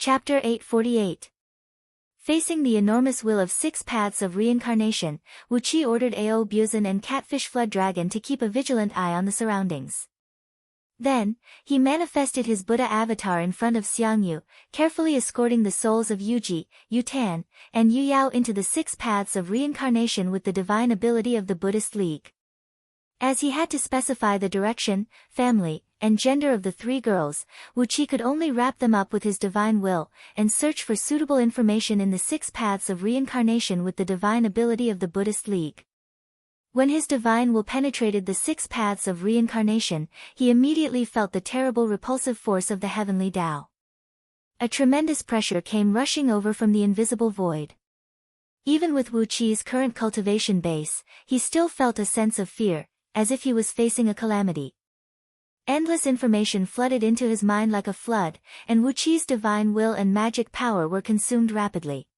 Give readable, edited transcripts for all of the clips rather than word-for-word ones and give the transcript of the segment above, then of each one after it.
Chapter 848. Facing the enormous will of 6 paths of reincarnation, Wuqi ordered Ao Buzan and Catfish Flood Dragon to keep a vigilant eye on the surroundings. Then, he manifested his Buddha avatar in front of Xiangyu, carefully escorting the souls of Yuji, Yutan, and Yuyao into the 6 paths of reincarnation with the divine ability of the Buddhist League. As he had to specify the direction, family, and gender of the 3 girls, Wuqi could only wrap them up with his divine will, and search for suitable information in the 6 paths of reincarnation with the divine ability of the Buddhist League. When his divine will penetrated the 6 paths of reincarnation, he immediately felt the terrible repulsive force of the heavenly Tao. A tremendous pressure came rushing over from the invisible void. Even with Wuqi's current cultivation base, he still felt a sense of fear, as if he was facing a calamity. Endless information flooded into his mind like a flood, and Wuqi's divine will and magic power were consumed rapidly.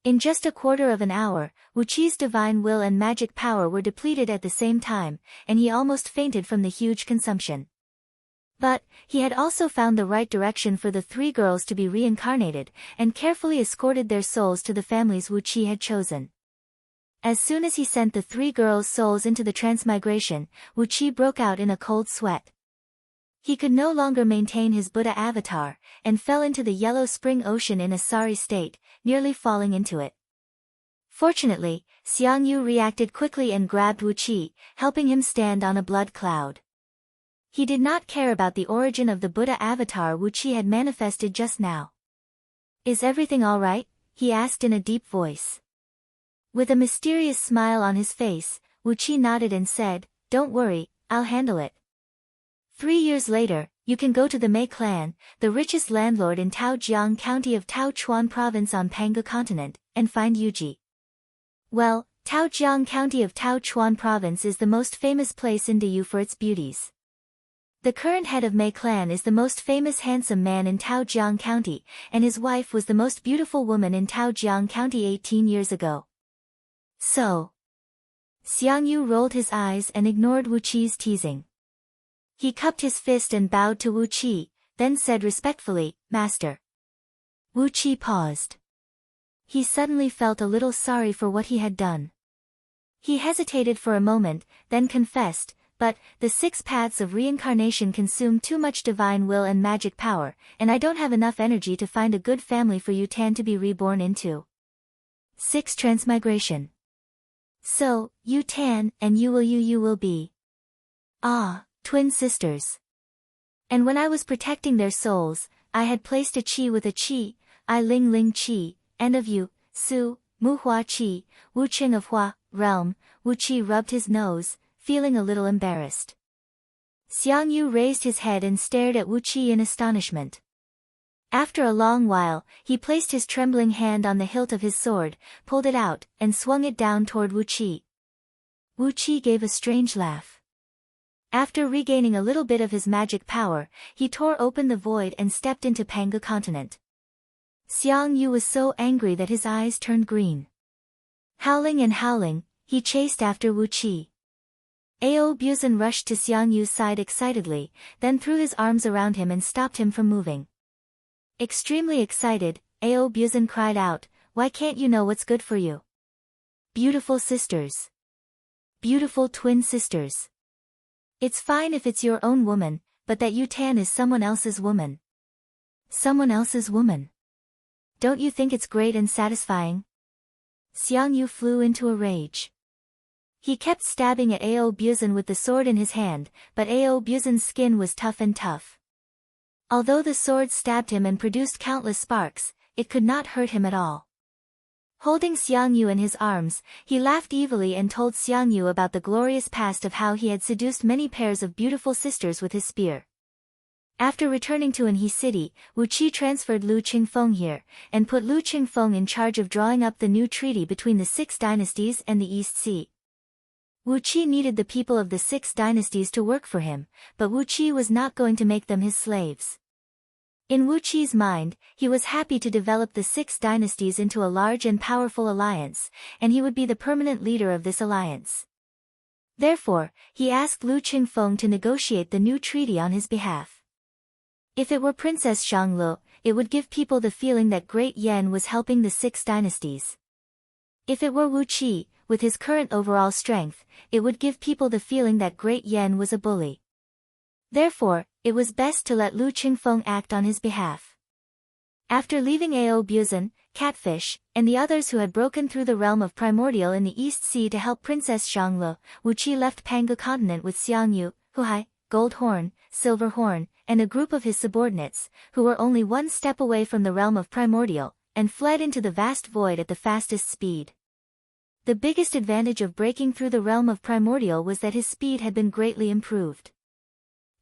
In just a quarter of an hour, Wuqi's divine will and magic power were depleted at the same time, and he almost fainted from the huge consumption. But, he had also found the right direction for the 3 girls to be reincarnated, and carefully escorted their souls to the families Wuqi had chosen. As soon as he sent the 3 girls' souls into the transmigration, Wuqi broke out in a cold sweat. He could no longer maintain his Buddha avatar, and fell into the yellow spring ocean in a sorry state, nearly falling into it. Fortunately, Xiangyu reacted quickly and grabbed Wuqi, helping him stand on a blood cloud. He did not care about the origin of the Buddha avatar Wuqi had manifested just now. "Is everything all right?" he asked in a deep voice. With a mysterious smile on his face, Wuqi nodded and said, "Don't worry, I'll handle it. 3 years later, you can go to the Mei clan, the richest landlord in Taojiang County of Taochuan Province on Panga Continent, and find Yuji." Well, Taojiang County of Taochuan Province is the most famous place in Diyu for its beauties. The current head of Mei clan is the most famous handsome man in Taojiang County, and his wife was the most beautiful woman in Taojiang County 18 years ago. So, Xiangyu rolled his eyes and ignored Wuqi's teasing. He cupped his fist and bowed to Wuqi, then said respectfully, "Master." Wuqi paused. He suddenly felt a little sorry for what he had done. He hesitated for a moment, then confessed, "But, the 6 paths of reincarnation consume too much divine will and magic power, and I don't have enough energy to find a good family for Yutan to be reborn into." 6 Transmigration. So, Yutan and you will be. Twin sisters. And when I was protecting their souls, I had placed a qi with a qi, I Ling Ling qi, and of you, Su, Mu Hua qi, Wu Qing of Hua, realm. Wuqi rubbed his nose, feeling a little embarrassed. Xiangyu raised his head and stared at Wuqi in astonishment. After a long while, he placed his trembling hand on the hilt of his sword, pulled it out, and swung it down toward Wuqi. Wuqi gave a strange laugh. After regaining a little bit of his magic power, he tore open the void and stepped into Panga Continent. Xiangyu was so angry that his eyes turned green. Howling and howling, he chased after Wuqi. Ao Buzan rushed to Xiangyu's side excitedly, then threw his arms around him and stopped him from moving. Extremely excited, Ao Buzan cried out, "Why can't you know what's good for you? Beautiful sisters. Beautiful twin sisters. It's fine if it's your own woman, but that Yutan is someone else's woman." "Someone else's woman? Don't you think it's great and satisfying?" Xiangyu flew into a rage. He kept stabbing at Ao Buzan with the sword in his hand, but Ao Buzan's skin was tough and tough. Although the sword stabbed him and produced countless sparks, it could not hurt him at all. Holding Xiangyu in his arms, he laughed evilly and told Xiangyu about the glorious past of how he had seduced many pairs of beautiful sisters with his spear. After returning to Anhui City, Wuqi transferred Lu Qingfeng here, and put Lu Qingfeng in charge of drawing up the new treaty between the 6 dynasties and the East Sea. Wuqi needed the people of the 6 dynasties to work for him, but Wuqi was not going to make them his slaves. In Wuqi's mind, he was happy to develop the 6 dynasties into a large and powerful alliance, and he would be the permanent leader of this alliance. Therefore, he asked Lu Qingfeng to negotiate the new treaty on his behalf. If it were Princess Xianglu, it would give people the feeling that Great Yen was helping the six dynasties. If it were Wu Qi, with his current overall strength, it would give people the feeling that Great Yen was a bully. Therefore, it was best to let Lu Qingfeng act on his behalf. After leaving Ao Buzan, Catfish, and the others who had broken through the realm of Primordial in the East Sea to help Princess Xianglu, Wu Qi left Panga continent with Xiangyu, Huhai, Gold Horn, Silver Horn, and a group of his subordinates, who were only one step away from the realm of Primordial, and fled into the vast void at the fastest speed. The biggest advantage of breaking through the realm of Primordial was that his speed had been greatly improved.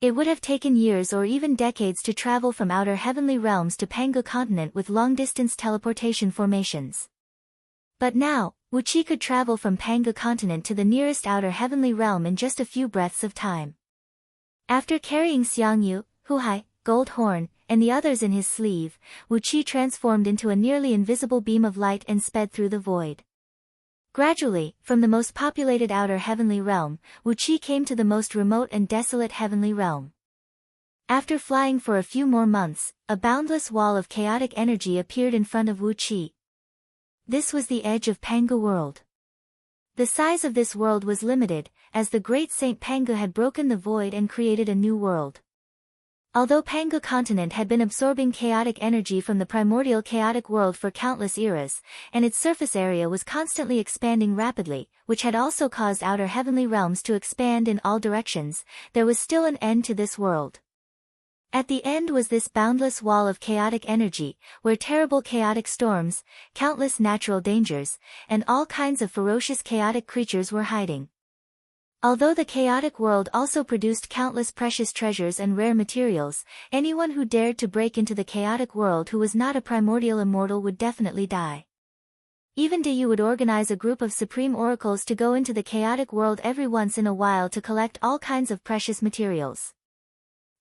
It would have taken years or even decades to travel from outer heavenly realms to Panga continent with long-distance teleportation formations. But now, Wu Qi could travel from Panga continent to the nearest outer heavenly realm in just a few breaths of time. After carrying Xiangyu, Huhai, Gold Horn, and the others in his sleeve, Wu Qi transformed into a nearly invisible beam of light and sped through the void. Gradually, from the most populated outer heavenly realm, Wu Qi came to the most remote and desolate heavenly realm. After flying for a few more months, a boundless wall of chaotic energy appeared in front of Wu Qi. This was the edge of Panga world. The size of this world was limited, as the great Saint Panga had broken the void and created a new world. Although Panga continent had been absorbing chaotic energy from the primordial chaotic world for countless eras, and its surface area was constantly expanding rapidly, which had also caused outer heavenly realms to expand in all directions, there was still an end to this world. At the end was this boundless wall of chaotic energy, where terrible chaotic storms, countless natural dangers, and all kinds of ferocious chaotic creatures were hiding. Although the chaotic world also produced countless precious treasures and rare materials, anyone who dared to break into the chaotic world who was not a primordial immortal would definitely die. Even Deyu would organize a group of supreme oracles to go into the chaotic world every once in a while to collect all kinds of precious materials.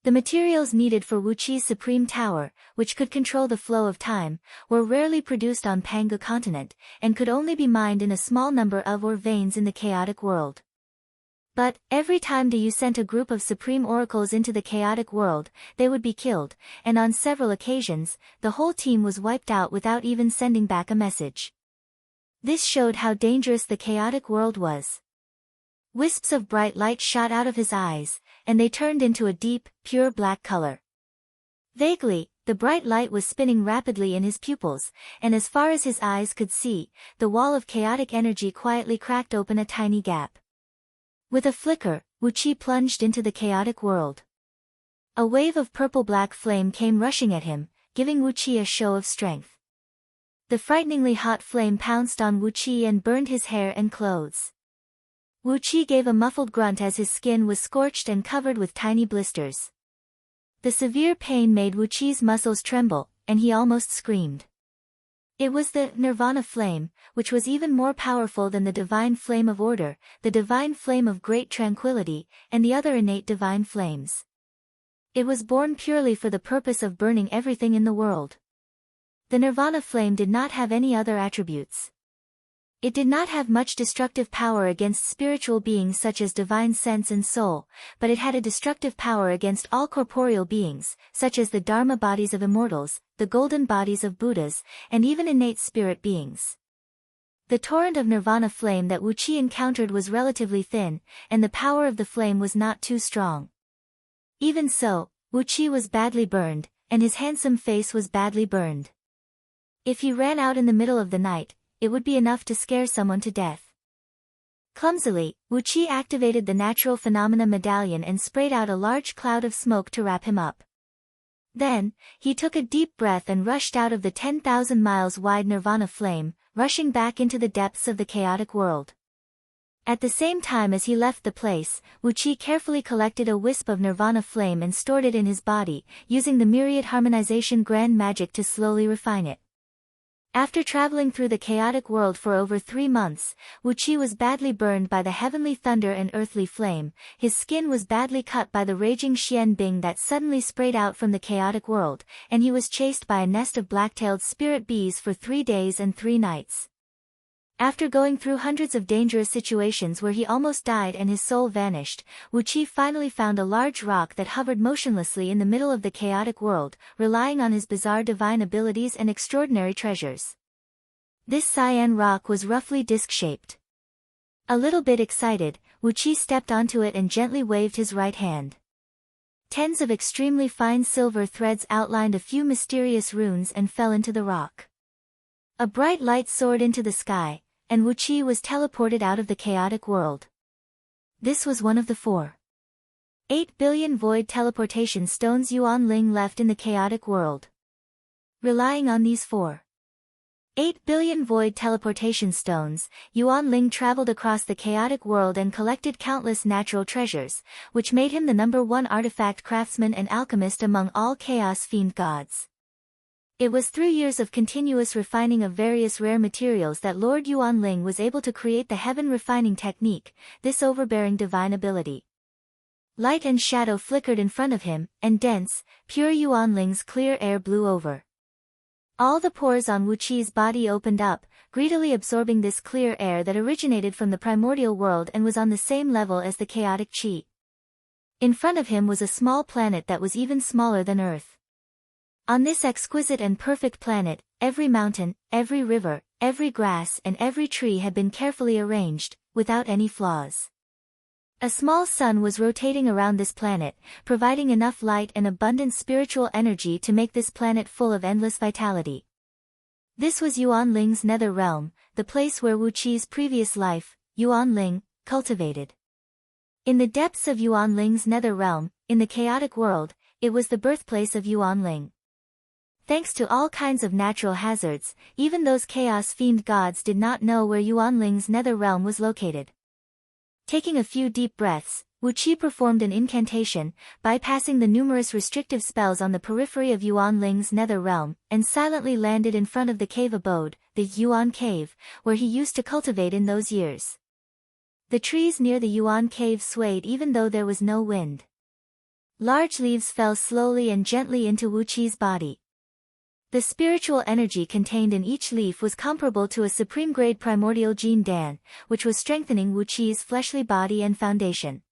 The materials needed for Wu Qi's supreme tower, which could control the flow of time, were rarely produced on Panga continent, and could only be mined in a small number of or veins in the chaotic world. But, every time Deyu sent a group of supreme oracles into the chaotic world, they would be killed, and on several occasions, the whole team was wiped out without even sending back a message. This showed how dangerous the chaotic world was. Wisps of bright light shot out of his eyes, and they turned into a deep, pure black color. Vaguely, the bright light was spinning rapidly in his pupils, and as far as his eyes could see, the wall of chaotic energy quietly cracked open a tiny gap. With a flicker, Wu Qi plunged into the chaotic world. A wave of purple-black flame came rushing at him, giving Wu Qi a show of strength. The frighteningly hot flame pounced on Wu Qi and burned his hair and clothes. Wu Qi gave a muffled grunt as his skin was scorched and covered with tiny blisters. The severe pain made Wu Qi's muscles tremble, and he almost screamed. It was the Nirvana flame, which was even more powerful than the divine flame of order, the divine flame of great tranquility, and the other innate divine flames. It was born purely for the purpose of burning everything in the world. The Nirvana flame did not have any other attributes. It did not have much destructive power against spiritual beings such as divine sense and soul, but it had a destructive power against all corporeal beings, such as the Dharma bodies of immortals, the golden bodies of Buddhas, and even innate spirit beings. The torrent of Nirvana flame that Wu Qi encountered was relatively thin, and the power of the flame was not too strong. Even so, Wu Qi was badly burned, and his handsome face was badly burned. If he ran out in the middle of the night, it would be enough to scare someone to death. Clumsily, Wu Qi activated the natural phenomena medallion and sprayed out a large cloud of smoke to wrap him up. Then, he took a deep breath and rushed out of the 10,000 miles wide Nirvana flame, rushing back into the depths of the chaotic world. At the same time as he left the place, Wu Qi carefully collected a wisp of Nirvana flame and stored it in his body, using the myriad harmonization grand magic to slowly refine it. After traveling through the chaotic world for over 3 months, Wu Qi was badly burned by the heavenly thunder and earthly flame, his skin was badly cut by the raging Xian Bing that suddenly sprayed out from the chaotic world, and he was chased by a nest of black-tailed spirit bees for 3 days and 3 nights. After going through hundreds of dangerous situations where he almost died and his soul vanished, Wu Qi finally found a large rock that hovered motionlessly in the middle of the chaotic world, relying on his bizarre divine abilities and extraordinary treasures. This cyan rock was roughly disc-shaped. A little bit excited, Wu Qi stepped onto it and gently waved his right hand. Tens of extremely fine silver threads outlined a few mysterious runes and fell into the rock. A bright light soared into the sky, and Wu Qi was teleported out of the chaotic world. This was one of the 8 billion void teleportation stones Yuan Ling left in the chaotic world. Relying on these 8 billion void teleportation stones, Yuan Ling traveled across the chaotic world and collected countless natural treasures, which made him the #1 artifact craftsman and alchemist among all chaos fiend gods. It was through years of continuous refining of various rare materials that Lord Yuan Ling was able to create the heaven refining technique, this overbearing divine ability. Light and shadow flickered in front of him, and dense, pure Yuan Ling's clear air blew over. All the pores on Wu Qi's body opened up, greedily absorbing this clear air that originated from the primordial world and was on the same level as the chaotic qi. In front of him was a small planet that was even smaller than Earth. On this exquisite and perfect planet, every mountain, every river, every grass and every tree had been carefully arranged, without any flaws. A small sun was rotating around this planet, providing enough light and abundant spiritual energy to make this planet full of endless vitality. This was Yuan Ling's nether realm, the place where Wu Qi's previous life, Yuan Ling, cultivated. In the depths of Yuan Ling's nether realm, in the chaotic world, it was the birthplace of Yuan Ling. Thanks to all kinds of natural hazards, even those chaos fiend gods did not know where Yuan Ling's nether realm was located. Taking a few deep breaths, Wu Qi performed an incantation, bypassing the numerous restrictive spells on the periphery of Yuan Ling's nether realm, and silently landed in front of the cave abode, the Yuan Cave, where he used to cultivate in those years. The trees near the Yuan Cave swayed even though there was no wind. Large leaves fell slowly and gently into Wu Qi's body. The spiritual energy contained in each leaf was comparable to a supreme-grade primordial gene Dan, which was strengthening Wu Qi's fleshly body and foundation.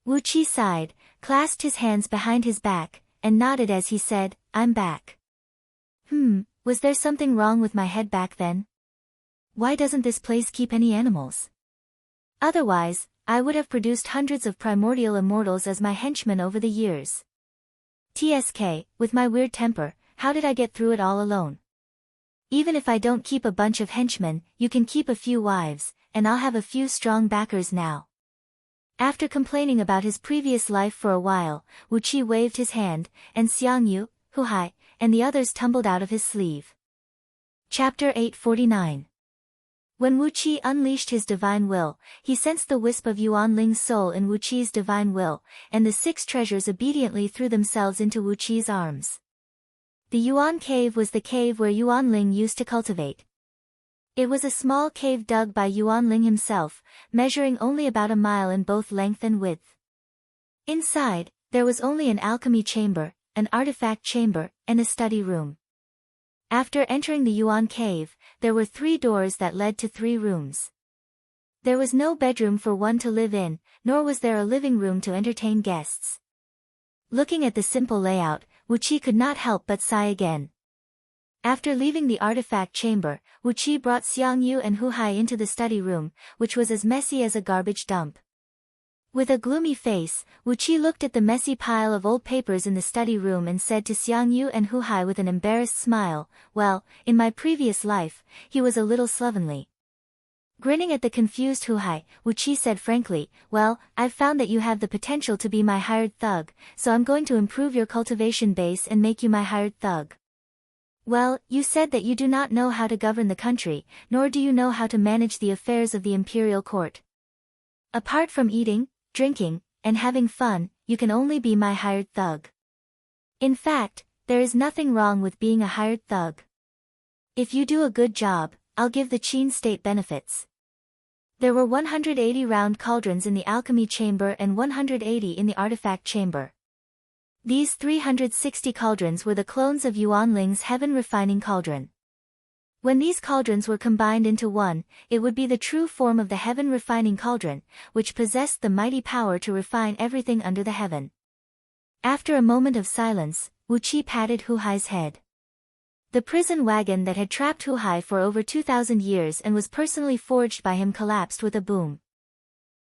Wu Qi sighed, clasped his hands behind his back, and nodded as he said, "I'm back." Was there something wrong with my head back then? Why doesn't this place keep any animals? Otherwise, I would have produced hundreds of primordial immortals as my henchmen over the years. TSK, with my weird temper, how did I get through it all alone? Even if I don't keep a bunch of henchmen, you can keep a few wives, and I'll have a few strong backers now. After complaining about his previous life for a while, Wu Qi waved his hand, and Xiangyu, Huhai, and the others tumbled out of his sleeve. Chapter 849. When Wu Qi unleashed his divine will, he sensed the wisp of Yuan Ling's soul in Wu Qi's divine will, and the 6 treasures obediently threw themselves into Wu Qi's arms. The Yuan Cave was the cave where Yuan Ling used to cultivate. It was a small cave dug by Yuan Ling himself, measuring only about a mile in both length and width. Inside, there was only an alchemy chamber, an artifact chamber, and a study room. After entering the Yuan Cave, there were 3 doors that led to 3 rooms. There was no bedroom for one to live in, nor was there a living room to entertain guests. Looking at the simple layout, Wu Qi could not help but sigh again. After leaving the artifact chamber, Wu Qi brought Xiangyu and Huhai into the study room, which was as messy as a garbage dump. With a gloomy face, Wu Qi looked at the messy pile of old papers in the study room and said to Xiangyu and Huhai with an embarrassed smile, "Well, in my previous life, he was a little slovenly." Grinning at the confused Huhai, Wu Qi said frankly, "Well, I've found that you have the potential to be my hired thug, so I'm going to improve your cultivation base and make you my hired thug." "Well, you said that you do not know how to govern the country, nor do you know how to manage the affairs of the imperial court. Apart from eating, drinking, and having fun, you can only be my hired thug. In fact, there is nothing wrong with being a hired thug. If you do a good job, I'll give the Qin state benefits." There were 180 round cauldrons in the alchemy chamber and 180 in the artifact chamber. These 360 cauldrons were the clones of Yuan Ling's heaven refining cauldron. When these cauldrons were combined into one, it would be the true form of the heaven refining cauldron, which possessed the mighty power to refine everything under the heaven. After a moment of silence, Wu Qi patted Hu Hai's head. The prison wagon that had trapped Hu Hai for over 2,000 years and was personally forged by him collapsed with a boom.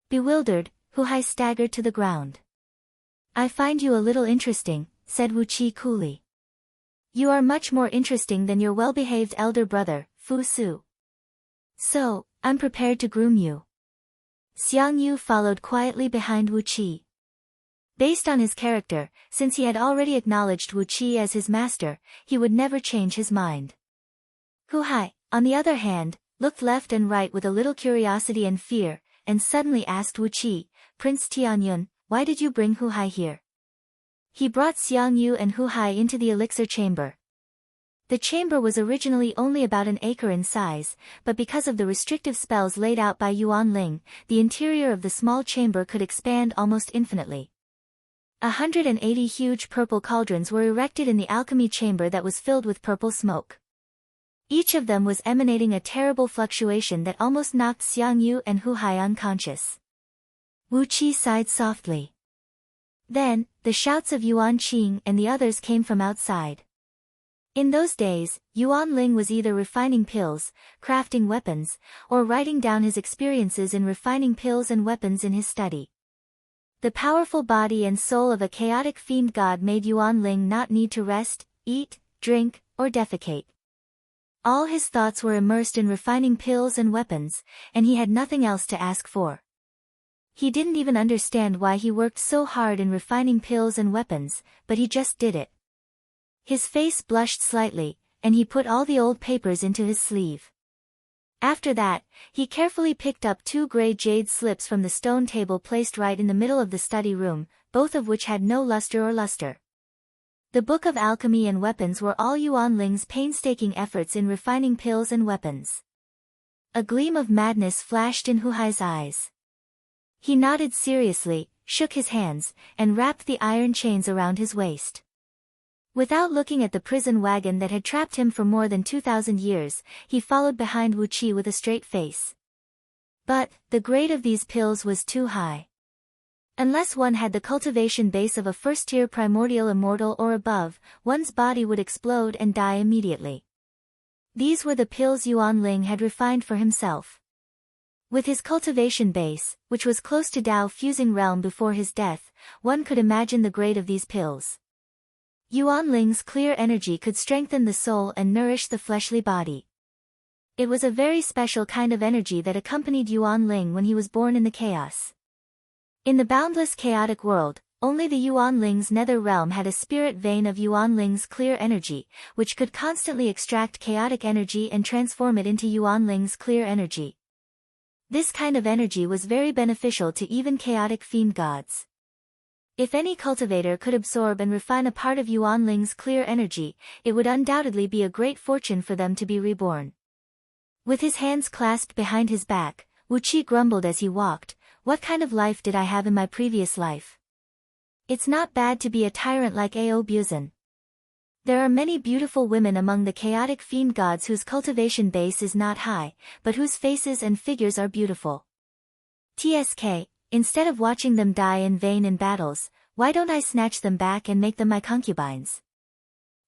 Bewildered, Hu Hai staggered to the ground. "I find you a little interesting," said Wu Qi coolly. "You are much more interesting than your well-behaved elder brother, Fu Su. So, I'm prepared to groom you." Xiang Yu followed quietly behind Wu Qi. Based on his character, since he had already acknowledged Wu Qi as his master, he would never change his mind. Hu Hai, on the other hand, looked left and right with a little curiosity and fear, and suddenly asked Wu Qi, "Prince Tianyun, why did you bring Hu Hai here?" He brought Xiang Yu and Hu Hai into the elixir chamber. The chamber was originally only about an acre in size, but because of the restrictive spells laid out by Yuan Ling, the interior of the small chamber could expand almost infinitely. 180 huge purple cauldrons were erected in the alchemy chamber that was filled with purple smoke. Each of them was emanating a terrible fluctuation that almost knocked Xiang Yu and Hu Hai unconscious. Wu Qi sighed softly. Then, the shouts of Yuan Qing and the others came from outside. In those days, Yuan Ling was either refining pills, crafting weapons, or writing down his experiences in refining pills and weapons in his study. The powerful body and soul of a chaotic fiend god made Yuan Ling not need to rest, eat, drink, or defecate. All his thoughts were immersed in refining pills and weapons, and he had nothing else to ask for. He didn't even understand why he worked so hard in refining pills and weapons, but he just did it. His face blushed slightly, and he put all the old papers into his sleeve. After that, he carefully picked up 2 gray jade slips from the stone table placed right in the middle of the study room, both of which had no luster or luster. The Book of Alchemy and Weapons were all Yuan Ling's painstaking efforts in refining pills and weapons. A gleam of madness flashed in Hu Hai's eyes. He nodded seriously, shook his hands, and wrapped the iron chains around his waist. Without looking at the prison wagon that had trapped him for more than 2,000 years, he followed behind Wu Qi with a straight face. But, the grade of these pills was too high. Unless one had the cultivation base of a first-tier primordial immortal or above, one's body would explode and die immediately. These were the pills Yuan Ling had refined for himself. With his cultivation base, which was close to Tao fusing realm before his death, one could imagine the grade of these pills. Yuan Ling's clear energy could strengthen the soul and nourish the fleshly body. It was a very special kind of energy that accompanied Yuan Ling when he was born in the chaos. In the boundless chaotic world, only the Yuan Ling's nether realm had a spirit vein of Yuan Ling's clear energy, which could constantly extract chaotic energy and transform it into Yuan Ling's clear energy. This kind of energy was very beneficial to even chaotic fiend gods. If any cultivator could absorb and refine a part of Yuan Ling's clear energy, it would undoubtedly be a great fortune for them to be reborn. With his hands clasped behind his back, Wu Qi grumbled as he walked, "What kind of life did I have in my previous life? It's not bad to be a tyrant like Ao Buzan. There are many beautiful women among the chaotic fiend gods whose cultivation base is not high, but whose faces and figures are beautiful. TSK, instead of watching them die in vain in battles, why don't I snatch them back and make them my concubines?"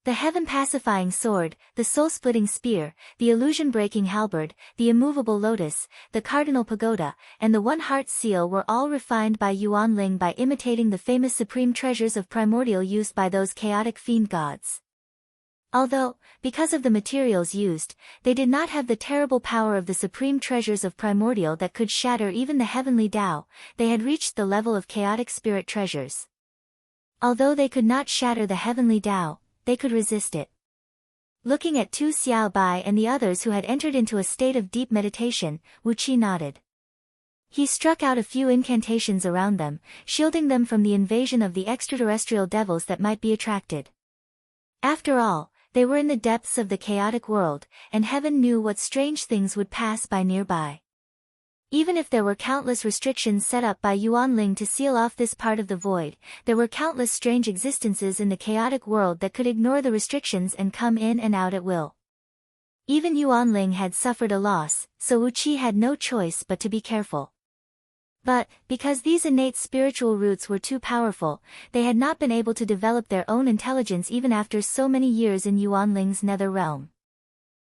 The heaven-pacifying sword, the soul-splitting spear, the illusion-breaking halberd, the immovable lotus, the cardinal pagoda, and the one-heart seal were all refined by Yuan Ling by imitating the famous supreme treasures of primordial used by those chaotic fiend gods. Although, because of the materials used, they did not have the terrible power of the supreme treasures of primordial that could shatter even the heavenly Tao, they had reached the level of chaotic spirit treasures. Although they could not shatter the heavenly Tao, they could resist it. Looking at Tu Xiao Bai and the others who had entered into a state of deep meditation, Wu Qi nodded. He struck out a few incantations around them, shielding them from the invasion of the extraterrestrial devils that might be attracted. After all, they were in the depths of the chaotic world, and heaven knew what strange things would pass by nearby. Even if there were countless restrictions set up by Yuan Ling to seal off this part of the void, there were countless strange existences in the chaotic world that could ignore the restrictions and come in and out at will. Even Yuan Ling had suffered a loss, so Wu Qi had no choice but to be careful. But, because these innate spiritual roots were too powerful, they had not been able to develop their own intelligence even after so many years in Yuan Ling's nether realm.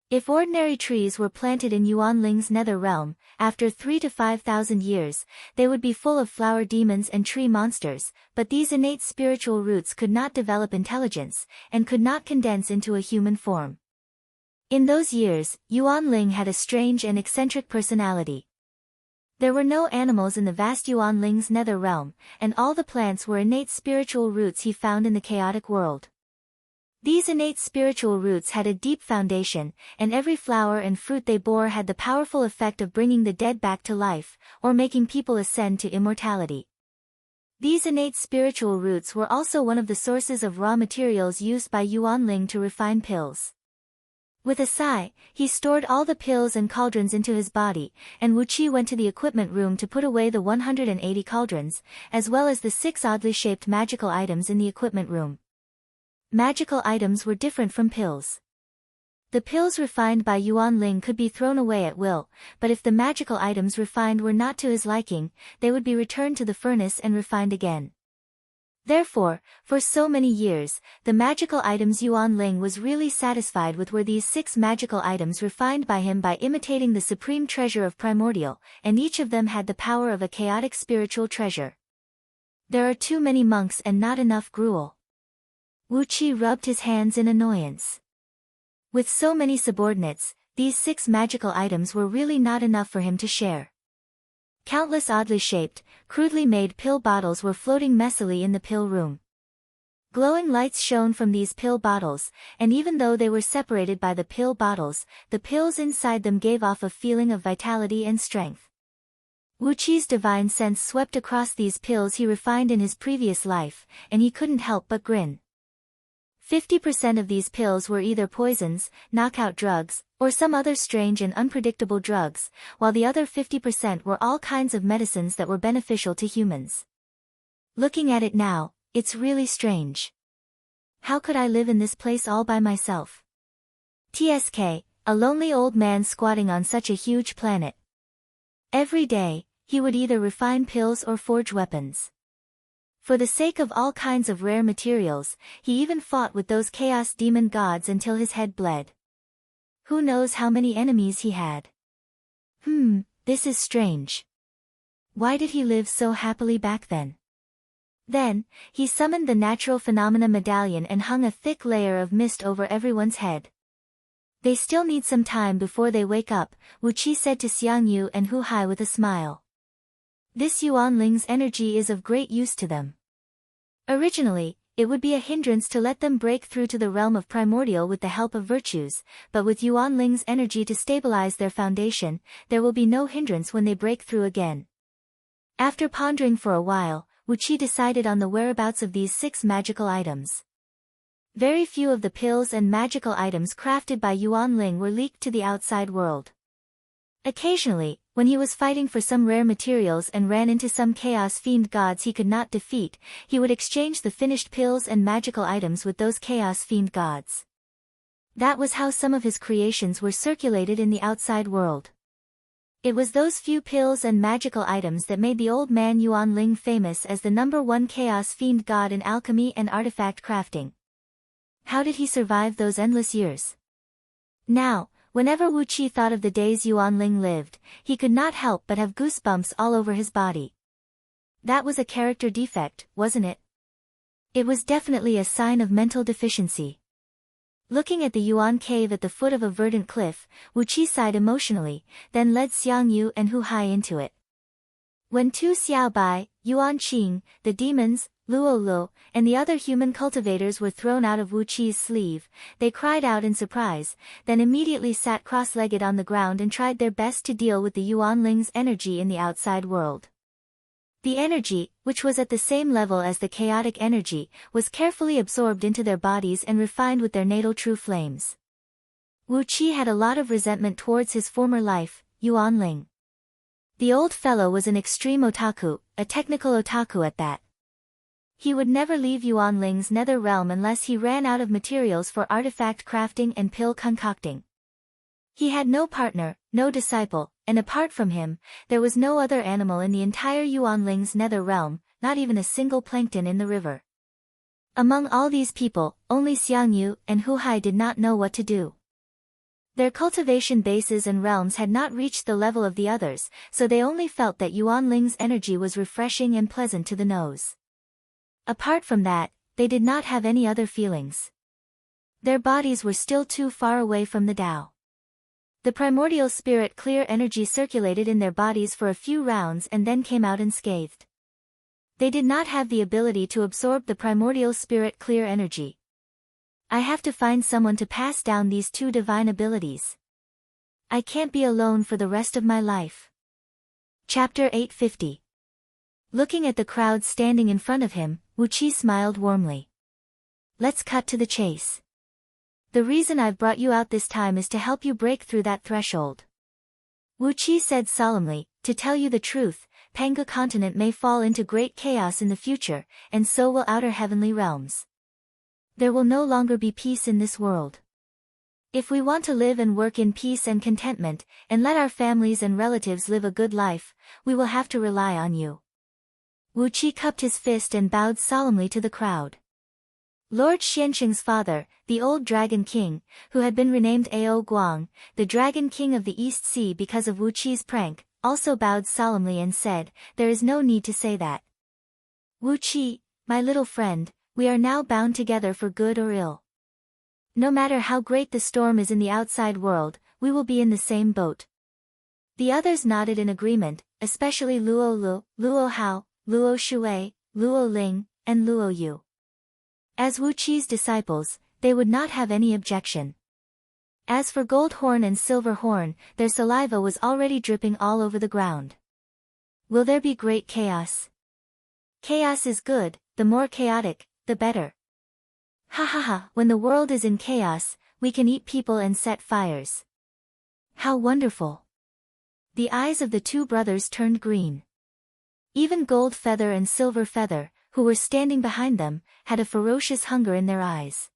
If ordinary trees were planted in Yuan Ling's nether realm, after 3,000 to 5,000 years, they would be full of flower demons and tree monsters, but these innate spiritual roots could not develop intelligence, and could not condense into a human form. In those years, Yuan Ling had a strange and eccentric personality. There were no animals in the vast Yuan Ling's nether realm, and all the plants were innate spiritual roots he found in the chaotic world. These innate spiritual roots had a deep foundation, and every flower and fruit they bore had the powerful effect of bringing the dead back to life, or making people ascend to immortality. These innate spiritual roots were also one of the sources of raw materials used by Yuan Ling to refine pills. With a sigh, he stored all the pills and cauldrons into his body, and Wu Qi went to the equipment room to put away the 180 cauldrons, as well as the 6 oddly shaped magical items in the equipment room. Magical items were different from pills. The pills refined by Yuan Ling could be thrown away at will, but if the magical items refined were not to his liking, they would be returned to the furnace and refined again. Therefore, for so many years, the magical items Yuan Ling was really satisfied with were these 6 magical items refined by him by imitating the supreme treasure of primordial, and each of them had the power of a chaotic spiritual treasure. There are too many monks and not enough gruel. Wu Qi rubbed his hands in annoyance. With so many subordinates, these 6 magical items were really not enough for him to share. Countless oddly shaped, crudely made pill bottles were floating messily in the pill room. Glowing lights shone from these pill bottles, and even though they were separated by the pill bottles, the pills inside them gave off a feeling of vitality and strength. Wu Qi's divine sense swept across these pills he refined in his previous life, and he couldn't help but grin. 50% of these pills were either poisons, knockout drugs, or some other strange and unpredictable drugs, while the other 50% were all kinds of medicines that were beneficial to humans. Looking at it now, it's really strange. How could I live in this place all by myself? TSK, a lonely old man squatting on such a huge planet. Every day, he would either refine pills or forge weapons. For the sake of all kinds of rare materials, he even fought with those chaos demon gods until his head bled. Who knows how many enemies he had? This is strange. Why did he live so happily back then? Then, he summoned the Natural Phenomena Medallion and hung a thick layer of mist over everyone's head. They still need some time before they wake up, Wu Qi said to Xiang Yu and Hu Hai with a smile. This Yuan Ling's energy is of great use to them. Originally, it would be a hindrance to let them break through to the realm of primordial with the help of virtues, but with Yuan Ling's energy to stabilize their foundation, there will be no hindrance when they break through again. After pondering for a while, Wu Qi decided on the whereabouts of these 6 magical items. Very few of the pills and magical items crafted by Yuan Ling were leaked to the outside world. Occasionally, when he was fighting for some rare materials and ran into some chaos fiend gods he could not defeat, he would exchange the finished pills and magical items with those chaos fiend gods. That was how some of his creations were circulated in the outside world. It was those few pills and magical items that made the old man Yuan Ling famous as the #1 chaos fiend god in alchemy and artifact crafting. How did he survive those endless years? Now, whenever Wu Qi thought of the days Yuan Ling lived, he could not help but have goosebumps all over his body. That was a character defect, wasn't it? It was definitely a sign of mental deficiency. Looking at the Yuan cave at the foot of a verdant cliff, Wu Qi sighed emotionally, then led Xiang Yu and Hu Hai into it. When Tu Xiaobai, Yuan Qing, the demons, Luo Lu, and the other human cultivators were thrown out of Wu Qi's sleeve, they cried out in surprise, then immediately sat cross-legged on the ground and tried their best to deal with the Yuan Ling's energy in the outside world. The energy, which was at the same level as the chaotic energy, was carefully absorbed into their bodies and refined with their natal true flames. Wu Qi had a lot of resentment towards his former life, Yuan Ling. The old fellow was an extreme otaku, a technical otaku at that. He would never leave Yuan Ling's nether realm unless he ran out of materials for artifact crafting and pill concocting. He had no partner, no disciple, and apart from him, there was no other animal in the entire Yuanling's nether realm, not even a single plankton in the river. Among all these people, only Xiangyu and Hu Hai did not know what to do. Their cultivation bases and realms had not reached the level of the others, so they only felt that Yuanling's energy was refreshing and pleasant to the nose. Apart from that, they did not have any other feelings. Their bodies were still too far away from the Tao. The primordial spirit clear energy circulated in their bodies for a few rounds and then came out unscathed. They did not have the ability to absorb the primordial spirit clear energy. I have to find someone to pass down these two divine abilities. I can't be alone for the rest of my life. Chapter 850. Looking at the crowd standing in front of him, Wu Qi smiled warmly. Let's cut to the chase. The reason I've brought you out this time is to help you break through that threshold. Wu Qi said solemnly, to tell you the truth, Panga continent may fall into great chaos in the future, and so will outer heavenly realms. There will no longer be peace in this world. If we want to live and work in peace and contentment, and let our families and relatives live a good life, we will have to rely on you. Wu Qi cupped his fist and bowed solemnly to the crowd. Lord Xianxing's father, the old Dragon King, who had been renamed Ao Guang, the Dragon King of the East Sea because of Wu Qi's prank, also bowed solemnly and said, there is no need to say that. Wu Qi, my little friend, we are now bound together for good or ill. No matter how great the storm is in the outside world, we will be in the same boat. The others nodded in agreement, especially Luo Lu, Luo Hao, Luo Shui, Luo Ling, and Luo Yu. As Wu Qi's disciples, they would not have any objection. As for Gold Horn and Silver Horn, their saliva was already dripping all over the ground. Will there be great chaos? Chaos is good, the more chaotic, the better. Ha ha ha, when the world is in chaos, we can eat people and set fires. How wonderful! The eyes of the two brothers turned green. Even Gold Feather and Silver Feather, who were standing behind them, had a ferocious hunger in their eyes.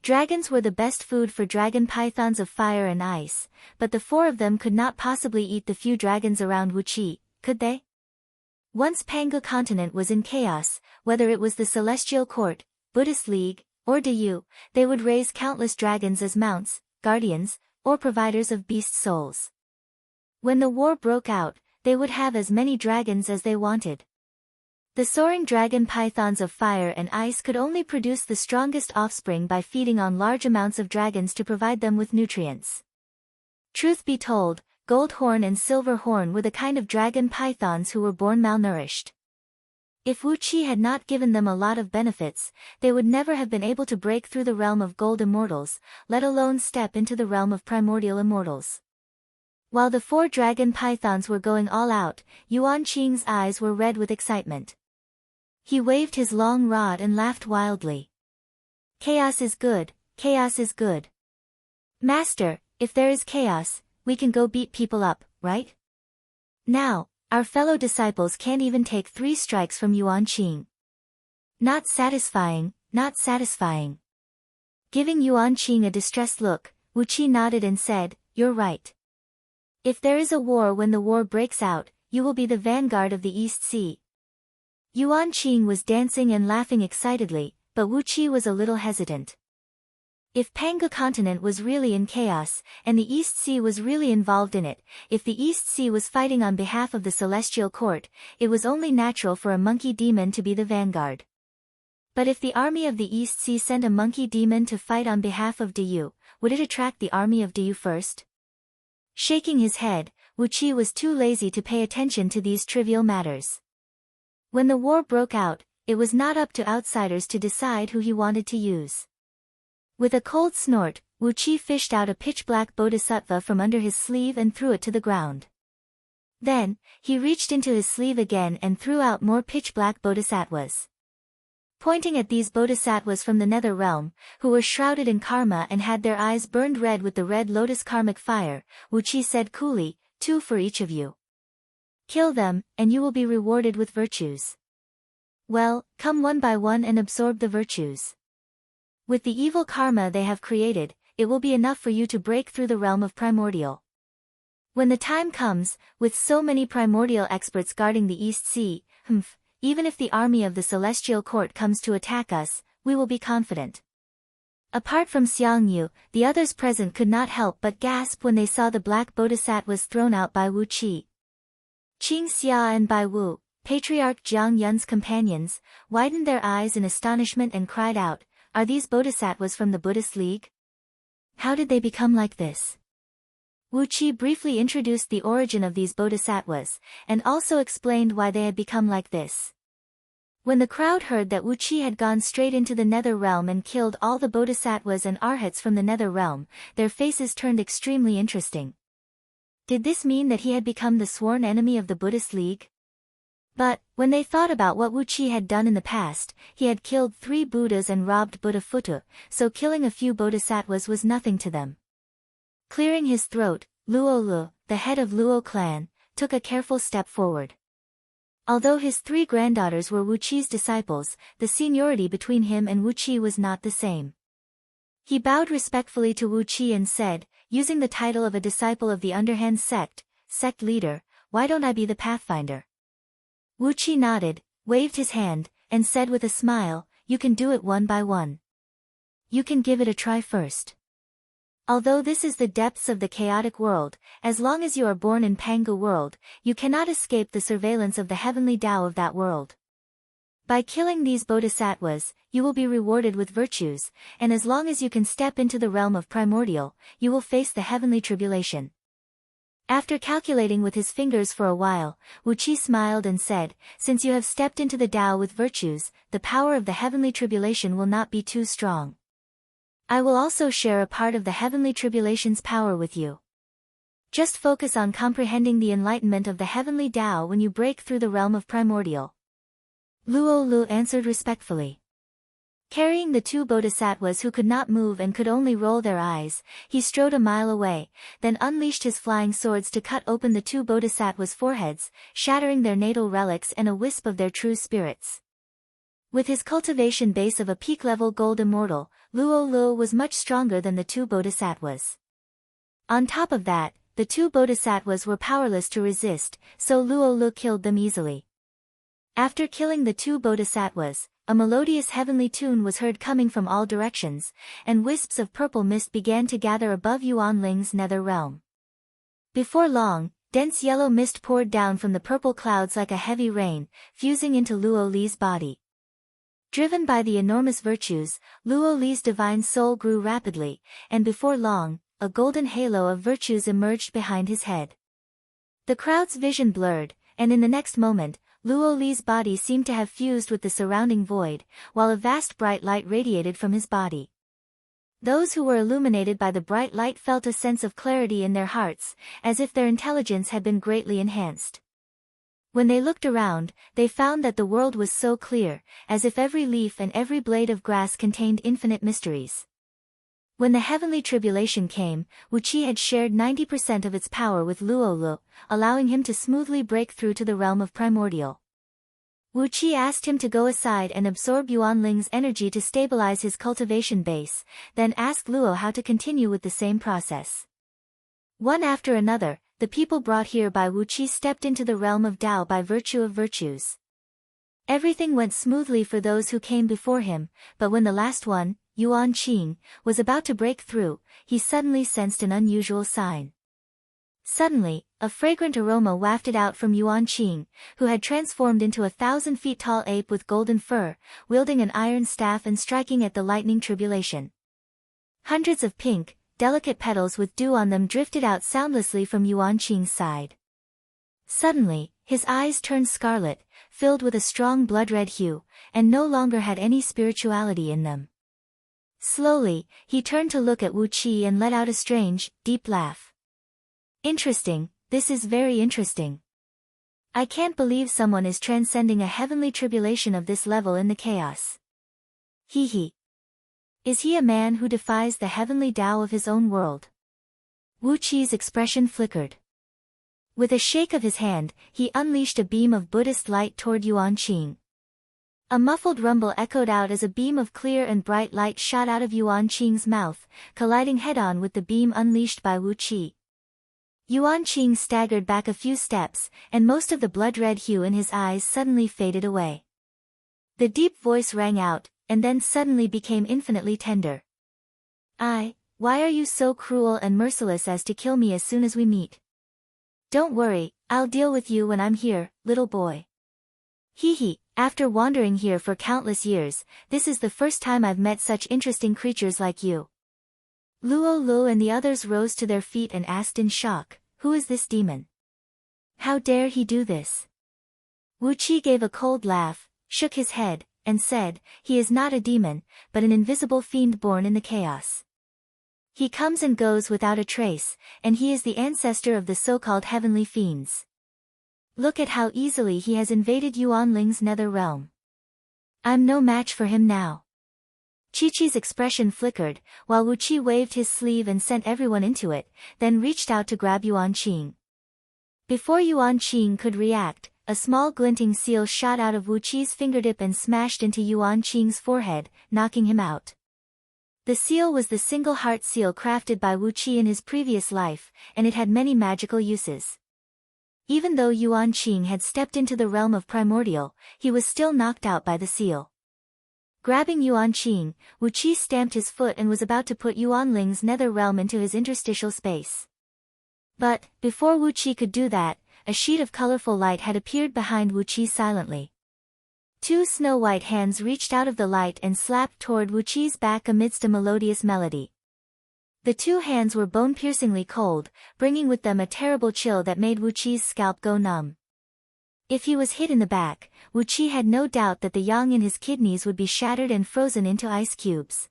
Dragons were the best food for dragon pythons of fire and ice, but the four of them could not possibly eat the few dragons around Wu Qi, could they? Once Panga continent was in chaos, whether it was the Celestial Court, Buddhist League, or Diyu, they would raise countless dragons as mounts, guardians, or providers of beast souls. When the war broke out, they would have as many dragons as they wanted. The soaring dragon pythons of fire and ice could only produce the strongest offspring by feeding on large amounts of dragons to provide them with nutrients. Truth be told, Gold Horn and Silver Horn were the kind of dragon pythons who were born malnourished. If Wu Qi had not given them a lot of benefits, they would never have been able to break through the realm of gold immortals, let alone step into the realm of primordial immortals. While the four dragon pythons were going all out, Yuan Qing's eyes were red with excitement. He waved his long rod and laughed wildly. Chaos is good, chaos is good. Master, if there is chaos, we can go beat people up, right? Now, our fellow disciples can't even take 3 strikes from Yuan Qing. Not satisfying, not satisfying. Giving Yuan Qing a distressed look, Wu Qi nodded and said, you're right. If there is a war when the war breaks out, you will be the vanguard of the East Sea. Yuan Qing was dancing and laughing excitedly, but Wu Qi was a little hesitant. If Panga continent was really in chaos, and the East Sea was really involved in it, if the East Sea was fighting on behalf of the Celestial Court, it was only natural for a monkey demon to be the vanguard. But if the army of the East Sea sent a monkey demon to fight on behalf of Diyu, would it attract the army of Diyu first? Shaking his head, Wu Qi was too lazy to pay attention to these trivial matters. When the war broke out, it was not up to outsiders to decide who he wanted to use. With a cold snort, Wu Qi fished out a pitch-black bodhisattva from under his sleeve and threw it to the ground. Then, he reached into his sleeve again and threw out more pitch-black bodhisattvas. Pointing at these bodhisattvas from the nether realm, who were shrouded in karma and had their eyes burned red with the red lotus karmic fire, Wu Qi said coolly, 2 for each of you. Kill them, and you will be rewarded with virtues. Well, come one by one and absorb the virtues. With the evil karma they have created, it will be enough for you to break through the realm of primordial. When the time comes, with so many primordial experts guarding the East Sea, even if the army of the Celestial Court comes to attack us, we will be confident. Apart from Xiang Yu, the others present could not help but gasp when they saw the black bodhisattvas thrown out by Wu Qi. Qing Xia and Bai Wu, Patriarch Jiang Yun's companions, widened their eyes in astonishment and cried out, "Are these bodhisattvas from the Buddhist League? How did they become like this?" Wu Qi briefly introduced the origin of these bodhisattvas, and also explained why they had become like this. When the crowd heard that Wu Qi had gone straight into the nether realm and killed all the bodhisattvas and arhats from the nether realm, their faces turned extremely interesting. Did this mean that he had become the sworn enemy of the Buddhist League? But, when they thought about what Wu Qi had done in the past, he had killed 3 Buddhas and robbed Buddha Phutu, so killing a few bodhisattvas was nothing to them. Clearing his throat, Luo Lu, the head of Luo clan, took a careful step forward. Although his 3 granddaughters were Wu Qi's disciples, the seniority between him and Wu Qi was not the same. He bowed respectfully to Wu Qi and said, using the title of a disciple of the underhand sect leader, "Why don't I be the pathfinder?" Wu Qi nodded, waved his hand, and said with a smile, "You can do it one by one. You can give it a try first. Although this is the depths of the chaotic world, as long as you are born in Pangu world, you cannot escape the surveillance of the heavenly Tao of that world. By killing these bodhisattvas, you will be rewarded with virtues, and as long as you can step into the realm of primordial, you will face the heavenly tribulation." After calculating with his fingers for a while, Wu Qi smiled and said, "Since you have stepped into the Tao with virtues, the power of the heavenly tribulation will not be too strong. I will also share a part of the heavenly tribulation's power with you. Just focus on comprehending the enlightenment of the heavenly Tao when you break through the realm of primordial." Luo Lu answered respectfully. Carrying the 2 bodhisattvas who could not move and could only roll their eyes, he strode a mile away, then unleashed his flying swords to cut open the 2 bodhisattvas' foreheads, shattering their natal relics and a wisp of their true spirits. With his cultivation base of a peak-level gold immortal, Luo Lu was much stronger than the 2 bodhisattvas. On top of that, the 2 bodhisattvas were powerless to resist, so Luo Lu killed them easily. After killing the 2 bodhisattvas, a melodious heavenly tune was heard coming from all directions, and wisps of purple mist began to gather above Yuan Ling's nether realm. Before long, dense yellow mist poured down from the purple clouds like a heavy rain, fusing into Luo Li's body. Driven by the enormous virtues, Luo Li's divine soul grew rapidly, and before long, a golden halo of virtues emerged behind his head. The crowd's vision blurred, and in the next moment, Luo Li's body seemed to have fused with the surrounding void, while a vast bright light radiated from his body. Those who were illuminated by the bright light felt a sense of clarity in their hearts, as if their intelligence had been greatly enhanced. When they looked around, they found that the world was so clear, as if every leaf and every blade of grass contained infinite mysteries. When the heavenly tribulation came, Wu Qi had shared 90% of its power with Luo Lu, allowing him to smoothly break through to the realm of primordial. Wu Qi asked him to go aside and absorb Yuan Ling's energy to stabilize his cultivation base, then asked Luo how to continue with the same process. One after another, the people brought here by Wu Qi stepped into the realm of Tao by virtue of virtues. Everything went smoothly for those who came before him, but when the last one, Yuan Qing, was about to break through, he suddenly sensed an unusual sign. Suddenly, a fragrant aroma wafted out from Yuan Qing, who had transformed into a 1,000-feet-tall ape with golden fur, wielding an iron staff and striking at the lightning tribulation. Hundreds of pink, delicate petals with dew on them drifted out soundlessly from Yuan Qing's side. Suddenly, his eyes turned scarlet, filled with a strong blood-red hue, and no longer had any spirituality in them. Slowly, he turned to look at Wu Qi and let out a strange, deep laugh. "Interesting, this is very interesting. I can't believe someone is transcending a heavenly tribulation of this level in the chaos. He. Is he a man who defies the heavenly Tao of his own world?" Wu Qi's expression flickered. With a shake of his hand, he unleashed a beam of Buddhist light toward Yuan Qing. A muffled rumble echoed out as a beam of clear and bright light shot out of Yuan Qing's mouth, colliding head-on with the beam unleashed by Wu Qi. Yuan Qing staggered back a few steps, and most of the blood-red hue in his eyes suddenly faded away. The deep voice rang out, and then suddenly became infinitely tender. Why are you so cruel and merciless as to kill me as soon as we meet? Don't worry, I'll deal with you when I'm here, little boy. Hee, after wandering here for countless years, this is the first time I've met such interesting creatures like you. Luo Lu and the others rose to their feet and asked in shock, who is this demon? How dare he do this? Wu Qi gave a cold laugh, shook his head, and said, he is not a demon, but an invisible fiend born in the chaos. He comes and goes without a trace, and he is the ancestor of the so-called heavenly fiends. Look at how easily he has invaded Yuan Ling's nether realm. I'm no match for him now. Chi-Chi's expression flickered, while Wu Qi waved his sleeve and sent everyone into it, then reached out to grab Yuan Qing. Before Yuan Qing could react, a small glinting seal shot out of Wu Qi's fingertip and smashed into Yuan Qing's forehead, knocking him out. The seal was the single heart seal crafted by Wu Qi in his previous life, and it had many magical uses. Even though Yuan Qing had stepped into the realm of primordial, he was still knocked out by the seal. Grabbing Yuan Qing, Wu Qi stamped his foot and was about to put Yuan Ling's nether realm into his interstitial space. But, before Wu Qi could do that, a sheet of colorful light had appeared behind Wu Qi silently. Two snow-white hands reached out of the light and slapped toward Wu Qi's back amidst a melodious melody. The two hands were bone-piercingly cold, bringing with them a terrible chill that made Wu Qi's scalp go numb. If he was hit in the back, Wu Qi had no doubt that the yang in his kidneys would be shattered and frozen into ice cubes.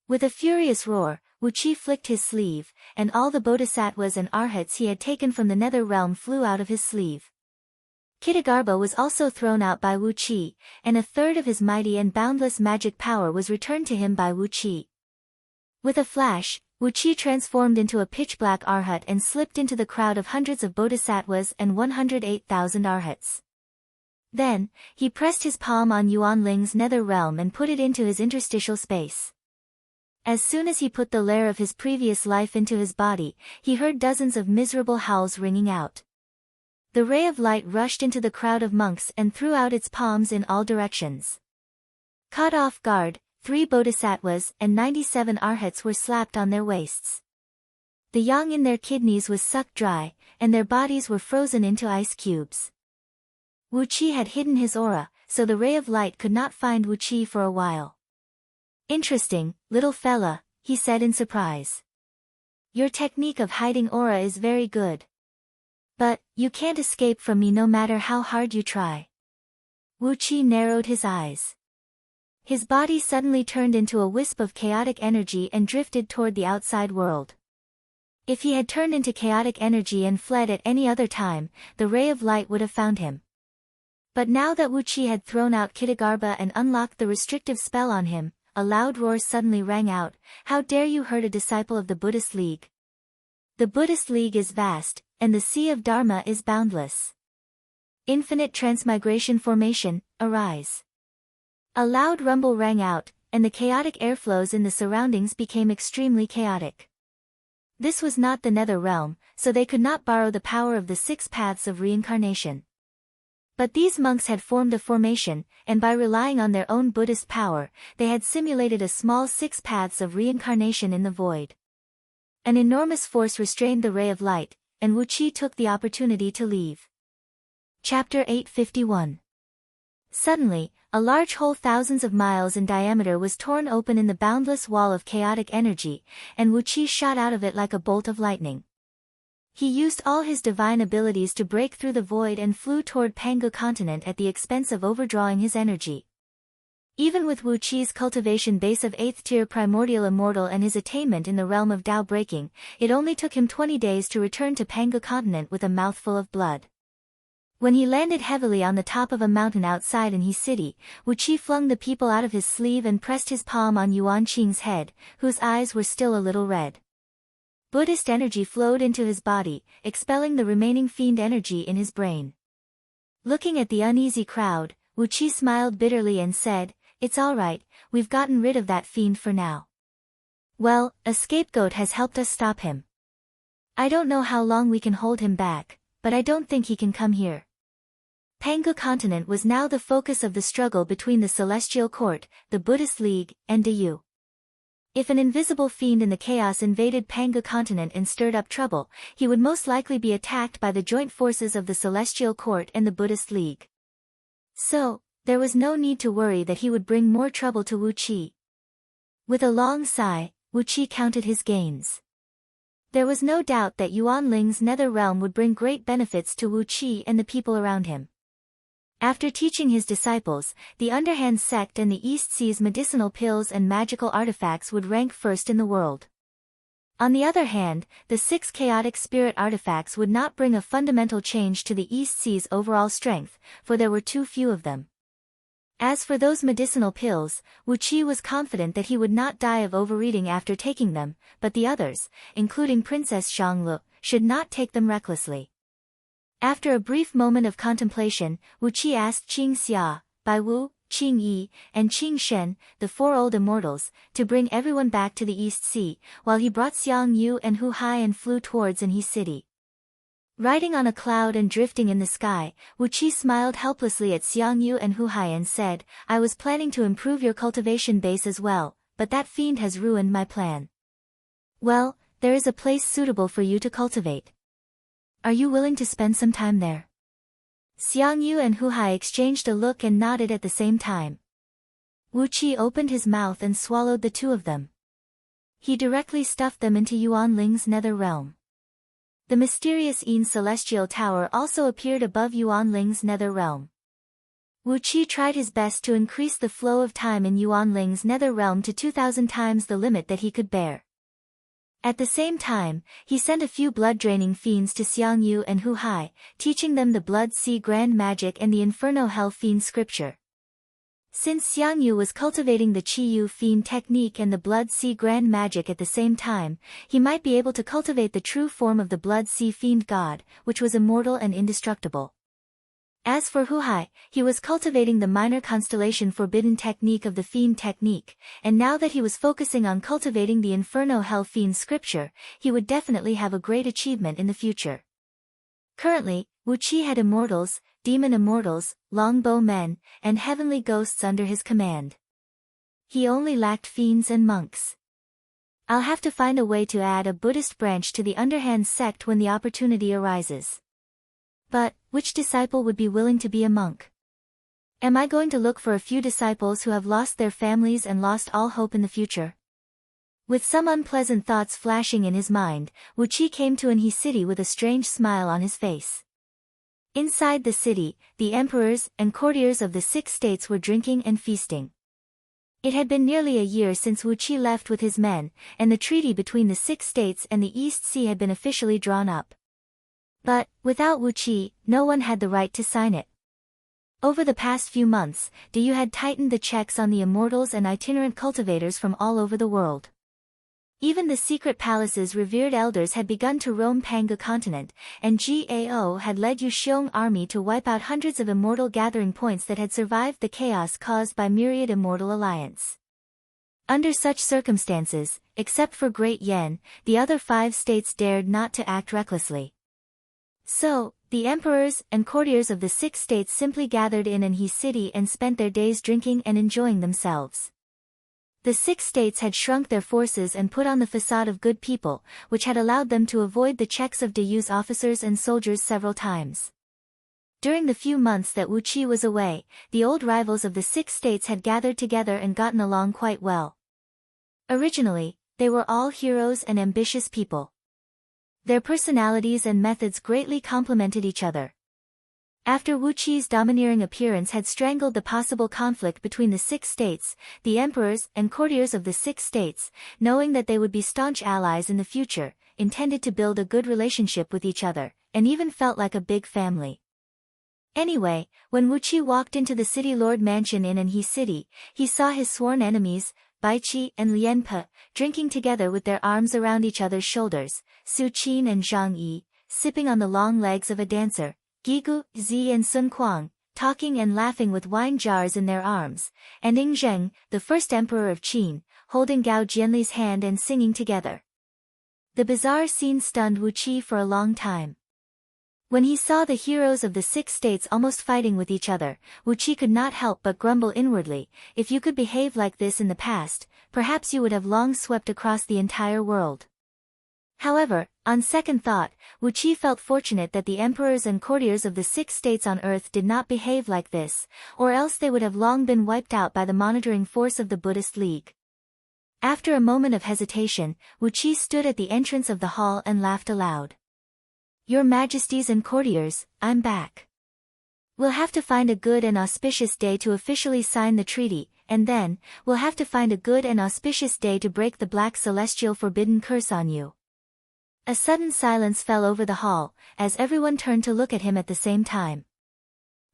With a furious roar, Wu Qi flicked his sleeve, and all the bodhisattvas and arhats he had taken from the nether realm flew out of his sleeve. Kitagarbha was also thrown out by Wu Qi, and a third of his mighty and boundless magic power was returned to him by Wu Qi. With a flash, Wu Qi transformed into a pitch-black arhat and slipped into the crowd of hundreds of bodhisattvas and 108,000 arhats. Then, he pressed his palm on Yuan Ling's nether realm and put it into his interstitial space. As soon as he put the lair of his previous life into his body, he heard dozens of miserable howls ringing out. The ray of light rushed into the crowd of monks and threw out its palms in all directions. Caught off guard, 3 bodhisattvas and 97 arhats were slapped on their waists. The yang in their kidneys was sucked dry, and their bodies were frozen into ice cubes. Wu Qi had hidden his aura, so the ray of light could not find Wu Qi for a while. Interesting, little fella, he said in surprise. Your technique of hiding aura is very good. But, you can't escape from me no matter how hard you try. Wu Qi narrowed his eyes. His body suddenly turned into a wisp of chaotic energy and drifted toward the outside world. If he had turned into chaotic energy and fled at any other time, the ray of light would have found him. But now that Wu Qi had thrown out Kitagarbha and unlocked the restrictive spell on him, a loud roar suddenly rang out, "How dare you hurt a disciple of the Buddhist League? The Buddhist League is vast, and the sea of Dharma is boundless. Infinite transmigration formation, arise." A loud rumble rang out, and the chaotic airflows in the surroundings became extremely chaotic. This was not the nether realm, so they could not borrow the power of the 6 paths of reincarnation. But these monks had formed a formation, and by relying on their own Buddhist power, they had simulated a small 6 paths of reincarnation in the void. An enormous force restrained the ray of light, and Wu Qi took the opportunity to leave. Chapter 851. Suddenly, a large hole thousands of miles in diameter was torn open in the boundless wall of chaotic energy, and Wu Qi shot out of it like a bolt of lightning. He used all his divine abilities to break through the void and flew toward Pangu continent at the expense of overdrawing his energy. Even with Wu Qi's cultivation base of 8th tier primordial immortal and his attainment in the realm of Tao breaking, it only took him 20 days to return to Pangu continent with a mouthful of blood. When he landed heavily on the top of a mountain outside Anhui city, Wu Qi flung the people out of his sleeve and pressed his palm on Yuan Qing's head, whose eyes were still a little red. Buddhist energy flowed into his body, expelling the remaining fiend energy in his brain. Looking at the uneasy crowd, Wu Qi smiled bitterly and said, "It's all right, we've gotten rid of that fiend for now. Well, a scapegoat has helped us stop him. I don't know how long we can hold him back, but I don't think he can come here." Pangu continent was now the focus of the struggle between the Celestial Court, the Buddhist League, and Dayu. If an invisible fiend in the chaos invaded Pangu continent and stirred up trouble, he would most likely be attacked by the joint forces of the Celestial Court and the Buddhist League. So, there was no need to worry that he would bring more trouble to Wu Qi. With a long sigh, Wu Qi counted his gains. There was no doubt that Yuan Ling's nether realm would bring great benefits to Wu Qi and the people around him. After teaching his disciples, the Underhand sect and the East Sea's medicinal pills and magical artifacts would rank first in the world. On the other hand, the 6 chaotic spirit artifacts would not bring a fundamental change to the East Sea's overall strength, for there were too few of them. As for those medicinal pills, Wu Qi was confident that he would not die of overeating after taking them, but the others, including Princess Xianglu, should not take them recklessly. After a brief moment of contemplation, Wu Qi asked Qing Xia, Bai Wu, Qing Yi, and Qing Shen, the 4 old immortals, to bring everyone back to the East Sea, while he brought Xiang Yu and Hu Hai and flew towards Anhe City. Riding on a cloud and drifting in the sky, Wu Qi smiled helplessly at Xiang Yu and Hu Hai and said, "I was planning to improve your cultivation base as well, but that fiend has ruined my plan." "Well, there is a place suitable for you to cultivate. Are you willing to spend some time there?" Xiang Yu and Hu Hai exchanged a look and nodded at the same time. Wu Qi opened his mouth and swallowed the 2 of them. He directly stuffed them into Yuan Ling's nether realm. The mysterious Yin celestial tower also appeared above Yuan Ling's nether realm. Wu Qi tried his best to increase the flow of time in Yuan Ling's nether realm to 2,000 times the limit that he could bear. At the same time, he sent a few blood-draining fiends to Xiang Yu and Hu Hai, teaching them the Blood Sea Grand Magic and the Inferno Hell Fiend Scripture. Since Xiang Yu was cultivating the Qi Yu Fiend technique and the Blood Sea Grand Magic at the same time, he might be able to cultivate the true form of the Blood Sea Fiend God, which was immortal and indestructible. As for Hu Hai, he was cultivating the minor constellation forbidden technique of the Fiend technique, and now that he was focusing on cultivating the Inferno Hell Fiend Scripture, he would definitely have a great achievement in the future. Currently, Wu Qi had immortals, demon immortals, longbow men, and heavenly ghosts under his command. He only lacked fiends and monks. I'll have to find a way to add a Buddhist branch to the Underhand sect when the opportunity arises. But, which disciple would be willing to be a monk? Am I going to look for a few disciples who have lost their families and lost all hope in the future? With some unpleasant thoughts flashing in his mind, Wu Qi came to Anhe City with a strange smile on his face. Inside the city, the emperors and courtiers of the 6 states were drinking and feasting. It had been nearly a year since Wu Qi left with his men, and the treaty between the 6 states and the East Sea had been officially drawn up. But, without Wu Qi, no one had the right to sign it. Over the past few months, Dayu had tightened the checks on the immortals and itinerant cultivators from all over the world. Even the secret palace's revered elders had begun to roam Pangu continent, and Gao had led Yuxiong army to wipe out hundreds of immortal gathering points that had survived the chaos caused by myriad immortal alliance. Under such circumstances, except for Great Yen, the other 5 states dared not to act recklessly. So, the emperors and courtiers of the 6 states simply gathered in Anhe City and spent their days drinking and enjoying themselves. The 6 states had shrunk their forces and put on the facade of good people, which had allowed them to avoid the checks of Dayu's officers and soldiers several times. During the few months that Wu Qi was away, the old rivals of the 6 states had gathered together and gotten along quite well. Originally, they were all heroes and ambitious people. Their personalities and methods greatly complemented each other. After Wu Qi's domineering appearance had strangled the possible conflict between the 6 states, the emperors and courtiers of the 6 states, knowing that they would be staunch allies in the future, intended to build a good relationship with each other, and even felt like a big family. Anyway, when Wu Qi walked into the city lord mansion in Anhe City, he saw his sworn enemies, Baiqi and Lianpe, drinking together with their arms around each other's shoulders, Su Qin and Zhang Yi, sipping on the long legs of a dancer, Gigu, Zi and Sun Kuang, talking and laughing with wine jars in their arms, and Ing Zheng, the first emperor of Qin, holding Gao Jianli's hand and singing together. The bizarre scene stunned Wu Qi for a long time. When he saw the heroes of the 6 states almost fighting with each other, Wu Qi could not help but grumble inwardly, if you could behave like this in the past, perhaps you would have long swept across the entire world. However, on second thought, Wu Qi felt fortunate that the emperors and courtiers of the 6 states on earth did not behave like this, or else they would have long been wiped out by the monitoring force of the Buddhist League. After a moment of hesitation, Wu Qi stood at the entrance of the hall and laughed aloud. Your Majesties and courtiers, I'm back. We'll have to find a good and auspicious day to officially sign the treaty, and then, we'll have to find a good and auspicious day to break the black celestial forbidden curse on you. A sudden silence fell over the hall, as everyone turned to look at him at the same time.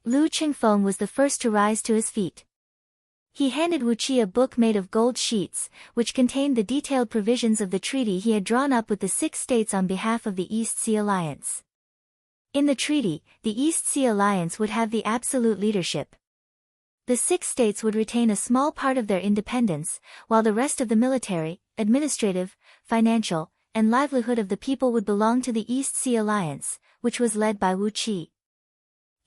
Lu Qingfeng was the first to rise to his feet. He handed Wu Qi a book made of gold sheets, which contained the detailed provisions of the treaty he had drawn up with the 6 states on behalf of the East Sea Alliance. In the treaty, the East Sea Alliance would have the absolute leadership. The 6 states would retain a small part of their independence, while the rest of the military, administrative, financial, and livelihood of the people would belong to the East Sea Alliance, which was led by Wu Qi.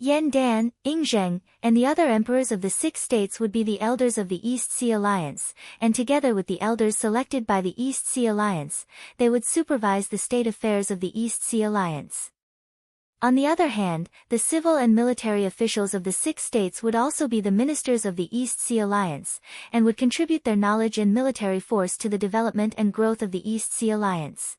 Yan Dan, Ing Zheng, and the other emperors of the 6 states would be the elders of the East Sea Alliance, and together with the elders selected by the East Sea Alliance, they would supervise the state affairs of the East Sea Alliance. On the other hand, the civil and military officials of the 6 states would also be the ministers of the East Sea Alliance, and would contribute their knowledge and military force to the development and growth of the East Sea Alliance.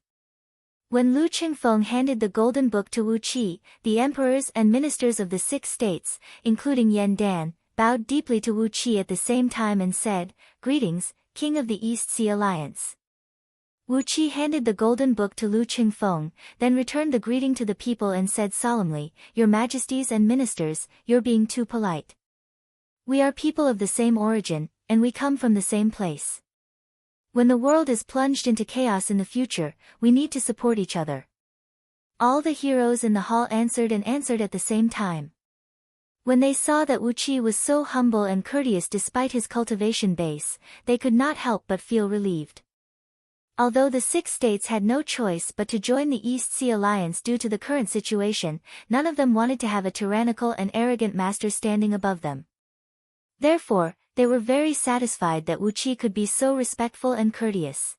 When Lu Qingfeng handed the golden book to Wu Qi, the emperors and ministers of the 6 states, including Yan Dan, bowed deeply to Wu Qi at the same time and said, "Greetings, King of the East Sea Alliance." Wu Qi handed the golden book to Lu Qingfeng, then returned the greeting to the people and said solemnly, "Your Majesties and ministers, you're being too polite. We are people of the same origin, and we come from the same place. When the world is plunged into chaos in the future, we need to support each other." All the heroes in the hall answered at the same time. When they saw that Wu Qi was so humble and courteous despite his cultivation base, they could not help but feel relieved. Although the 6 states had no choice but to join the East Sea Alliance due to the current situation, none of them wanted to have a tyrannical and arrogant master standing above them. Therefore, they were very satisfied that Wu Qi could be so respectful and courteous.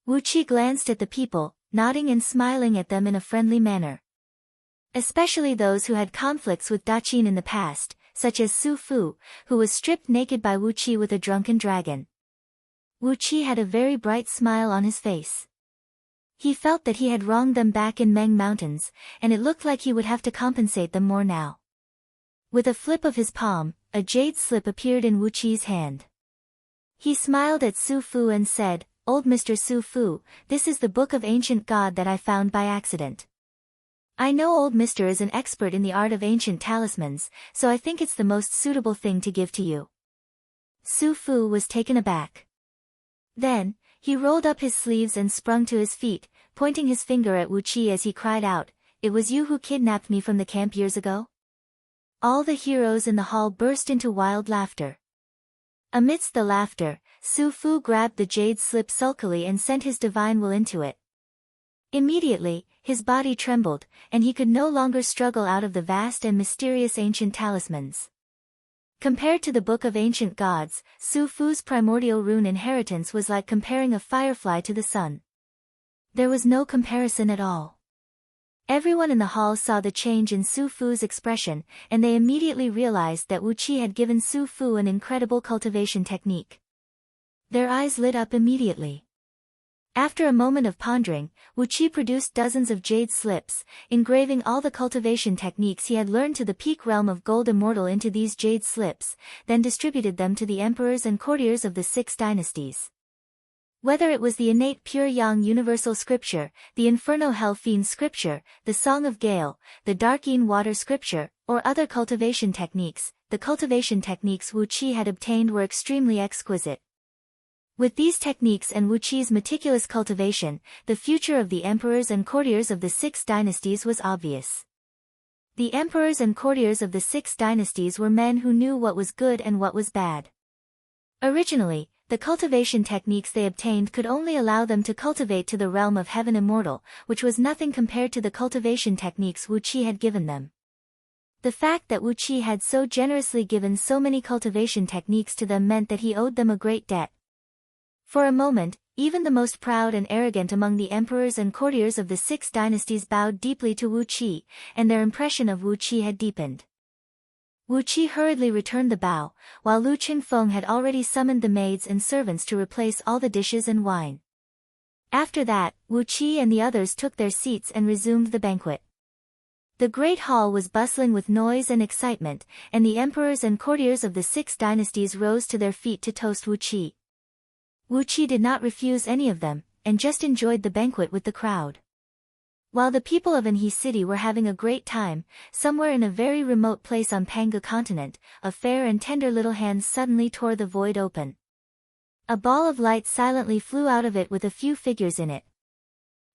Wu Qi glanced at the people, nodding and smiling at them in a friendly manner. Especially those who had conflicts with Daqin in the past, such as Su Fu, who was stripped naked by Wu Qi with a drunken dragon. Wu Qi had a very bright smile on his face. He felt that he had wronged them back in Meng Mountains, and it looked like he would have to compensate them more now. With a flip of his palm, a jade slip appeared in Wu Qi's hand. He smiled at Su Fu and said, "Old Mr. Su Fu, this is the Book of Ancient God that I found by accident. I know old Mr. is an expert in the art of ancient talismans, so I think it's the most suitable thing to give to you." Su Fu was taken aback. Then, he rolled up his sleeves and sprung to his feet, pointing his finger at Wu Qi as he cried out, "It was you who kidnapped me from the camp years ago?" All the heroes in the hall burst into wild laughter. Amidst the laughter, Su Fu grabbed the jade slip sulkily and sent his divine will into it. Immediately, his body trembled, and he could no longer struggle out of the vast and mysterious ancient talismans. Compared to the Book of Ancient Gods, Su Fu's primordial rune inheritance was like comparing a firefly to the sun. There was no comparison at all. Everyone in the hall saw the change in Su Fu's expression, and they immediately realized that Wu Qi had given Su Fu an incredible cultivation technique. Their eyes lit up immediately. After a moment of pondering, Wu Qi produced dozens of jade slips, engraving all the cultivation techniques he had learned to the peak realm of gold immortal into these jade slips, then distributed them to the emperors and courtiers of the 6 dynasties. Whether it was the innate pure yang universal scripture, the inferno hell fiend scripture, the song of gale, the darkeen water scripture, or other cultivation techniques, the cultivation techniques Wu Qi had obtained were extremely exquisite. With these techniques and Wu Qi's meticulous cultivation, the future of the emperors and courtiers of the 6 dynasties was obvious. The emperors and courtiers of the six dynasties were men who knew what was good and what was bad. Originally, the cultivation techniques they obtained could only allow them to cultivate to the realm of heaven immortal, which was nothing compared to the cultivation techniques Wu Qi had given them. The fact that Wu Qi had so generously given so many cultivation techniques to them meant that he owed them a great debt. For a moment, even the most proud and arrogant among the emperors and courtiers of the six dynasties bowed deeply to Wu Qi, and their impression of Wu Qi had deepened. Wu Qi hurriedly returned the bow, while Lu Qingfeng had already summoned the maids and servants to replace all the dishes and wine. After that, Wu Qi and the others took their seats and resumed the banquet. The great hall was bustling with noise and excitement, and the emperors and courtiers of the six dynasties rose to their feet to toast Wu Qi. Wu Qi did not refuse any of them, and just enjoyed the banquet with the crowd. While the people of Anhui city were having a great time, somewhere in a very remote place on Panga continent, a fair and tender little hand suddenly tore the void open. A ball of light silently flew out of it with a few figures in it.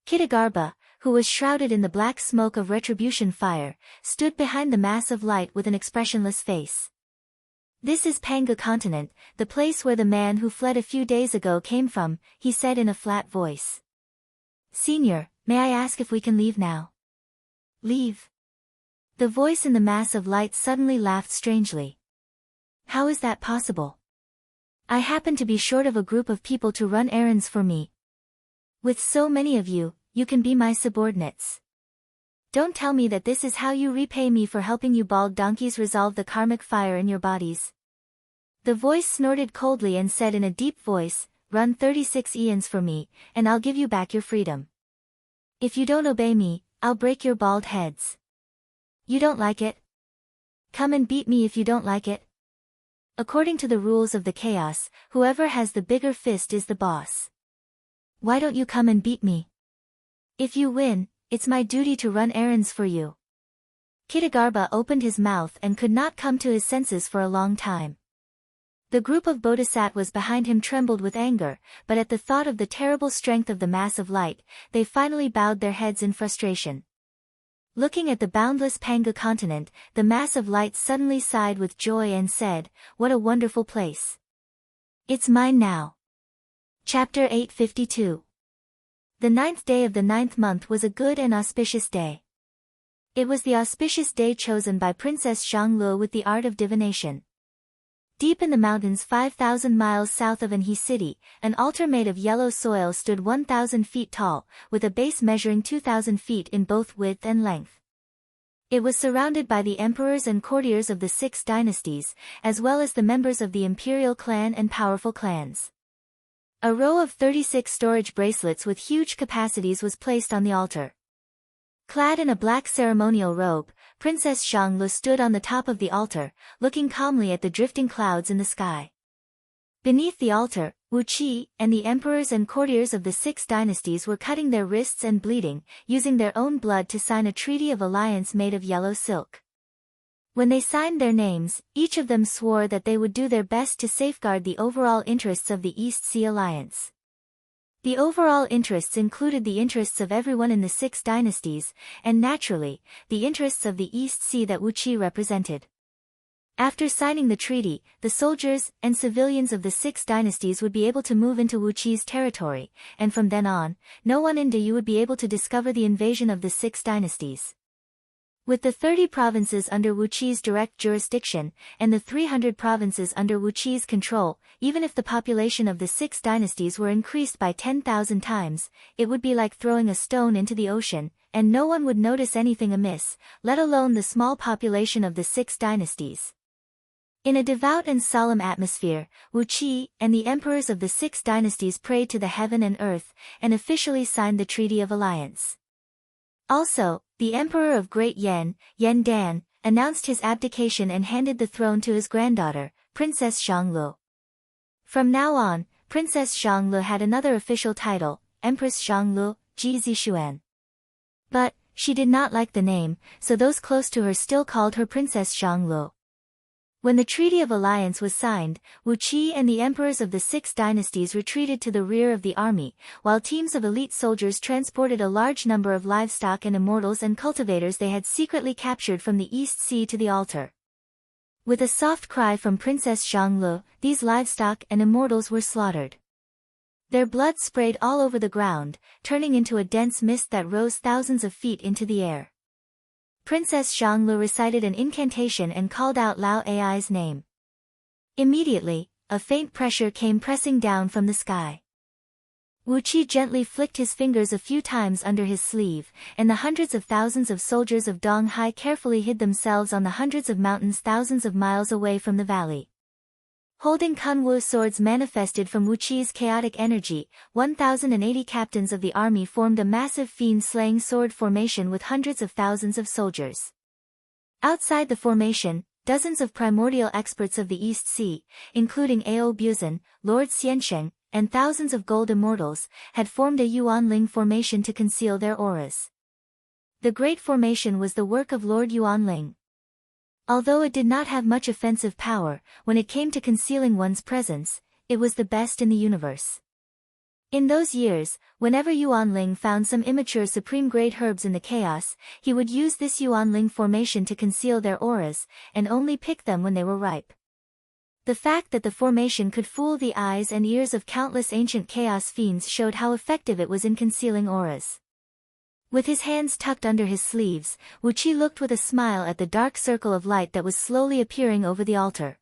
Kitagarbha, who was shrouded in the black smoke of retribution fire, stood behind the mass of light with an expressionless face. "This is Panga continent, the place where the man who fled a few days ago came from," he said in a flat voice. "Senior, may I ask if we can leave now?" "Leave?" The voice in the mass of light suddenly laughed strangely. "How is that possible? I happen to be short of a group of people to run errands for me. With so many of you, you can be my subordinates. Don't tell me that this is how you repay me for helping you bald donkeys resolve the karmic fire in your bodies." The voice snorted coldly and said in a deep voice, "Run 36 eons for me, and I'll give you back your freedom. If you don't obey me, I'll break your bald heads. You don't like it? Come and beat me if you don't like it. According to the rules of the chaos, whoever has the bigger fist is the boss. Why don't you come and beat me? If you win, it's my duty to run errands for you." Kitagarbha opened his mouth and could not come to his senses for a long time. The group of bodhisattvas behind him trembled with anger, but at the thought of the terrible strength of the mass of light, they finally bowed their heads in frustration. Looking at the boundless Panga continent, the mass of light suddenly sighed with joy and said, "What a wonderful place. It's mine now." Chapter 852. The 9th day of the 9th month was a good and auspicious day. It was the auspicious day chosen by Princess Xianglu with the art of divination. Deep in the mountains 5,000 miles south of Anhui city, an altar made of yellow soil stood 1,000 feet tall, with a base measuring 2,000 feet in both width and length. It was surrounded by the emperors and courtiers of the six dynasties, as well as the members of the imperial clan and powerful clans. A row of 36 storage bracelets with huge capacities was placed on the altar. Clad in a black ceremonial robe, Princess Xianglu stood on the top of the altar, looking calmly at the drifting clouds in the sky. Beneath the altar, Wu Qi and the emperors and courtiers of the six dynasties were cutting their wrists and bleeding, using their own blood to sign a treaty of alliance made of yellow silk. When they signed their names, each of them swore that they would do their best to safeguard the overall interests of the East Sea Alliance. The overall interests included the interests of everyone in the six dynasties, and naturally, the interests of the East Sea that Wu Qi represented. After signing the treaty, the soldiers and civilians of the six dynasties would be able to move into Wu Qi's territory, and from then on, no one in Diyu would be able to discover the invasion of the six dynasties. With the 30 provinces under Wu Qi's direct jurisdiction, and the 300 provinces under Wu Qi's control, even if the population of the six dynasties were increased by 10,000 times, it would be like throwing a stone into the ocean, and no one would notice anything amiss, let alone the small population of the six dynasties. In a devout and solemn atmosphere, Wu Qi and the emperors of the six dynasties prayed to the heaven and earth, and officially signed the Treaty of Alliance. Also, the Emperor of Great Yan, Yan Dan, announced his abdication and handed the throne to his granddaughter, Princess Xianglu. From now on, Princess Xianglu had another official title, Empress Xianglu, Ji Zixuan. But, she did not like the name, so those close to her still called her Princess Xianglu. When the Treaty of Alliance was signed, Wu Qi and the emperors of the six dynasties retreated to the rear of the army, while teams of elite soldiers transported a large number of livestock and immortals and cultivators they had secretly captured from the East Sea to the altar. With a soft cry from Princess Xianglu, these livestock and immortals were slaughtered. Their blood sprayed all over the ground, turning into a dense mist that rose thousands of feet into the air. Princess Xianglu recited an incantation and called out Lao Ai's name. Immediately, a faint pressure came pressing down from the sky. Wu Qi gently flicked his fingers a few times under his sleeve, and the hundreds of thousands of soldiers of Donghai carefully hid themselves on the hundreds of mountains thousands of miles away from the valley. Holding Kunwu swords manifested from Wu Qi's chaotic energy, 1,080 captains of the army formed a massive fiend-slaying sword formation with hundreds of thousands of soldiers. Outside the formation, dozens of primordial experts of the East Sea, including Ao Buzan, Lord Xiansheng, and thousands of gold immortals, had formed a Yuanling formation to conceal their auras. The Great Formation was the work of Lord Yuanling. Although it did not have much offensive power, when it came to concealing one's presence, it was the best in the universe. In those years, whenever Yuanling found some immature supreme-grade herbs in the chaos, he would use this Yuanling formation to conceal their auras, and only pick them when they were ripe. The fact that the formation could fool the eyes and ears of countless ancient chaos fiends showed how effective it was in concealing auras. With his hands tucked under his sleeves, Wu Qi looked with a smile at the dark circle of light that was slowly appearing over the altar.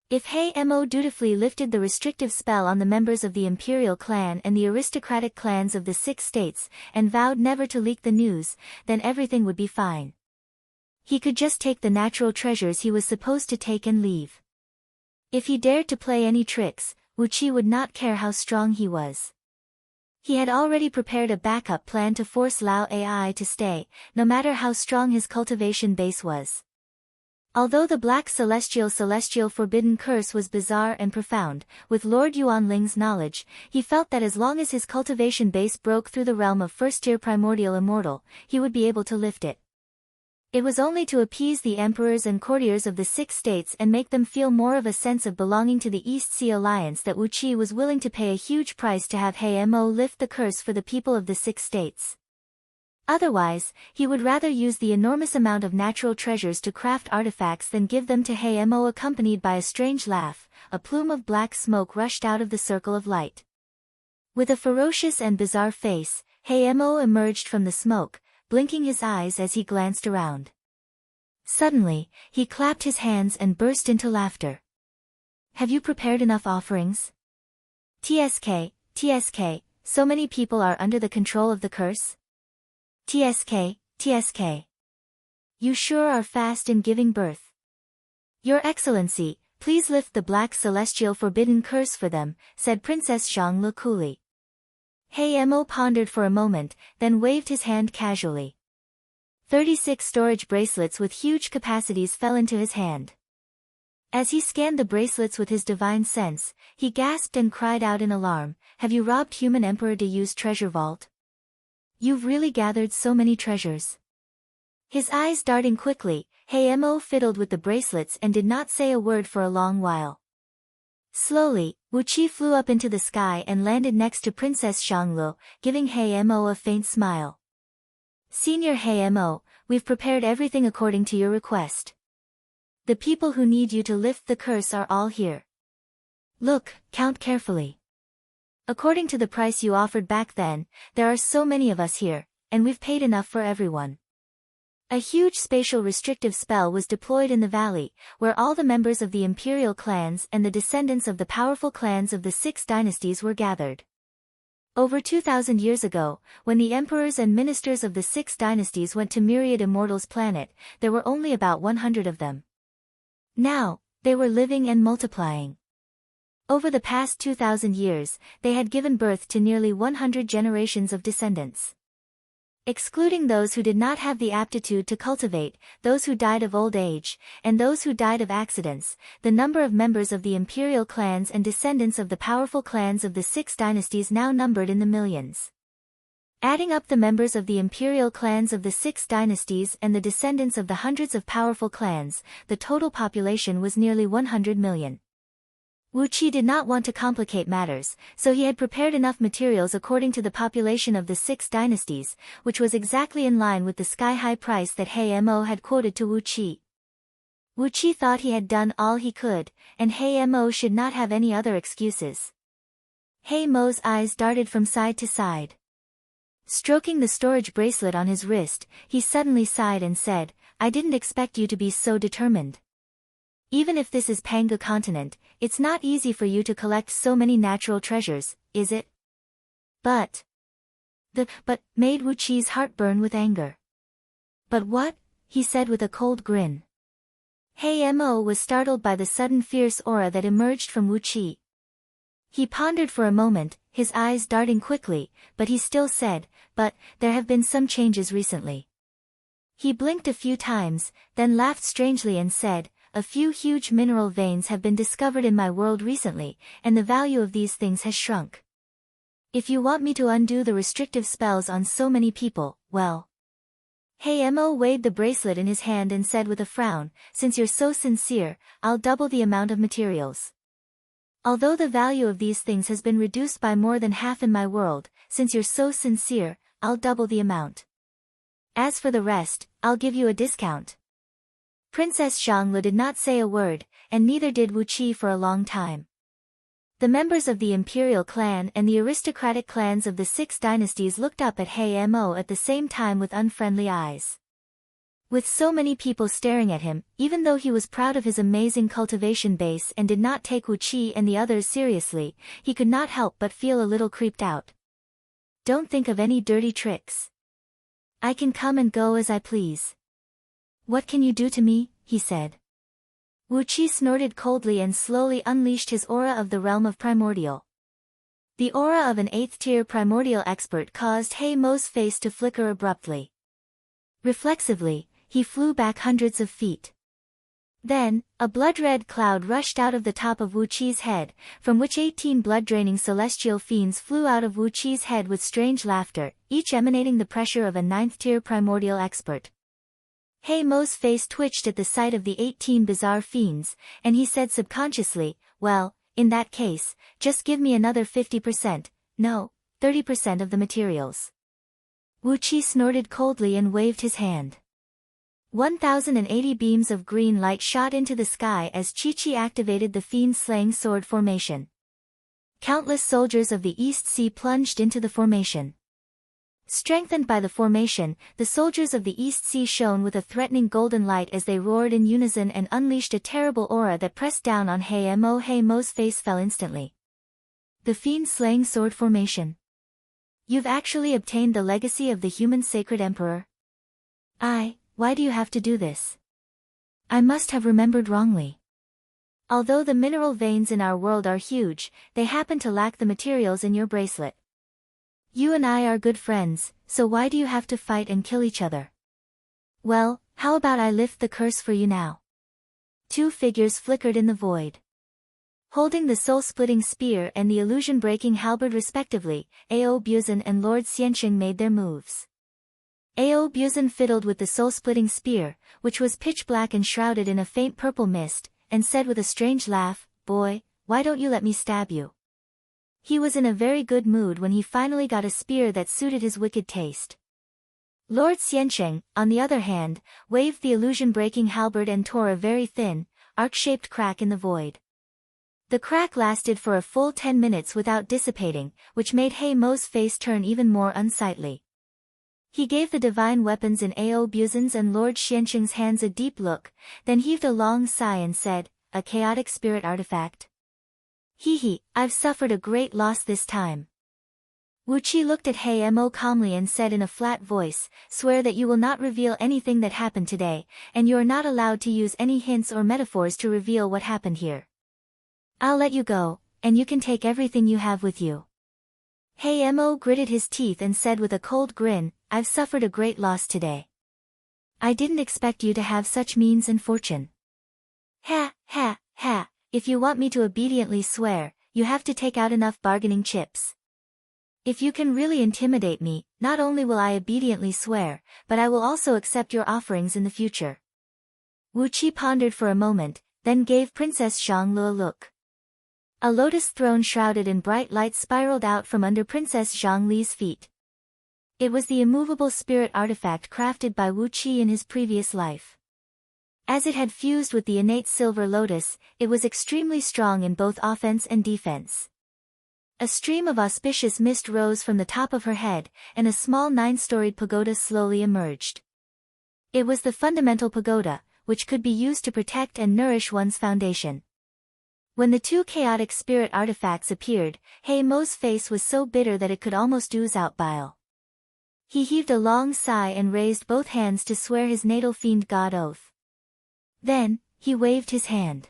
If Hei Mo dutifully lifted the restrictive spell on the members of the imperial clan and the aristocratic clans of the 6 states, and vowed never to leak the news, then everything would be fine. He could just take the natural treasures he was supposed to take and leave. If he dared to play any tricks, Wu Qi would not care how strong he was. He had already prepared a backup plan to force Lao Ai to stay, no matter how strong his cultivation base was. Although the Black Celestial Forbidden Curse was bizarre and profound, with Lord Yuanling's knowledge, he felt that as long as his cultivation base broke through the realm of first-tier primordial immortal, he would be able to lift it. It was only to appease the emperors and courtiers of the 6 states and make them feel more of a sense of belonging to the East Sea Alliance that Wu Qi was willing to pay a huge price to have Hei Mo lift the curse for the people of the 6 states. Otherwise, he would rather use the enormous amount of natural treasures to craft artifacts than give them to Hei Mo. Accompanied by a strange laugh, a plume of black smoke rushed out of the circle of light. With a ferocious and bizarre face, Hei Mo emerged from the smoke, blinking his eyes as he glanced around. Suddenly, he clapped his hands and burst into laughter. Have you prepared enough offerings? TSK, so many people are under the control of the curse? TSK. You sure are fast in giving birth. Your Excellency, please lift the Black Celestial Forbidden Curse for them, said Princess Xianglu coolly. Hei Mo pondered for a moment, then waved his hand casually. 36 storage bracelets with huge capacities fell into his hand. As he scanned the bracelets with his divine sense, he gasped and cried out in alarm, "Have you robbed Human Emperor to use treasure vault? You've really gathered so many treasures." His eyes darting quickly, Hei Mo fiddled with the bracelets and did not say a word for a long while. Slowly, Wu Qi flew up into the sky and landed next to Princess Xianglu, giving Hei Mo a faint smile. Senior Hei Mo, we've prepared everything according to your request. The people who need you to lift the curse are all here. Look, count carefully. According to the price you offered back then, there are so many of us here, and we've paid enough for everyone. A huge spatial restrictive spell was deployed in the valley, where all the members of the imperial clans and the descendants of the powerful clans of the 6 dynasties were gathered. Over 2,000 years ago, when the emperors and ministers of the 6 dynasties went to Myriad Immortals' planet, there were only about 100 of them. Now, they were living and multiplying. Over the past 2,000 years, they had given birth to nearly 100 generations of descendants. Excluding those who did not have the aptitude to cultivate, those who died of old age, and those who died of accidents, the number of members of the imperial clans and descendants of the powerful clans of the 6 dynasties now numbered in the millions. Adding up the members of the imperial clans of the 6 dynasties and the descendants of the hundreds of powerful clans, the total population was nearly 100 million. Wu Qi did not want to complicate matters, so he had prepared enough materials according to the population of the 6 dynasties, which was exactly in line with the sky-high price that He Mo had quoted to Wu Qi. Wu Qi thought he had done all he could, and He Mo should not have any other excuses. He Mo's eyes darted from side to side. Stroking the storage bracelet on his wrist, he suddenly sighed and said, "I didn't expect you to be so determined. Even if this is Panga continent, it's not easy for you to collect so many natural treasures, is it?" But made Wu Qi's heart burn with anger. "But what?" he said with a cold grin. He Mo was startled by the sudden fierce aura that emerged from Wu Qi. He pondered for a moment, his eyes darting quickly, but he still said, "But, there have been some changes recently." He blinked a few times, then laughed strangely and said, "A few huge mineral veins have been discovered in my world recently, and the value of these things has shrunk. If you want me to undo the restrictive spells on so many people, well." He Mo weighed the bracelet in his hand and said with a frown, "Since you're so sincere, I'll double the amount of materials. Although the value of these things has been reduced by more than half in my world, since you're so sincere, I'll double the amount. As for the rest, I'll give you a discount." Princess Zhangli did not say a word, and neither did Wu Qi for a long time. The members of the imperial clan and the aristocratic clans of the 6 dynasties looked up at He Mo at the same time with unfriendly eyes. With so many people staring at him, even though he was proud of his amazing cultivation base and did not take Wu Qi and the others seriously, he could not help but feel a little creeped out. "Don't think of any dirty tricks. I can come and go as I please." "What can you do to me?" he said. Wu Qi snorted coldly and slowly unleashed his aura of the realm of primordial. The aura of an 8th-tier primordial expert caused He Mo's face to flicker abruptly. Reflexively, he flew back hundreds of feet. Then, a blood-red cloud rushed out of the top of Wu Qi's head, from which 18 blood-draining celestial fiends flew out of Wu Qi's head with strange laughter, each emanating the pressure of a 9th-tier primordial expert. He Mo's face twitched at the sight of the 18 bizarre fiends, and he said subconsciously, "Well, in that case, just give me another 50%, no, 30% of the materials." Wu Qi snorted coldly and waved his hand. 1,080 beams of green light shot into the sky as Chi-Chi activated the fiend-slaying sword formation. Countless soldiers of the East Sea plunged into the formation. Strengthened by the formation, the soldiers of the East Sea shone with a threatening golden light as they roared in unison and unleashed a terrible aura that pressed down on He Mo. He Mo's face fell instantly. "The fiend-slaying sword formation. You've actually obtained the legacy of the human sacred emperor?" Why do you have to do this? I must have remembered wrongly. Although the mineral veins in our world are huge, they happen to lack the materials in your bracelet. You and I are good friends, so why do you have to fight and kill each other? Well, how about I lift the curse for you now? 2 figures flickered in the void. Holding the soul-splitting spear and the illusion-breaking halberd respectively, Ao Buzan and Lord Xianxing made their moves. Ao Buzan fiddled with the soul-splitting spear, which was pitch black and shrouded in a faint purple mist, and said with a strange laugh, "Boy, why don't you let me stab you?" He was in a very good mood when he finally got a spear that suited his wicked taste. Lord Xianxing, on the other hand, waved the illusion-breaking halberd and tore a very thin, arc-shaped crack in the void. The crack lasted for a full 10 minutes without dissipating, which made He Mo's face turn even more unsightly. He gave the divine weapons in Ao Buzan's and Lord Xianxing's hands a deep look, then heaved a long sigh and said, "A chaotic spirit artifact? I've suffered a great loss this time." Wu Qi looked at He Mo calmly and said in a flat voice, "Swear that you will not reveal anything that happened today, and you are not allowed to use any hints or metaphors to reveal what happened here. I'll let you go, and you can take everything you have with you." He Mo gritted his teeth and said with a cold grin, "I've suffered a great loss today. I didn't expect you to have such means and fortune." Ha, if you want me to obediently swear, you have to take out enough bargaining chips." If you can really intimidate me, not only will I obediently swear, but I will also accept your offerings in the future. Wu Qi pondered for a moment, then gave Princess Zhang Lu a look. A lotus throne shrouded in bright light spiraled out from under Princess Zhang Li's feet. It was the immovable spirit artifact crafted by Wu Qi in his previous life. As it had fused with the innate silver lotus, it was extremely strong in both offense and defense. A stream of auspicious mist rose from the top of her head, and a small 9-storied pagoda slowly emerged. It was the fundamental pagoda, which could be used to protect and nourish one's foundation. When the two chaotic spirit artifacts appeared, He Mo's face was so bitter that it could almost ooze out bile. He heaved a long sigh and raised both hands to swear his natal fiend god oath. Then, he waved his hand.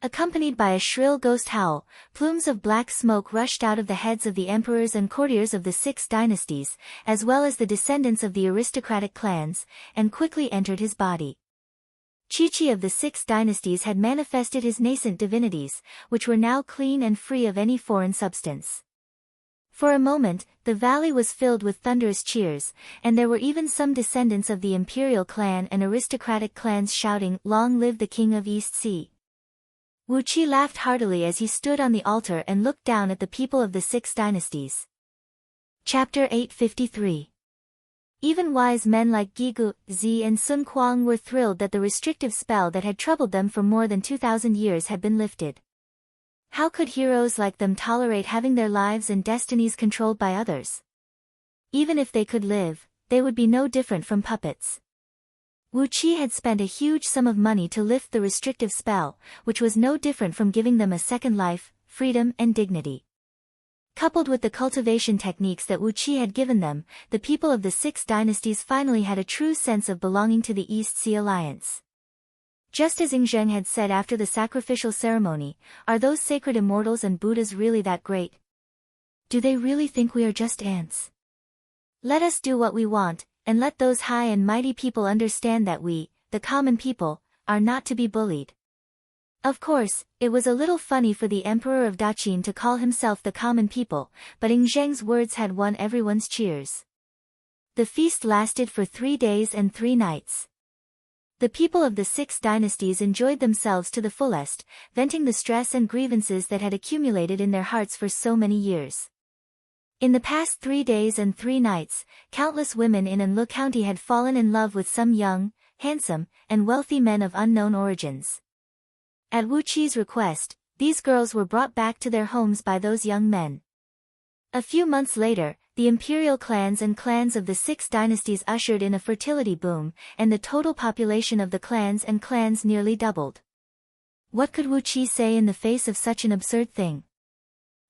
Accompanied by a shrill ghost howl, plumes of black smoke rushed out of the heads of the emperors and courtiers of the 6 dynasties, as well as the descendants of the aristocratic clans, and quickly entered his body. Chi-Chi of the 6 dynasties had manifested his nascent divinities, which were now clean and free of any foreign substance. For a moment, the valley was filled with thunderous cheers, and there were even some descendants of the imperial clan and aristocratic clans shouting, "Long live the King of East Sea." Wu Qi laughed heartily as he stood on the altar and looked down at the people of the 6 dynasties. Chapter 853. Even wise men like Gigu, Zi and Sun Kuang were thrilled that the restrictive spell that had troubled them for more than 2,000 years had been lifted. How could heroes like them tolerate having their lives and destinies controlled by others? Even if they could live, they would be no different from puppets. Wu Qi had spent a huge sum of money to lift the restrictive spell, which was no different from giving them a second life, freedom and dignity. Coupled with the cultivation techniques that Wu Qi had given them, the people of the 6 dynasties finally had a true sense of belonging to the East Sea Alliance. Just as Yingzheng had said after the sacrificial ceremony, are those sacred immortals and Buddhas really that great? Do they really think we are just ants? Let us do what we want, and let those high and mighty people understand that we, the common people, are not to be bullied. Of course, it was a little funny for the Emperor of Daqin to call himself the common people, but Yingzheng's words had won everyone's cheers. The feast lasted for 3 days and 3 nights. The people of the 6 dynasties enjoyed themselves to the fullest, venting the stress and grievances that had accumulated in their hearts for so many years. In the past 3 days and 3 nights, countless women in Anlu County had fallen in love with some young, handsome, and wealthy men of unknown origins. At Wu Qi's request, these girls were brought back to their homes by those young men. A few months later, the imperial clans and clans of the 6 dynasties ushered in a fertility boom, and the total population of the clans and clans nearly doubled. What could Wu Qi say in the face of such an absurd thing?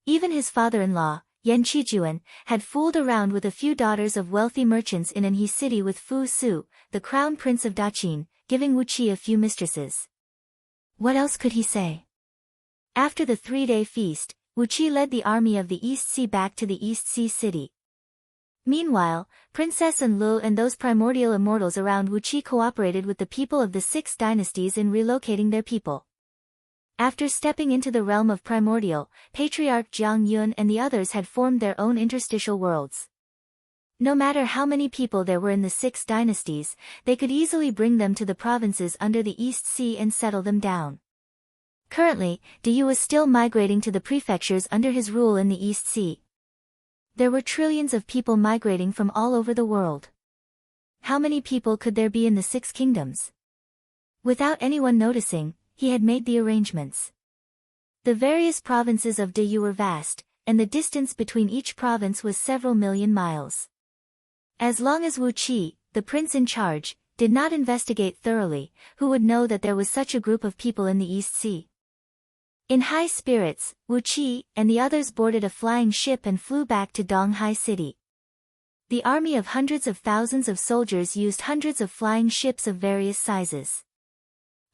Even his father-in-law, Yan Qijuan, had fooled around with a few daughters of wealthy merchants in Anhe city with Fu Su, the crown prince of Daqin, giving Wu Qi a few mistresses. What else could he say? After the 3-day feast, Wu Qi led the army of the East Sea back to the East Sea city. Meanwhile, Princess Anlu and those primordial immortals around Wu Qi cooperated with the people of the 6 dynasties in relocating their people. After stepping into the realm of primordial, Patriarch Jiang Yun and the others had formed their own interstitial worlds. No matter how many people there were in the 6 dynasties, they could easily bring them to the provinces under the East Sea and settle them down. Currently, Diyu was still migrating to the prefectures under his rule in the East Sea. There were trillions of people migrating from all over the world. How many people could there be in the 6 kingdoms? Without anyone noticing, he had made the arrangements. The various provinces of Diyu were vast, and the distance between each province was several million miles. As long as Wu Qi, the prince in charge, did not investigate thoroughly, who would know that there was such a group of people in the East Sea? In high spirits, Wu Qi and the others boarded a flying ship and flew back to Donghai City. The army of hundreds of thousands of soldiers used hundreds of flying ships of various sizes.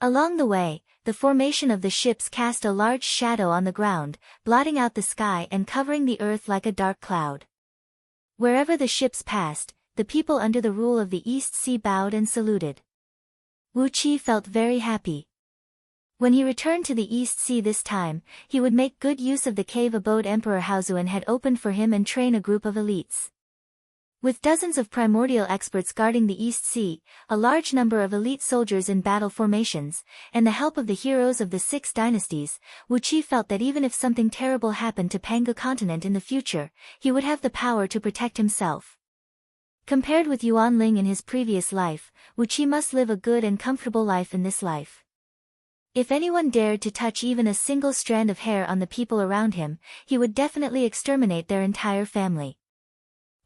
Along the way, the formation of the ships cast a large shadow on the ground, blotting out the sky and covering the earth like a dark cloud. Wherever the ships passed, the people under the rule of the East Sea bowed and saluted. Wu Qi felt very happy. When he returned to the East Sea this time, he would make good use of the cave abode Emperor Haozuan had opened for him and train a group of elites. With dozens of primordial experts guarding the East Sea, a large number of elite soldiers in battle formations, and the help of the heroes of the six dynasties, Wu Qi felt that even if something terrible happened to Pangu continent in the future, he would have the power to protect himself. Compared with Yuan Ling in his previous life, Wu Qi must live a good and comfortable life in this life. If anyone dared to touch even a single strand of hair on the people around him, he would definitely exterminate their entire family.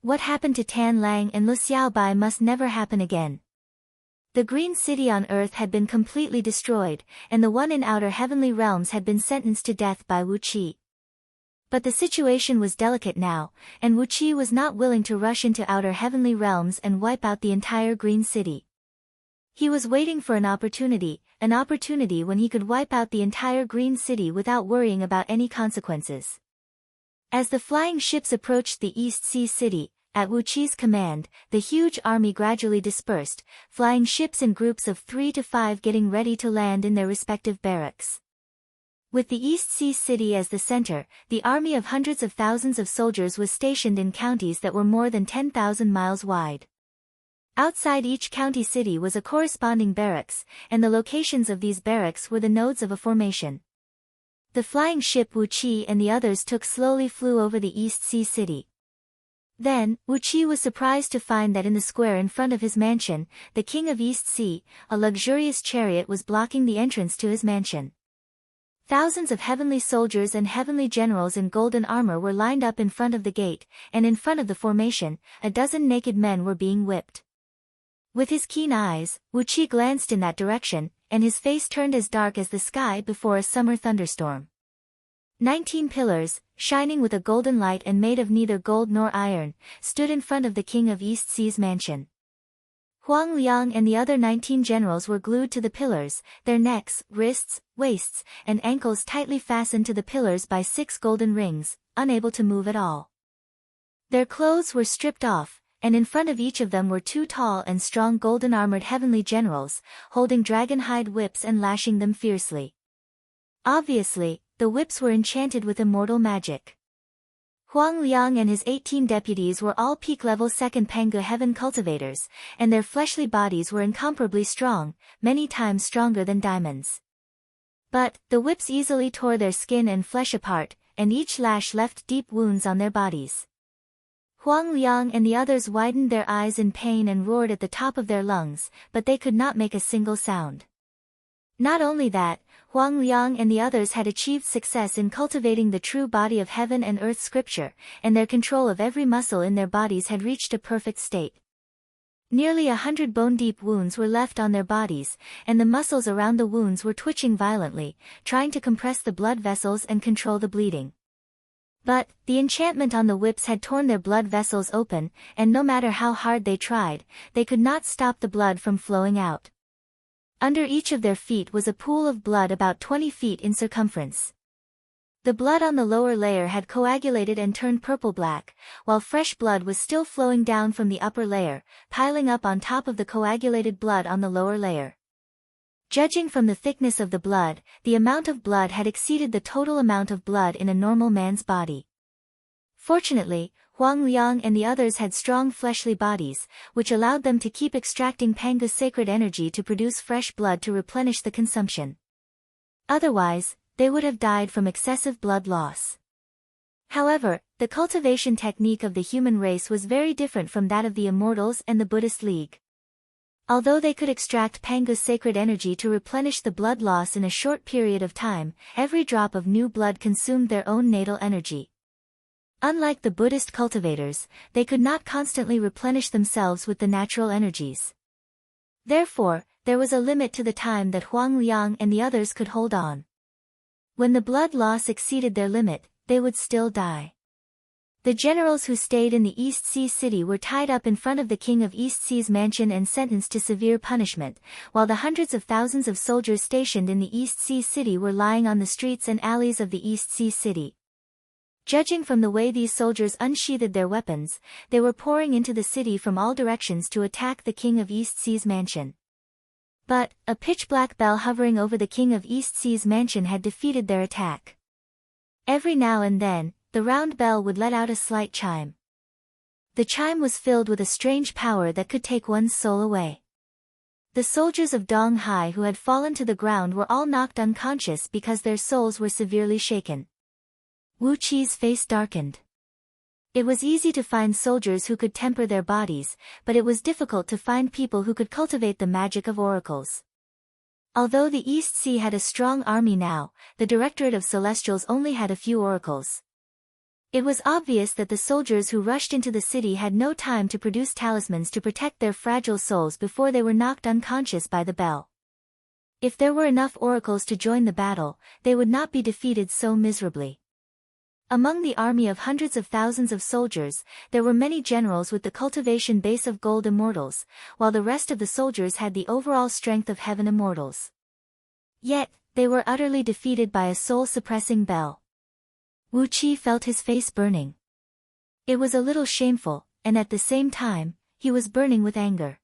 What happened to Tan Lang and Lu Xiaobai must never happen again. The Green City on Earth had been completely destroyed, and the one in Outer Heavenly Realms had been sentenced to death by Wu Qi. But the situation was delicate now, and Wu Qi was not willing to rush into Outer Heavenly Realms and wipe out the entire Green City. He was waiting for an opportunity when he could wipe out the entire Green City without worrying about any consequences. As the flying ships approached the East Sea City, at Wu Qi's command, the huge army gradually dispersed, flying ships in groups of 3 to 5 getting ready to land in their respective barracks. With the East Sea City as the center, the army of hundreds of thousands of soldiers was stationed in counties that were more than 10,000 miles wide. Outside each county city was a corresponding barracks, and the locations of these barracks were the nodes of a formation. The flying ship Wu Qi and the others took slowly flew over the East Sea City. Then, Wu Qi was surprised to find that in the square in front of his mansion, the king of East Sea, a luxurious chariot was blocking the entrance to his mansion. Thousands of heavenly soldiers and heavenly generals in golden armor were lined up in front of the gate, and in front of the formation, a dozen naked men were being whipped. With his keen eyes, Wu Qi glanced in that direction, and his face turned as dark as the sky before a summer thunderstorm. 19 pillars, shining with a golden light and made of neither gold nor iron, stood in front of the king of East Sea's mansion. Huang Liang and the other 19 generals were glued to the pillars, their necks, wrists, waists, and ankles tightly fastened to the pillars by 6 golden rings, unable to move at all. Their clothes were stripped off, and in front of each of them were 2 tall and strong golden-armored heavenly generals, holding dragon-hide whips and lashing them fiercely. Obviously, the whips were enchanted with immortal magic. Huang Liang and his 18 deputies were all peak-level second Pangu heaven cultivators, and their fleshly bodies were incomparably strong, many times stronger than diamonds. But, the whips easily tore their skin and flesh apart, and each lash left deep wounds on their bodies. Huang Liang and the others widened their eyes in pain and roared at the top of their lungs, but they could not make a single sound. Not only that, Huang Liang and the others had achieved success in cultivating the true body of heaven and earth scripture, and their control of every muscle in their bodies had reached a perfect state. Nearly 100 bone-deep wounds were left on their bodies, and the muscles around the wounds were twitching violently, trying to compress the blood vessels and control the bleeding. But, the enchantment on the whips had torn their blood vessels open, and no matter how hard they tried, they could not stop the blood from flowing out. Under each of their feet was a pool of blood about 20 feet in circumference. The blood on the lower layer had coagulated and turned purple-black, while fresh blood was still flowing down from the upper layer, piling up on top of the coagulated blood on the lower layer. Judging from the thickness of the blood, the amount of blood had exceeded the total amount of blood in a normal man's body. Fortunately, Huang Liang and the others had strong fleshly bodies, which allowed them to keep extracting Pangu's sacred energy to produce fresh blood to replenish the consumption. Otherwise, they would have died from excessive blood loss. However, the cultivation technique of the human race was very different from that of the Immortals and the Buddhist League. Although they could extract Pangu's sacred energy to replenish the blood loss in a short period of time, every drop of new blood consumed their own natal energy. Unlike the Buddhist cultivators, they could not constantly replenish themselves with the natural energies. Therefore, there was a limit to the time that Huang Liang and the others could hold on. When the blood loss exceeded their limit, they would still die. The generals who stayed in the East Sea City were tied up in front of the king of East Sea's mansion and sentenced to severe punishment, while the hundreds of thousands of soldiers stationed in the East Sea City were lying on the streets and alleys of the East Sea City. Judging from the way these soldiers unsheathed their weapons, they were pouring into the city from all directions to attack the king of East Sea's mansion. But, a pitch-black bell hovering over the King of East Sea's mansion had defeated their attack. Every now and then, the round bell would let out a slight chime. The chime was filled with a strange power that could take one's soul away. The soldiers of Dong Hai who had fallen to the ground were all knocked unconscious because their souls were severely shaken. Wu Qi's face darkened. It was easy to find soldiers who could temper their bodies, but it was difficult to find people who could cultivate the magic of oracles. Although the East Sea had a strong army now, the Directorate of Celestials only had a few oracles. It was obvious that the soldiers who rushed into the city had no time to produce talismans to protect their fragile souls before they were knocked unconscious by the bell. If there were enough oracles to join the battle, they would not be defeated so miserably. Among the army of hundreds of thousands of soldiers, there were many generals with the cultivation base of gold immortals, while the rest of the soldiers had the overall strength of heaven immortals. Yet, they were utterly defeated by a soul-suppressing bell. Wu Qi felt his face burning. It was a little shameful, and at the same time, he was burning with anger.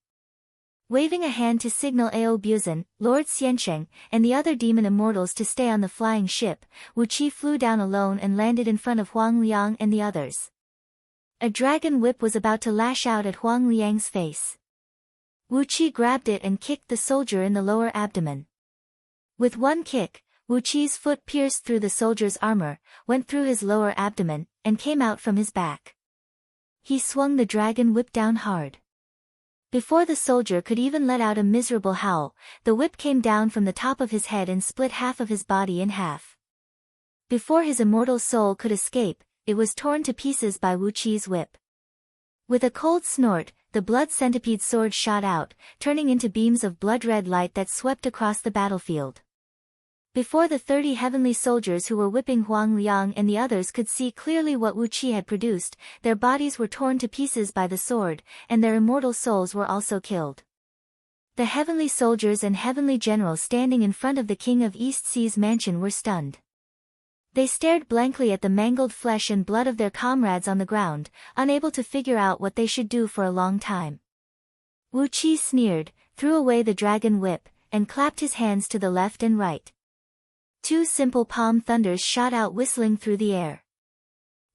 Waving a hand to signal Ao Buzan, Lord Xiansheng, and the other demon immortals to stay on the flying ship, Wu Qi flew down alone and landed in front of Huang Liang and the others. A dragon whip was about to lash out at Huang Liang's face. Wu Qi grabbed it and kicked the soldier in the lower abdomen. With one kick, Wu Qi's foot pierced through the soldier's armor, went through his lower abdomen, and came out from his back. He swung the dragon whip down hard. Before the soldier could even let out a miserable howl, the whip came down from the top of his head and split half of his body in half. Before his immortal soul could escape, it was torn to pieces by Wu Qi's whip. With a cold snort, the blood centipede sword shot out, turning into beams of blood-red light that swept across the battlefield. Before the 30 heavenly soldiers who were whipping Huang Liang and the others could see clearly what Wu Qi had produced, their bodies were torn to pieces by the sword, and their immortal souls were also killed. The heavenly soldiers and heavenly generals standing in front of the King of East Sea's mansion were stunned. They stared blankly at the mangled flesh and blood of their comrades on the ground, unable to figure out what they should do for a long time. Wu Qi sneered, threw away the dragon whip, and clapped his hands to the left and right. 2 simple palm thunders shot out whistling through the air.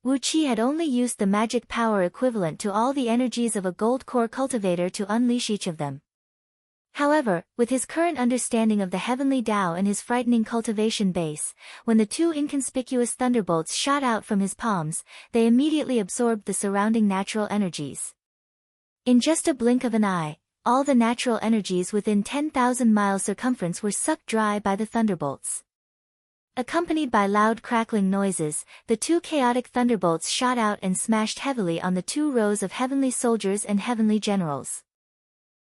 Wu Qi had only used the magic power equivalent to all the energies of a gold core cultivator to unleash each of them. However, with his current understanding of the heavenly Tao and his frightening cultivation base, when the 2 inconspicuous thunderbolts shot out from his palms, they immediately absorbed the surrounding natural energies. In just a blink of an eye, all the natural energies within 10,000 miles circumference were sucked dry by the thunderbolts. Accompanied by loud crackling noises, the 2 chaotic thunderbolts shot out and smashed heavily on the 2 rows of heavenly soldiers and heavenly generals.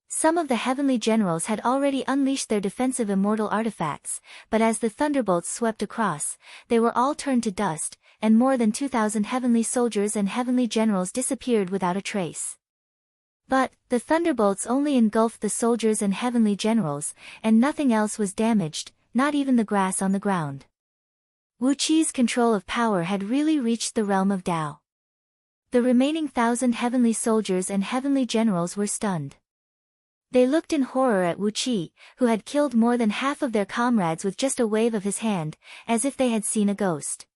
Some of the heavenly generals had already unleashed their defensive immortal artifacts, but as the thunderbolts swept across, they were all turned to dust, and more than 2,000 heavenly soldiers and heavenly generals disappeared without a trace. But, the thunderbolts only engulfed the soldiers and heavenly generals, and nothing else was damaged, not even the grass on the ground. Wu Qi's control of power had really reached the realm of Tao. The remaining 1,000 heavenly soldiers and heavenly generals were stunned. They looked in horror at Wu Qi, who had killed more than half of their comrades with just a wave of his hand, as if they had seen a ghost.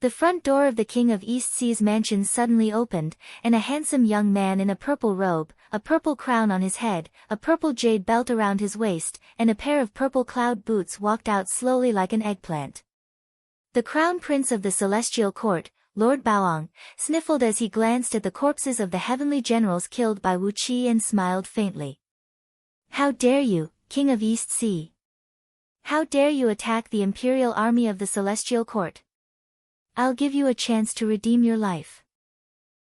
The front door of the King of East Sea's mansion suddenly opened, and a handsome young man in a purple robe, a purple crown on his head, a purple jade belt around his waist, and a pair of purple cloud boots walked out slowly like an eggplant. The crown prince of the celestial court, Lord Baoang, sniffled as he glanced at the corpses of the heavenly generals killed by Wu Qi and smiled faintly. "How dare you, King of East Sea? How dare you attack the imperial army of the celestial court? I'll give you a chance to redeem your life.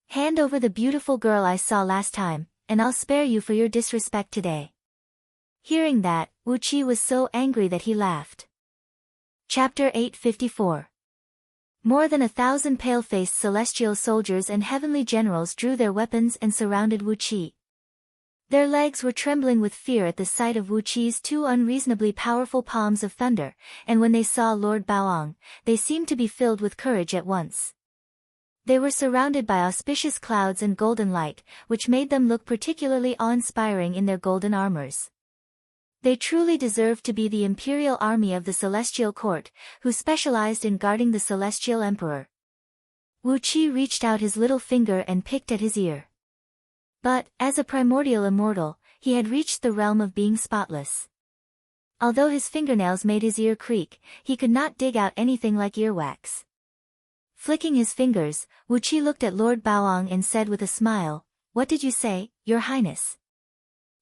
Hand over the beautiful girl I saw last time, and I'll spare you for your disrespect today." Hearing that, Wu Qi was so angry that he laughed. Chapter 854. More than 1,000 pale-faced celestial soldiers and heavenly generals drew their weapons and surrounded Wu Qi. Their legs were trembling with fear at the sight of Wu Qi's 2 unreasonably powerful palms of thunder, and when they saw Lord Baoang, they seemed to be filled with courage at once. They were surrounded by auspicious clouds and golden light, which made them look particularly awe-inspiring in their golden armors. They truly deserved to be the imperial army of the celestial court, who specialized in guarding the celestial emperor. Wu Qi reached out his little finger and picked at his ear. But, as a primordial immortal, he had reached the realm of being spotless. Although his fingernails made his ear creak, he could not dig out anything like earwax. Flicking his fingers, Wu Qi looked at Lord Baoang and said with a smile, "What did you say, Your Highness?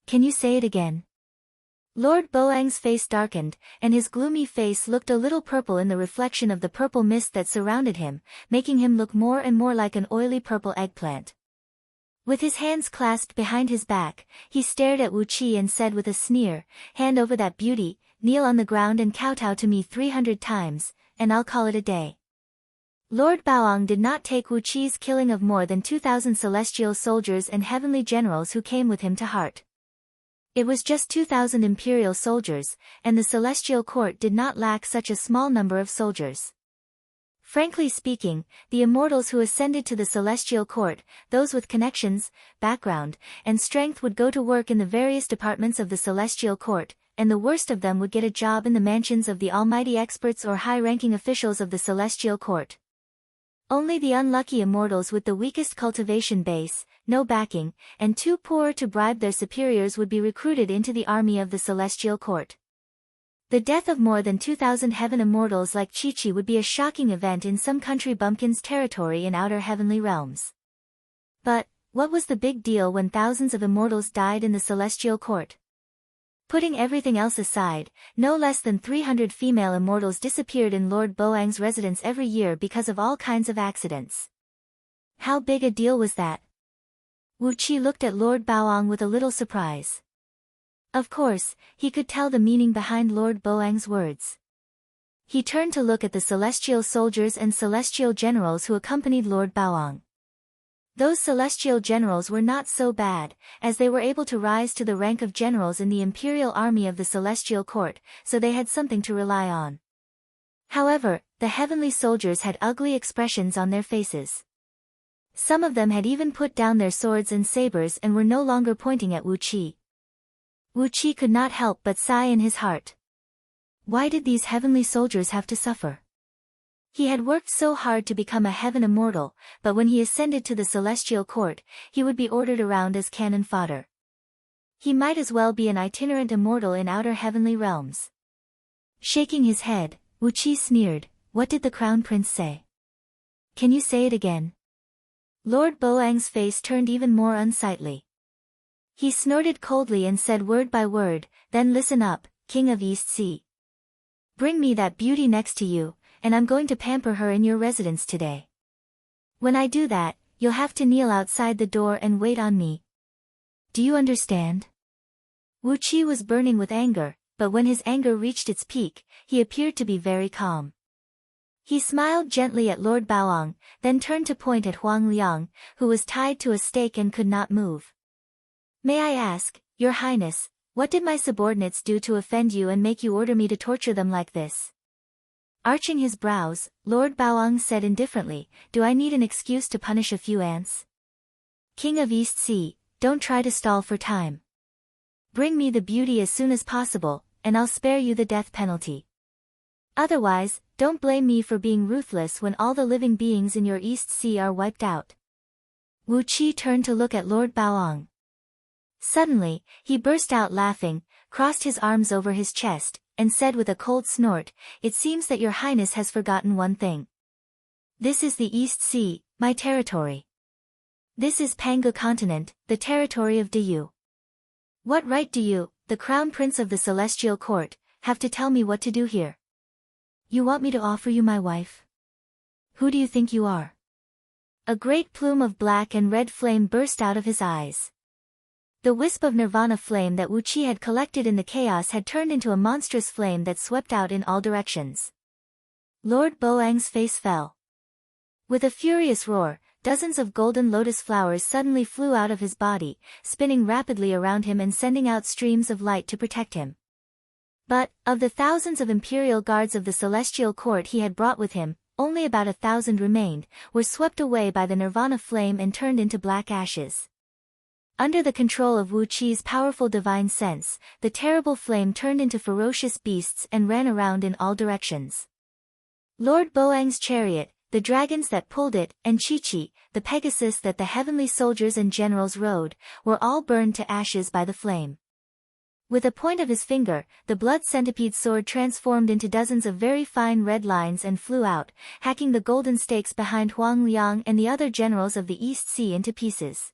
Can you say it again?" Lord Baoang's face darkened, and his gloomy face looked a little purple in the reflection of the purple mist that surrounded him, making him look more and more like an oily purple eggplant. With his hands clasped behind his back, he stared at Wu Qi and said with a sneer, "Hand over that beauty, kneel on the ground and kowtow to me 300 times, and I'll call it a day." Lord Baoang did not take Wu Qi's killing of more than 2,000 celestial soldiers and heavenly generals who came with him to heart. It was just 2,000 imperial soldiers, and the celestial court did not lack such a small number of soldiers. Frankly speaking, the immortals who ascended to the celestial court, those with connections, background, and strength would go to work in the various departments of the celestial court, and the worst of them would get a job in the mansions of the almighty experts or high-ranking officials of the celestial court. Only the unlucky immortals with the weakest cultivation base, no backing, and too poor to bribe their superiors would be recruited into the army of the celestial court. The death of more than 2,000 heaven immortals like Chi-Chi would be a shocking event in some country bumpkin's territory in outer heavenly realms. But, what was the big deal when thousands of immortals died in the celestial court? Putting everything else aside, no less than 300 female immortals disappeared in Lord Baoang's residence every year because of all kinds of accidents. How big a deal was that? Wu Qi looked at Lord Baoang with a little surprise. Of course, he could tell the meaning behind Lord Baoang's words. He turned to look at the celestial soldiers and celestial generals who accompanied Lord Baoang. Those celestial generals were not so bad, as they were able to rise to the rank of generals in the imperial army of the celestial court, so they had something to rely on. However, the heavenly soldiers had ugly expressions on their faces. Some of them had even put down their swords and sabers and were no longer pointing at Wu Qi. Wu Qi could not help but sigh in his heart. Why did these heavenly soldiers have to suffer? He had worked so hard to become a heaven immortal, but when he ascended to the celestial court, he would be ordered around as cannon fodder. He might as well be an itinerant immortal in outer heavenly realms. Shaking his head, Wu Qi sneered, "What did the crown prince say? Can you say it again?" Lord Baoang's face turned even more unsightly. He snorted coldly and said word by word, "Then listen up, King of East Sea. Bring me that beauty next to you, and I'm going to pamper her in your residence today. When I do that, you'll have to kneel outside the door and wait on me. Do you understand?" Wu Qi was burning with anger, but when his anger reached its peak, he appeared to be very calm. He smiled gently at Lord Baoang, then turned to point at Huang Liang, who was tied to a stake and could not move. "May I ask, Your Highness, what did my subordinates do to offend you and make you order me to torture them like this?" Arching his brows, Lord Baoang said indifferently, "Do I need an excuse to punish a few ants? King of East Sea, don't try to stall for time. Bring me the beauty as soon as possible, and I'll spare you the death penalty. Otherwise, don't blame me for being ruthless when all the living beings in your East Sea are wiped out." Wu Qi turned to look at Lord Baoang. Suddenly, he burst out laughing, crossed his arms over his chest, and said with a cold snort, "It seems that Your Highness has forgotten one thing. This is the East Sea, my territory. This is Pangu continent, the territory of Diyu. What right do you, the crown prince of the celestial court, have to tell me what to do here? You want me to offer you my wife? Who do you think you are?" A great plume of black and red flame burst out of his eyes. The wisp of nirvana flame that Wu Qi had collected in the chaos had turned into a monstrous flame that swept out in all directions. Lord Baoang's face fell. With a furious roar, dozens of golden lotus flowers suddenly flew out of his body, spinning rapidly around him and sending out streams of light to protect him. But, of the thousands of imperial guards of the celestial court he had brought with him, only about 1,000 remained, were swept away by the nirvana flame and turned into black ashes. Under the control of Wu Qi's powerful divine sense, the terrible flame turned into ferocious beasts and ran around in all directions. Lord Boang's chariot, the dragons that pulled it, and Chi-Chi, the Pegasus that the heavenly soldiers and generals rode, were all burned to ashes by the flame. With a point of his finger, the blood centipede sword transformed into dozens of very fine red lines and flew out, hacking the golden stakes behind Huang Liang and the other generals of the East Sea into pieces.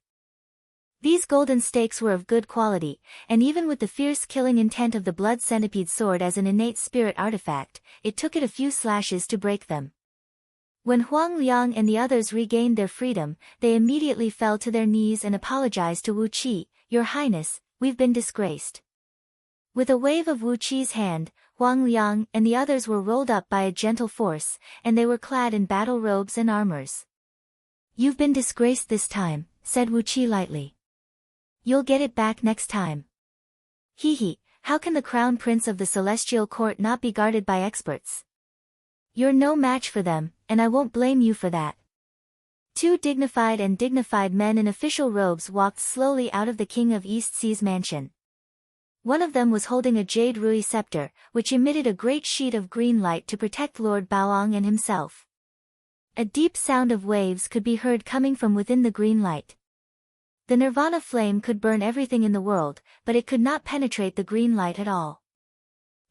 These golden stakes were of good quality, and even with the fierce killing intent of the blood centipede sword as an innate spirit artifact, it took it a few slashes to break them. When Huang Liang and the others regained their freedom, they immediately fell to their knees and apologized to Wu Qi. "Your Highness, we've been disgraced." With a wave of Wu Qi's hand, Huang Liang and the others were rolled up by a gentle force, and they were clad in battle robes and armors. "You've been disgraced this time," said Wu Qi lightly. "You'll get it back next time." "Hee, how can the crown prince of the celestial court not be guarded by experts? You're no match for them, and I won't blame you for that." Two dignified men in official robes walked slowly out of the King of East Sea's mansion. One of them was holding a jade rui scepter, which emitted a great sheet of green light to protect Lord Baoang and himself. A deep sound of waves could be heard coming from within the green light. The nirvana flame could burn everything in the world, but it could not penetrate the green light at all.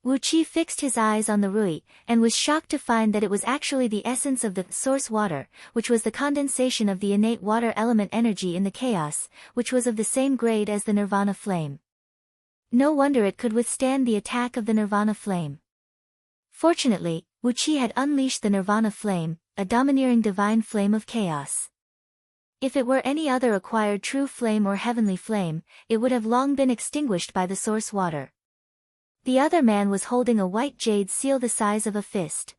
Wu Qi fixed his eyes on the rui, and was shocked to find that it was actually the essence of the source water, which was the condensation of the innate water element energy in the chaos, which was of the same grade as the nirvana flame. No wonder it could withstand the attack of the nirvana flame. Fortunately, Wu Qi had unleashed the nirvana flame, a domineering divine flame of chaos. If it were any other acquired true flame or heavenly flame, it would have long been extinguished by the source water. The other man was holding a white jade seal the size of a fist.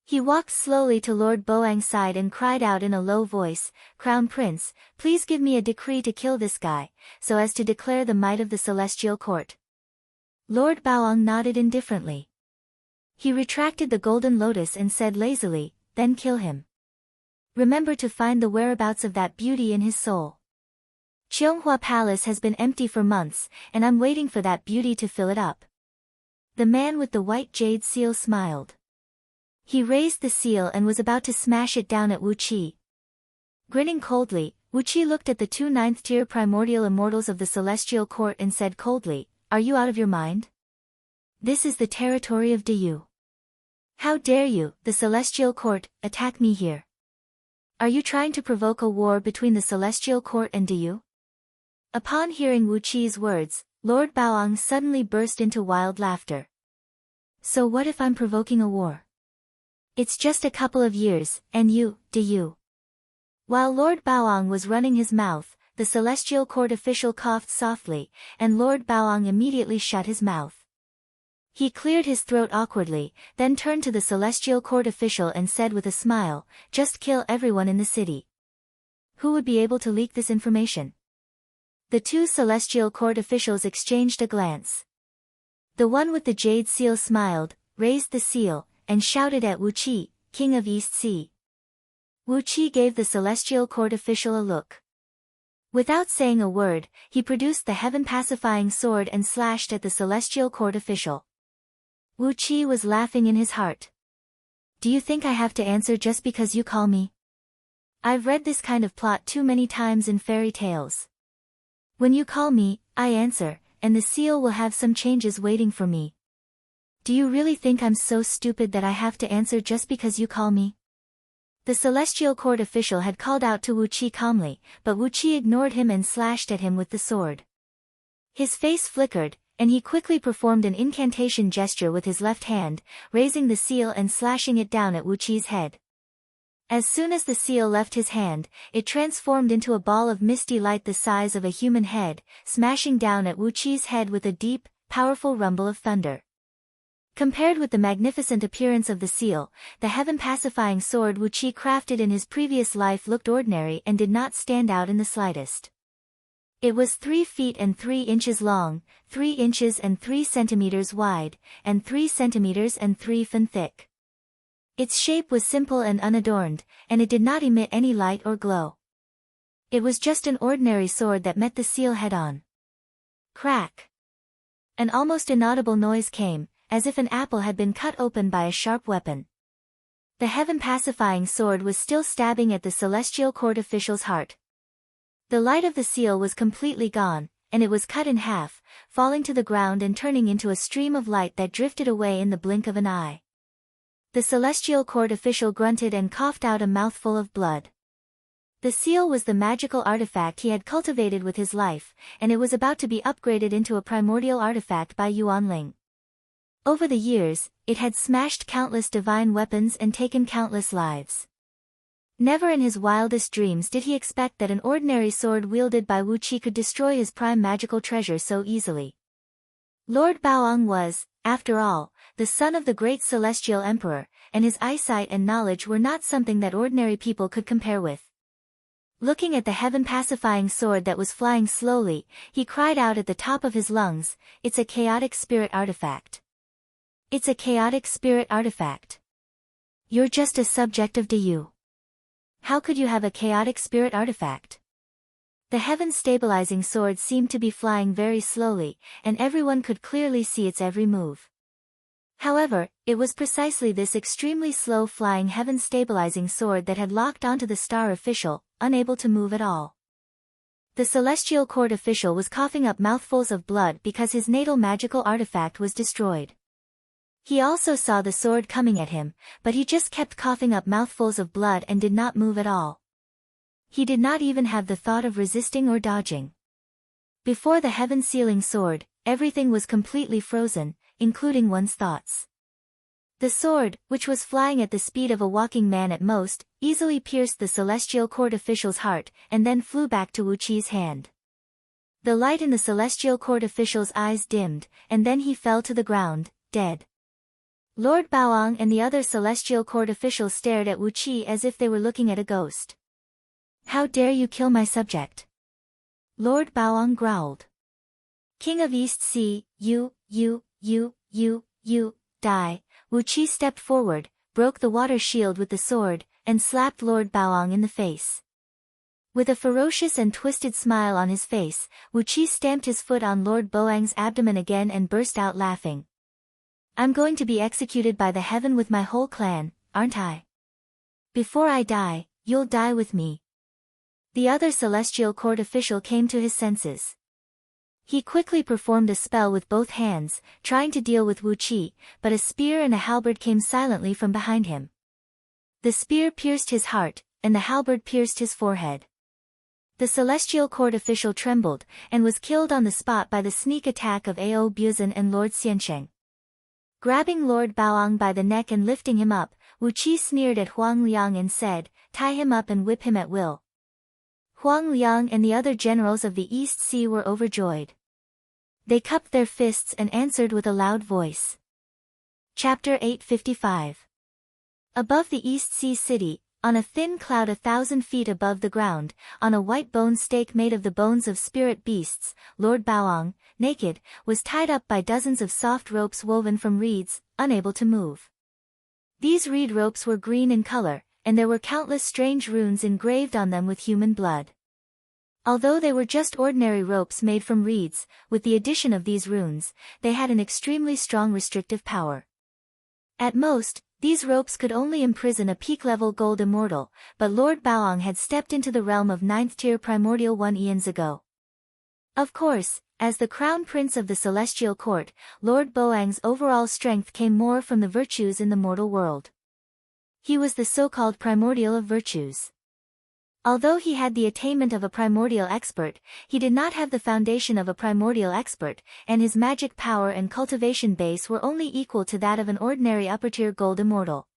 He walked slowly to Lord Boang's side and cried out in a low voice, "Crown Prince, please give me a decree to kill this guy, so as to declare the might of the celestial court." Lord Baoang nodded indifferently. He retracted the golden lotus and said lazily, "Then kill him. Remember to find the whereabouts of that beauty in his soul. Cheonghua Palace has been empty for months, and I'm waiting for that beauty to fill it up." The man with the white jade seal smiled. He raised the seal and was about to smash it down at Wu Qi. Grinning coldly, Wu Qi looked at the two ninth-tier primordial immortals of the celestial court and said coldly, "Are you out of your mind? This is the territory of Diyu. How dare you, the celestial court, attack me here? Are you trying to provoke a war between the celestial court and Diyu?" Upon hearing Wu Qi's words, Lord Baoang suddenly burst into wild laughter. "So what if I'm provoking a war? It's just a couple of years, and Diyu." While Lord Baoang was running his mouth, the celestial court official coughed softly, and Lord Baoang immediately shut his mouth. He cleared his throat awkwardly, then turned to the celestial court official and said with a smile, "Just kill everyone in the city." Who would be able to leak this information? The two celestial court officials exchanged a glance. The one with the jade seal smiled, raised the seal, and shouted at Wu Qi, King of East Sea. Wu Qi gave the celestial court official a look. Without saying a word, he produced the heaven-pacifying sword and slashed at the celestial court official. Wu Qi was laughing in his heart. "Do you think I have to answer just because you call me? I've read this kind of plot too many times in fairy tales. When you call me, I answer, and the seal will have some changes waiting for me. Do you really think I'm so stupid that I have to answer just because you call me?" The celestial court official had called out to Wu Qi calmly, but Wu Qi ignored him and slashed at him with the sword. His face flickered, and he quickly performed an incantation gesture with his left hand, raising the seal and slashing it down at Wu Qi's head. As soon as the seal left his hand, it transformed into a ball of misty light the size of a human head, smashing down at Wu Qi's head with a deep, powerful rumble of thunder. Compared with the magnificent appearance of the seal, the heaven-pacifying sword Wu Qi crafted in his previous life looked ordinary and did not stand out in the slightest. It was 3 feet and 3 inches long, 3 inches and 3 centimeters wide, and 3 centimeters and 3 fen thick. Its shape was simple and unadorned, and it did not emit any light or glow. It was just an ordinary sword that met the seal head-on. Crack! An almost inaudible noise came, as if an apple had been cut open by a sharp weapon. The heaven-pacifying sword was still stabbing at the celestial court official's heart. The light of the seal was completely gone, and it was cut in half, falling to the ground and turning into a stream of light that drifted away in the blink of an eye. The celestial court official grunted and coughed out a mouthful of blood. The seal was the magical artifact he had cultivated with his life, and it was about to be upgraded into a primordial artifact by Yuanling. Over the years, it had smashed countless divine weapons and taken countless lives. Never in his wildest dreams did he expect that an ordinary sword wielded by Wu Qi could destroy his prime magical treasure so easily. Lord Baoang was, after all, the son of the great celestial emperor, and his eyesight and knowledge were not something that ordinary people could compare with. Looking at the heaven-pacifying sword that was flying slowly, he cried out at the top of his lungs, "It's a chaotic spirit artifact. It's a chaotic spirit artifact. You're just a subject of Deyu. How could you have a chaotic spirit artifact?" The heaven-stabilizing sword seemed to be flying very slowly, and everyone could clearly see its every move. However, it was precisely this extremely slow-flying heaven-stabilizing sword that had locked onto the star official, unable to move at all. The celestial court official was coughing up mouthfuls of blood because his natal magical artifact was destroyed. He also saw the sword coming at him, but he just kept coughing up mouthfuls of blood and did not move at all. He did not even have the thought of resisting or dodging. Before the heaven-sealing sword, everything was completely frozen, including one's thoughts. The sword, which was flying at the speed of a walking man at most, easily pierced the celestial court official's heart, and then flew back to Wu Qi's hand. The light in the celestial court official's eyes dimmed, and then he fell to the ground, dead. Lord Baoang and the other celestial court officials stared at Wu Qi as if they were looking at a ghost. "How dare you kill my subject?" Lord Baoang growled. "King of East Sea, you, die." Wu Qi stepped forward, broke the water shield with the sword, and slapped Lord Baoang in the face. With a ferocious and twisted smile on his face, Wu Qi stamped his foot on Lord Baoang's abdomen again and burst out laughing. "I'm going to be executed by the heaven with my whole clan, aren't I? Before I die, you'll die with me." The other celestial court official came to his senses. He quickly performed a spell with both hands, trying to deal with Wu Qi, but a spear and a halberd came silently from behind him. The spear pierced his heart, and the halberd pierced his forehead. The celestial court official trembled, and was killed on the spot by the sneak attack of Ao Buzan and Lord Xiansheng. Grabbing Lord Baoang by the neck and lifting him up, Wu Qi sneered at Huang Liang and said, "Tie him up and whip him at will." Huang Liang and the other generals of the East Sea were overjoyed. They cupped their fists and answered with a loud voice. Chapter 855. Above the East Sea City, on a thin cloud 1,000 feet above the ground, on a white bone stake made of the bones of spirit beasts, Lord Baoang, naked, was tied up by dozens of soft ropes woven from reeds, unable to move. These reed ropes were green in color, and there were countless strange runes engraved on them with human blood. Although they were just ordinary ropes made from reeds, with the addition of these runes, they had an extremely strong restrictive power. At most, these ropes could only imprison a peak-level gold immortal, but Lord Baoang had stepped into the realm of 9th-tier primordial 1 eons ago. Of course, as the crown prince of the celestial court, Lord Baoang's overall strength came more from the virtues in the mortal world. He was the so-called primordial of virtues. Although he had the attainment of a primordial expert, he did not have the foundation of a primordial expert, and his magic power and cultivation base were only equal to that of an ordinary upper-tier gold immortal.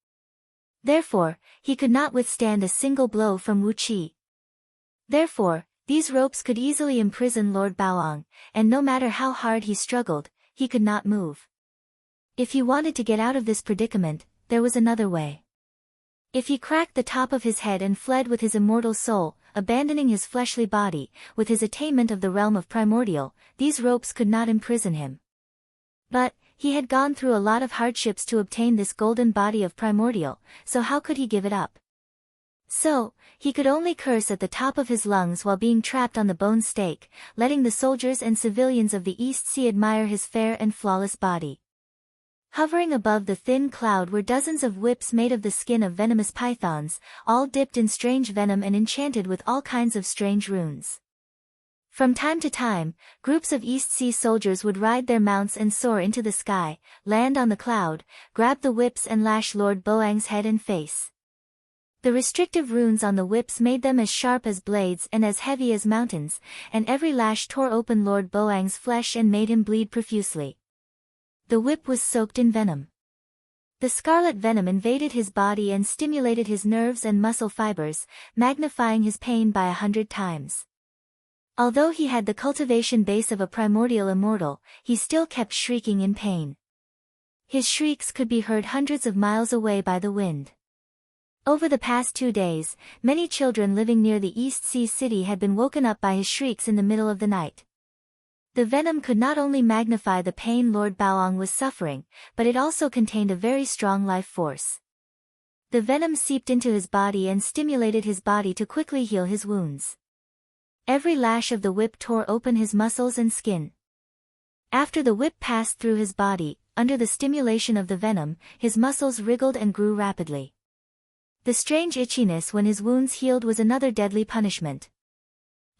Therefore, he could not withstand a single blow from Wu Qi. Therefore, these ropes could easily imprison Lord Baoang, and no matter how hard he struggled, he could not move. If he wanted to get out of this predicament, there was another way. If he cracked the top of his head and fled with his immortal soul, abandoning his fleshly body, with his attainment of the realm of primordial, these ropes could not imprison him. But, he had gone through a lot of hardships to obtain this golden body of primordial, so how could he give it up? So, he could only curse at the top of his lungs while being trapped on the bone stake, letting the soldiers and civilians of the East Sea admire his fair and flawless body. Hovering above the thin cloud were dozens of whips made of the skin of venomous pythons, all dipped in strange venom and enchanted with all kinds of strange runes. From time to time, groups of East Sea soldiers would ride their mounts and soar into the sky, land on the cloud, grab the whips and lash Lord Boang's head and face. The restrictive runes on the whips made them as sharp as blades and as heavy as mountains, and every lash tore open Lord Boang's flesh and made him bleed profusely. The whip was soaked in venom. The scarlet venom invaded his body and stimulated his nerves and muscle fibers, magnifying his pain by 100 times. Although he had the cultivation base of a primordial immortal, he still kept shrieking in pain. His shrieks could be heard hundreds of miles away by the wind. Over the past 2 days, many children living near the East Sea city had been woken up by his shrieks in the middle of the night. The venom could not only magnify the pain Lord Baoang was suffering, but it also contained a very strong life force. The venom seeped into his body and stimulated his body to quickly heal his wounds. Every lash of the whip tore open his muscles and skin. After the whip passed through his body, under the stimulation of the venom, his muscles wriggled and grew rapidly. The strange itchiness when his wounds healed was another deadly punishment.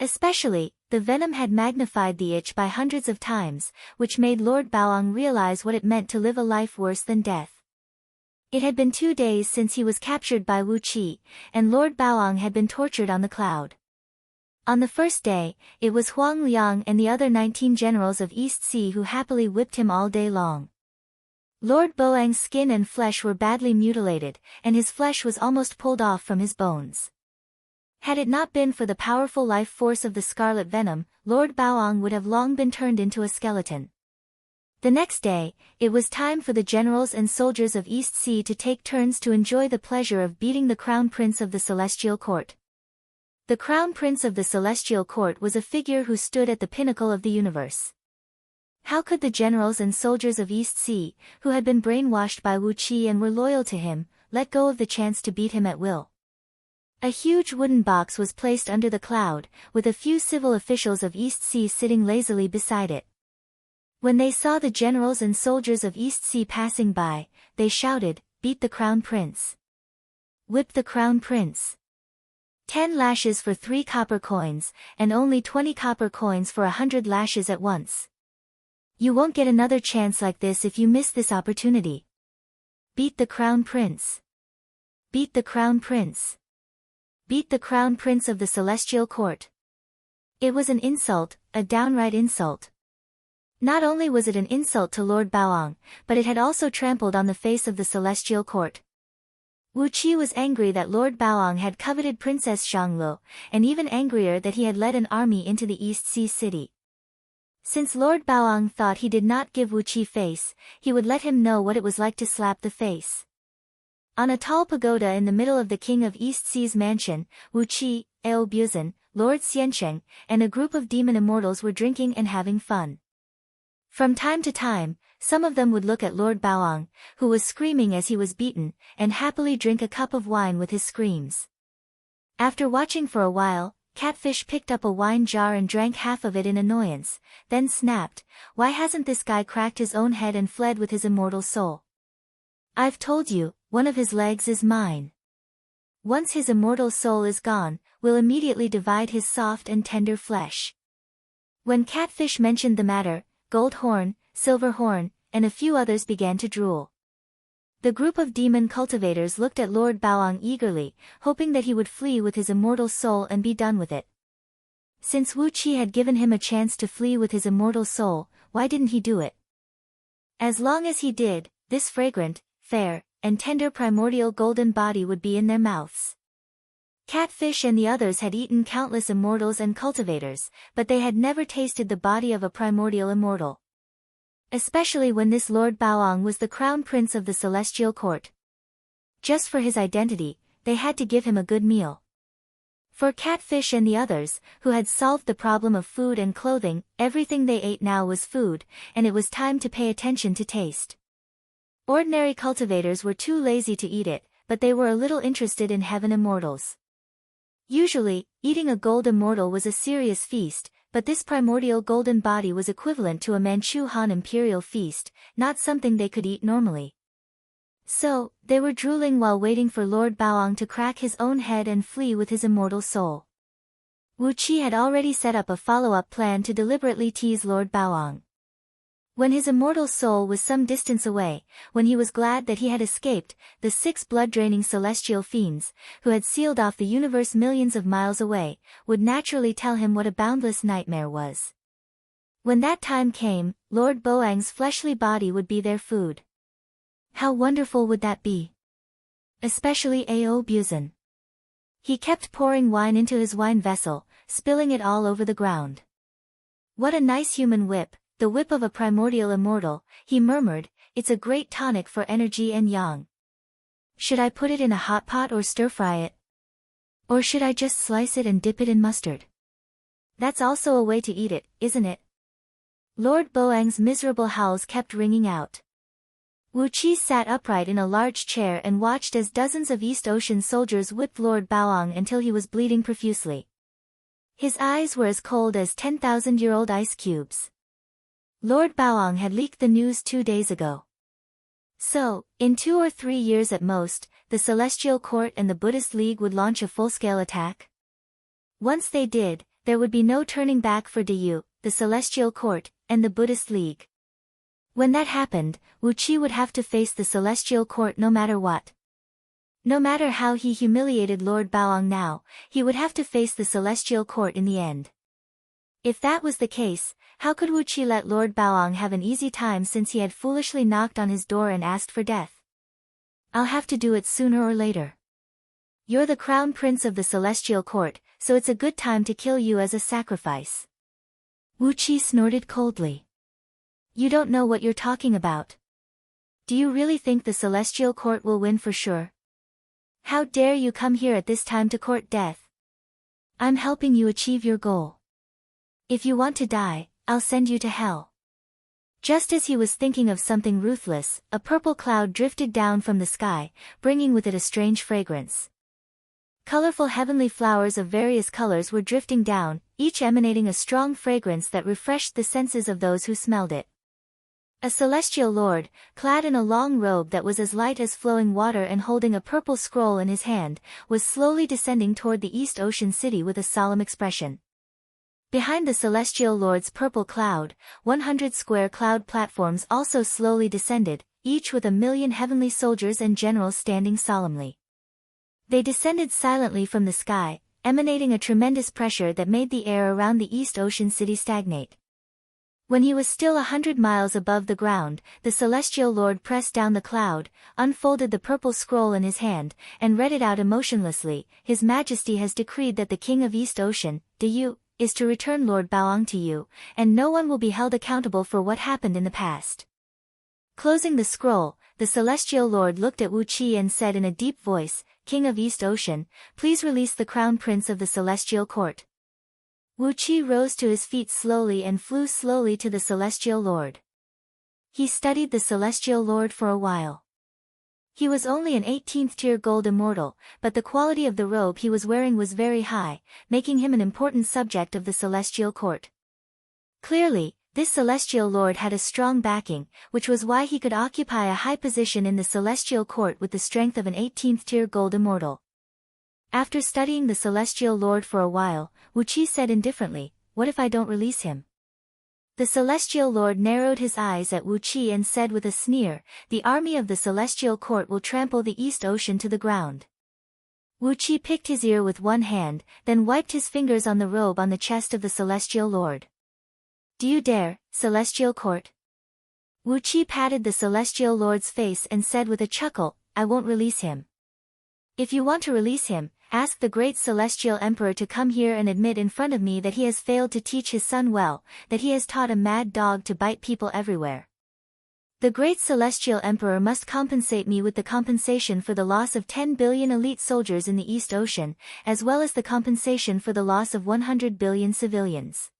Especially, the venom had magnified the itch by hundreds of times, which made Lord Baoang realize what it meant to live a life worse than death. It had been 2 days since he was captured by Wu Qi, and Lord Baoang had been tortured on the cloud. On the first day, it was Huang Liang and the other 19 generals of East Sea who happily whipped him all day long. Lord Boang's skin and flesh were badly mutilated, and his flesh was almost pulled off from his bones. Had it not been for the powerful life force of the scarlet venom, Lord Baoang would have long been turned into a skeleton. The next day, it was time for the generals and soldiers of East Sea to take turns to enjoy the pleasure of beating the Crown Prince of the Celestial Court. The Crown Prince of the Celestial Court was a figure who stood at the pinnacle of the universe. How could the generals and soldiers of East Sea, who had been brainwashed by Wu Qi and were loyal to him, let go of the chance to beat him at will? A huge wooden box was placed under the cloud, with a few civil officials of East Sea sitting lazily beside it. When they saw the generals and soldiers of East Sea passing by, they shouted, "Beat the Crown Prince! Whip the Crown Prince! 10 lashes for 3 copper coins, and only 20 copper coins for 100 lashes at once. You won't get another chance like this if you miss this opportunity. Beat the Crown Prince! Beat the Crown Prince! Beat the Crown Prince of the Celestial Court!" It was an insult, a downright insult. Not only was it an insult to Lord Baoang, but it had also trampled on the face of the Celestial Court. Wu Qi was angry that Lord Baoang had coveted Princess Xianglu, and even angrier that he had led an army into the East Sea city. Since Lord Baoang thought he did not give Wu Qi face, he would let him know what it was like to slap the face. On a tall pagoda in the middle of the King of East Sea's mansion, Wu Qi, Ao Buzan, Lord Xiansheng, and a group of demon immortals were drinking and having fun. From time to time, some of them would look at Lord Baoang, who was screaming as he was beaten, and happily drink a cup of wine with his screams. After watching for a while, Catfish picked up a wine jar and drank half of it in annoyance, then snapped, "Why hasn't this guy cracked his own head and fled with his immortal soul? I've told you, one of his legs is mine. Once his immortal soul is gone, we'll immediately divide his soft and tender flesh." When Catfish mentioned the matter, Gold Horn, Silver Horn, and a few others began to drool. The group of demon cultivators looked at Lord Baoang eagerly, hoping that he would flee with his immortal soul and be done with it. Since Wu Qi had given him a chance to flee with his immortal soul, why didn't he do it? As long as he did, this fragrant, fair, and tender primordial golden body would be in their mouths. Catfish and the others had eaten countless immortals and cultivators, but they had never tasted the body of a primordial immortal. Especially when this Lord Baoang was the Crown Prince of the Celestial Court. Just for his identity, they had to give him a good meal. For Catfish and the others, who had solved the problem of food and clothing, everything they ate now was food, and it was time to pay attention to taste. Ordinary cultivators were too lazy to eat it, but they were a little interested in heaven immortals. Usually, eating a gold immortal was a serious feast, but this primordial golden body was equivalent to a Manchu Han imperial feast, not something they could eat normally. So, they were drooling while waiting for Lord Baoang to crack his own head and flee with his immortal soul. Wu Qi had already set up a follow-up plan to deliberately tease Lord Baoang. When his immortal soul was some distance away, when he was glad that he had escaped, the 6 blood-draining celestial fiends, who had sealed off the universe millions of miles away, would naturally tell him what a boundless nightmare was. When that time came, Lord Baoang's fleshly body would be their food. How wonderful would that be? Especially Ao Buzan. He kept pouring wine into his wine vessel, spilling it all over the ground. What a nice human whip, the whip of a primordial immortal, he murmured, it's a great tonic for energy and yang. Should I put it in a hot pot or stir-fry it? Or should I just slice it and dip it in mustard? That's also a way to eat it, isn't it? Lord Baoang's miserable howls kept ringing out. Wu Qi sat upright in a large chair and watched as dozens of East Ocean soldiers whipped Lord Baoang until he was bleeding profusely. His eyes were as cold as 10,000-year-old ice cubes. Lord Baoang had leaked the news 2 days ago. So, in 2 or 3 years at most, the Celestial Court and the Buddhist League would launch a full-scale attack. Once they did, there would be no turning back for Diyu, the Celestial Court, and the Buddhist League. When that happened, Wu Qi would have to face the Celestial Court no matter what. No matter how he humiliated Lord Baoang now, he would have to face the Celestial Court in the end. If that was the case, how could Wu Qi let Lord Baoang have an easy time since he had foolishly knocked on his door and asked for death? I'll have to do it sooner or later. You're the crown prince of the Celestial Court, so it's a good time to kill you as a sacrifice. Wu Qi snorted coldly. You don't know what you're talking about. Do you really think the Celestial Court will win for sure? How dare you come here at this time to court death? I'm helping you achieve your goal. If you want to die, I'll send you to hell. Just as he was thinking of something ruthless, a purple cloud drifted down from the sky, bringing with it a strange fragrance. Colorful heavenly flowers of various colors were drifting down, each emanating a strong fragrance that refreshed the senses of those who smelled it. A celestial lord, clad in a long robe that was as light as flowing water and holding a purple scroll in his hand, was slowly descending toward the East Ocean City with a solemn expression. Behind the celestial lord's purple cloud, 100 square cloud platforms also slowly descended, each with 1,000,000 heavenly soldiers and generals standing solemnly. They descended silently from the sky, emanating a tremendous pressure that made the air around the East Ocean City stagnate. When he was still 100 miles above the ground, the celestial lord pressed down the cloud, unfolded the purple scroll in his hand, and read it out emotionlessly. His Majesty has decreed that the King of East Ocean, Diyu, is to return Lord Baoang to you, and no one will be held accountable for what happened in the past. Closing the scroll, the celestial lord looked at Wu Qi and said in a deep voice, King of East Ocean, please release the crown prince of the Celestial Court. Wu Qi rose to his feet slowly and flew slowly to the Celestial Lord. He studied the Celestial Lord for a while. He was only an 18th tier gold immortal, but the quality of the robe he was wearing was very high, making him an important subject of the Celestial Court. Clearly, this Celestial Lord had a strong backing, which was why he could occupy a high position in the Celestial Court with the strength of an 18th tier gold immortal. After studying the Celestial Lord for a while, Wu Qi said indifferently, what if I don't release him? The Celestial Lord narrowed his eyes at Wu Qi and said with a sneer, the army of the Celestial Court will trample the East Ocean to the ground. Wu Qi picked his ear with one hand, then wiped his fingers on the robe on the chest of the Celestial Lord. Do you dare, Celestial Court? Wu Qi patted the Celestial Lord's face and said with a chuckle, I won't release him. If you want to release him, ask the great Celestial Emperor to come here and admit in front of me that he has failed to teach his son well, that he has taught a mad dog to bite people everywhere. The great Celestial Emperor must compensate me with the compensation for the loss of 10 billion elite soldiers in the East Ocean, as well as the compensation for the loss of 100 billion civilians.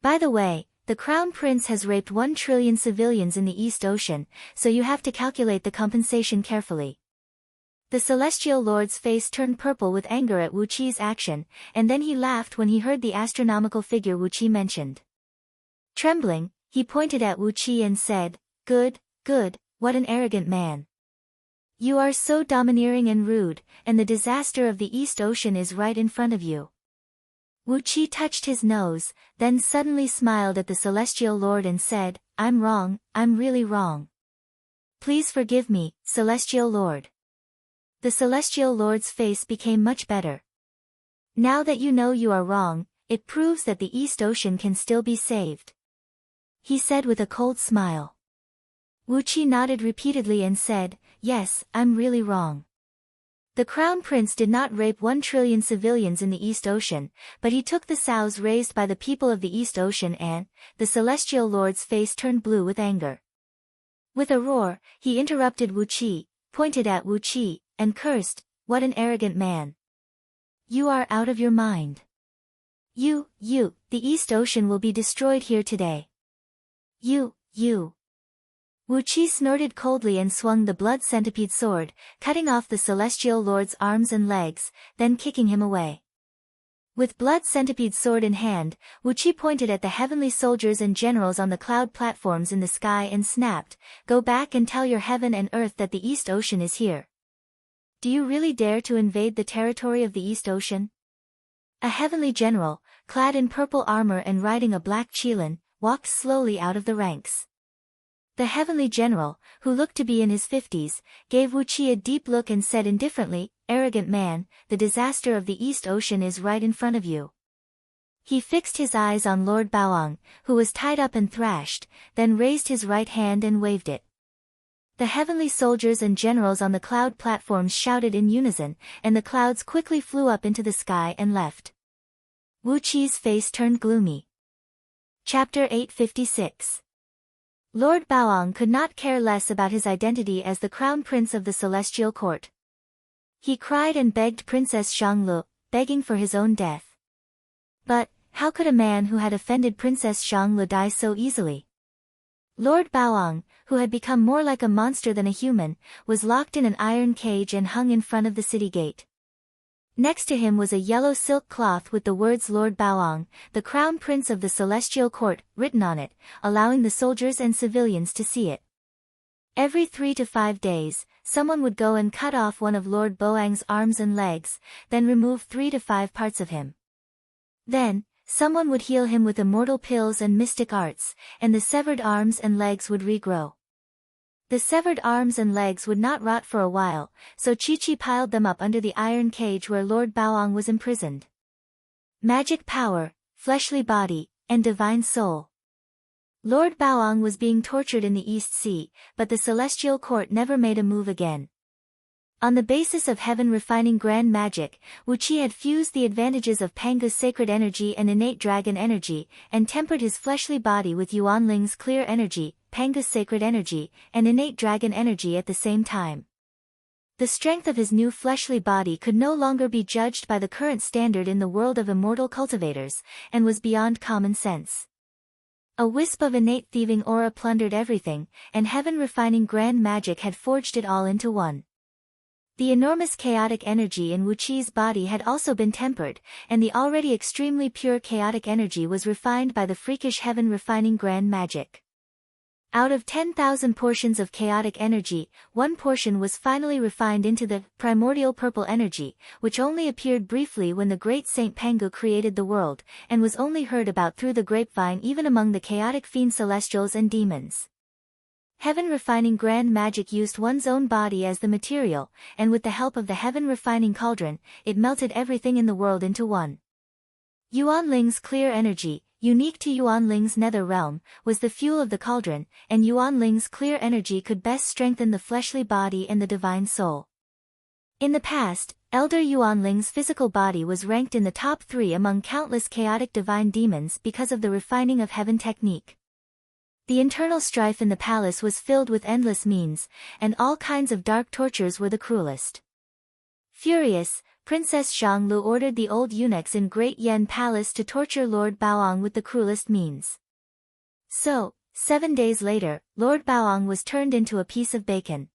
By the way, the Crown Prince has raped 1 trillion civilians in the East Ocean, so you have to calculate the compensation carefully. The celestial lord's face turned purple with anger at Wu Qi's action, and then he laughed when he heard the astronomical figure Wu Qi mentioned. Trembling, he pointed at Wu Qi and said, "Good, good, what an arrogant man. You are so domineering and rude, and the disaster of the East Ocean is right in front of you." Wu Qi touched his nose, then suddenly smiled at the celestial lord and said, "I'm wrong, I'm really wrong. Please forgive me, celestial lord." The celestial lord's face became much better. "Now that you know you are wrong, it proves that the East Ocean can still be saved," he said with a cold smile. Wu Qi nodded repeatedly and said, "Yes, I'm really wrong. The Crown Prince did not rape 1 trillion civilians in the East Ocean, but he took the sows raised by the people of the East Ocean and..." The celestial lord's face turned blue with anger. With a roar, he interrupted Wu Qi, pointed at Wu Qi, and cursed, "What an arrogant man. You are out of your mind. The East Ocean will be destroyed here today. You. Wu Qi snorted coldly and swung the blood centipede sword, cutting off the celestial lord's arms and legs, then kicking him away. With blood centipede sword in hand, Wu Qi pointed at the heavenly soldiers and generals on the cloud platforms in the sky and snapped, "Go back and tell your heaven and earth that the East Ocean is here. Do you really dare to invade the territory of the East Ocean?" A heavenly general, clad in purple armor and riding a black qilin, walked slowly out of the ranks. The heavenly general, who looked to be in his 50s, gave Wu Qi a deep look and said indifferently, "Arrogant man, the disaster of the East Ocean is right in front of you." He fixed his eyes on Lord Baoang, who was tied up and thrashed, then raised his right hand and waved it. The heavenly soldiers and generals on the cloud platforms shouted in unison, and the clouds quickly flew up into the sky and left. Wu Qi's face turned gloomy. Chapter 856. Lord Baoang could not care less about his identity as the crown prince of the celestial court. He cried and begged Princess Xianglu, begging for his own death. But, how could a man who had offended Princess Xianglu die so easily? Lord Baoang, who had become more like a monster than a human, was locked in an iron cage and hung in front of the city gate. Next to him was a yellow silk cloth with the words "Lord Baoang, the Crown Prince of the Celestial Court," written on it, allowing the soldiers and civilians to see it. Every 3 to 5 days, someone would go and cut off one of Lord Baoang's arms and legs, then remove 3 to 5 parts of him. Then, someone would heal him with immortal pills and mystic arts, and the severed arms and legs would regrow. The severed arms and legs would not rot for a while, so Chi-Chi piled them up under the iron cage where Lord Baoang was imprisoned. Magic power, fleshly body, and divine soul. Lord Baoang was being tortured in the East Sea, but the Celestial Court never made a move again. On the basis of heaven refining grand magic, Wu Qi had fused the advantages of Panga's sacred energy and innate dragon energy, and tempered his fleshly body with Yuanling's clear energy, Panga's sacred energy, and innate dragon energy at the same time. The strength of his new fleshly body could no longer be judged by the current standard in the world of immortal cultivators, and was beyond common sense. A wisp of innate thieving aura plundered everything, and heaven refining grand magic had forged it all into one. The enormous chaotic energy in Wu Qi's body had also been tempered, and the already extremely pure chaotic energy was refined by the freakish heaven refining grand magic. Out of 10,000 portions of chaotic energy, 1 portion was finally refined into the primordial purple energy, which only appeared briefly when the great Saint Pangu created the world, and was only heard about through the grapevine even among the chaotic fiend celestials and demons. Heaven refining grand magic used one's own body as the material, and with the help of the heaven refining cauldron, it melted everything in the world into one. Yuanling's clear energy, unique to Yuanling's nether realm, was the fuel of the cauldron, and Yuanling's clear energy could best strengthen the fleshly body and the divine soul. In the past, Elder Yuanling's physical body was ranked in the top 3 among countless chaotic divine demons because of the refining of heaven technique. The internal strife in the palace was filled with endless means, and all kinds of dark tortures were the cruelest. Furious, Princess Xianglu ordered the old eunuchs in Great Yen Palace to torture Lord Baoang with the cruelest means. So, 7 days later, Lord Baoang was turned into a piece of bacon.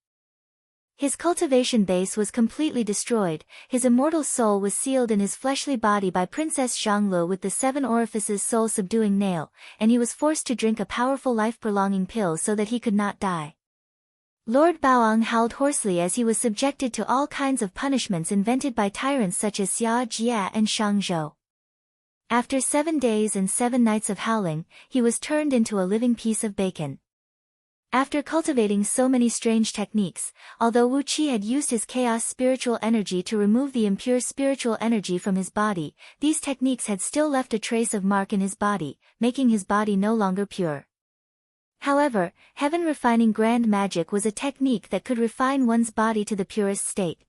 His cultivation base was completely destroyed, his immortal soul was sealed in his fleshly body by Princess Zhanglu with the 7 orifices soul-subduing nail, and he was forced to drink a powerful life-prolonging pill so that he could not die. Lord Baoang howled hoarsely as he was subjected to all kinds of punishments invented by tyrants such as Xia Jia and Shang Zhou. After 7 days and 7 nights of howling, he was turned into a living piece of bacon. After cultivating so many strange techniques, although Wu Qi had used his chaos spiritual energy to remove the impure spiritual energy from his body, these techniques had still left a trace of mark in his body, making his body no longer pure. However, heaven refining grand magic was a technique that could refine one's body to the purest state.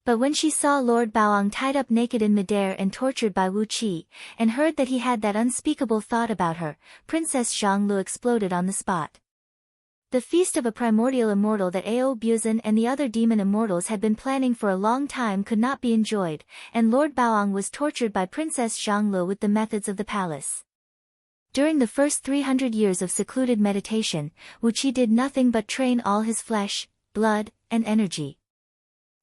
But when she saw Lord Baoang tied up naked in midair and tortured by Wu Qi, and heard that he had that unspeakable thought about her, Princess Zhanglu exploded on the spot. The feast of a primordial immortal that Ao Buzan and the other demon immortals had been planning for a long time could not be enjoyed, and Lord Baoang was tortured by Princess Zhanglu with the methods of the palace. During the first 300 years of secluded meditation, Wu Qi did nothing but train all his flesh, blood, and energy.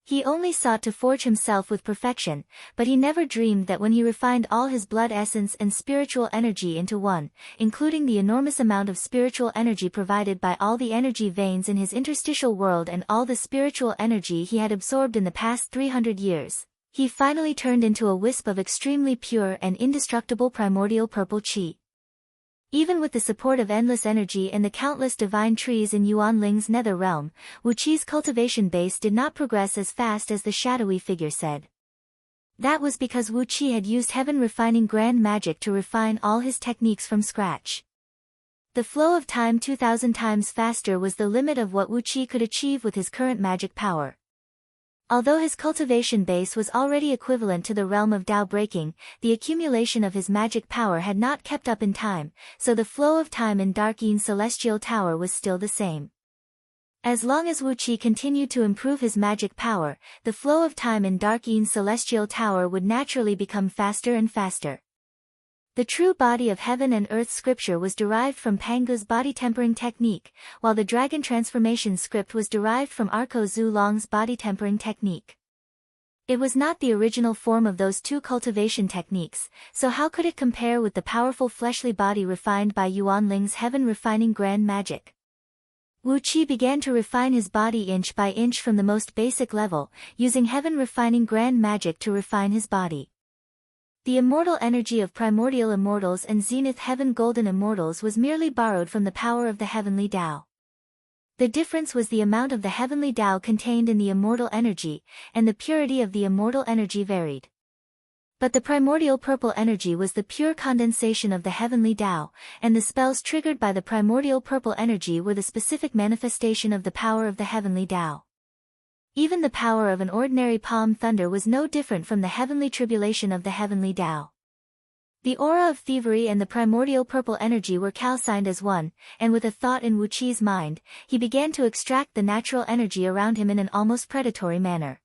He only sought to forge himself with perfection, but he never dreamed that when he refined all his blood essence and spiritual energy into one, including the enormous amount of spiritual energy provided by all the energy veins in his interstitial world and all the spiritual energy he had absorbed in the past 300 years, he finally turned into a wisp of extremely pure and indestructible primordial purple qi. Even with the support of endless energy and the countless divine trees in Yuan Ling's nether realm, Wu Qi's cultivation base did not progress as fast as the shadowy figure said. That was because Wu Qi had used heaven-refining grand magic to refine all his techniques from scratch. The flow of time 2,000 times faster was the limit of what Wu Qi could achieve with his current magic power. Although his cultivation base was already equivalent to the realm of Tao breaking, the accumulation of his magic power had not kept up in time, so the flow of time in Dark Yin Celestial Tower was still the same. As long as Wu Qi continued to improve his magic power, the flow of time in Dark Yin Celestial Tower would naturally become faster and faster. The true body of heaven and earth scripture was derived from Pangu's body tempering technique, while the dragon transformation script was derived from Arko Zhu Long's body tempering technique. It was not the original form of those two cultivation techniques, so how could it compare with the powerful fleshly body refined by Yuan Ling's heaven-refining grand magic? Wu Qi began to refine his body inch by inch from the most basic level, using heaven-refining grand magic to refine his body. The immortal energy of primordial immortals and zenith heaven golden immortals was merely borrowed from the power of the heavenly Tao. The difference was the amount of the heavenly Tao contained in the immortal energy, and the purity of the immortal energy varied. But the primordial purple energy was the pure condensation of the heavenly Tao, and the spells triggered by the primordial purple energy were the specific manifestation of the power of the heavenly Tao. Even the power of an ordinary palm thunder was no different from the heavenly tribulation of the heavenly Tao. The aura of thievery and the primordial purple energy were calcined as one, and with a thought in Wu Qi's mind, he began to extract the natural energy around him in an almost predatory manner.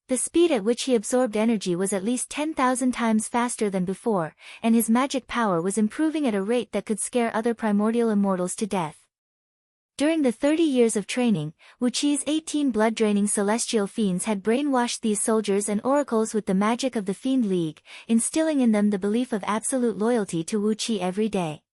The speed at which he absorbed energy was at least 10,000 times faster than before, and his magic power was improving at a rate that could scare other primordial immortals to death. During the 30 years of training, Wu Qi's 18 blood-draining celestial fiends had brainwashed these soldiers and oracles with the magic of the Fiend League, instilling in them the belief of absolute loyalty to Wu Qi every day.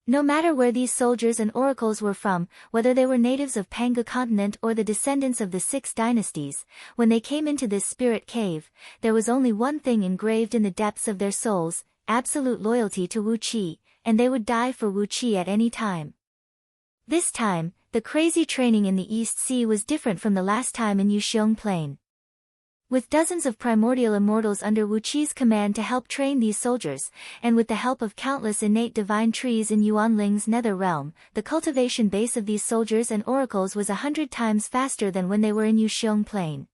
No matter where these soldiers and oracles were from, whether they were natives of Pangu continent or the descendants of the 6 dynasties, when they came into this spirit cave, there was only one thing engraved in the depths of their souls, absolute loyalty to Wu Qi, and they would die for Wu Qi at any time. This time, the crazy training in the East Sea was different from the last time in Yuxiong Plain. With dozens of primordial immortals under Wu Qi's command to help train these soldiers, and with the help of countless innate divine trees in Yuan Ling's nether realm, the cultivation base of these soldiers and oracles was 100 times faster than when they were in Yuxiong Plain.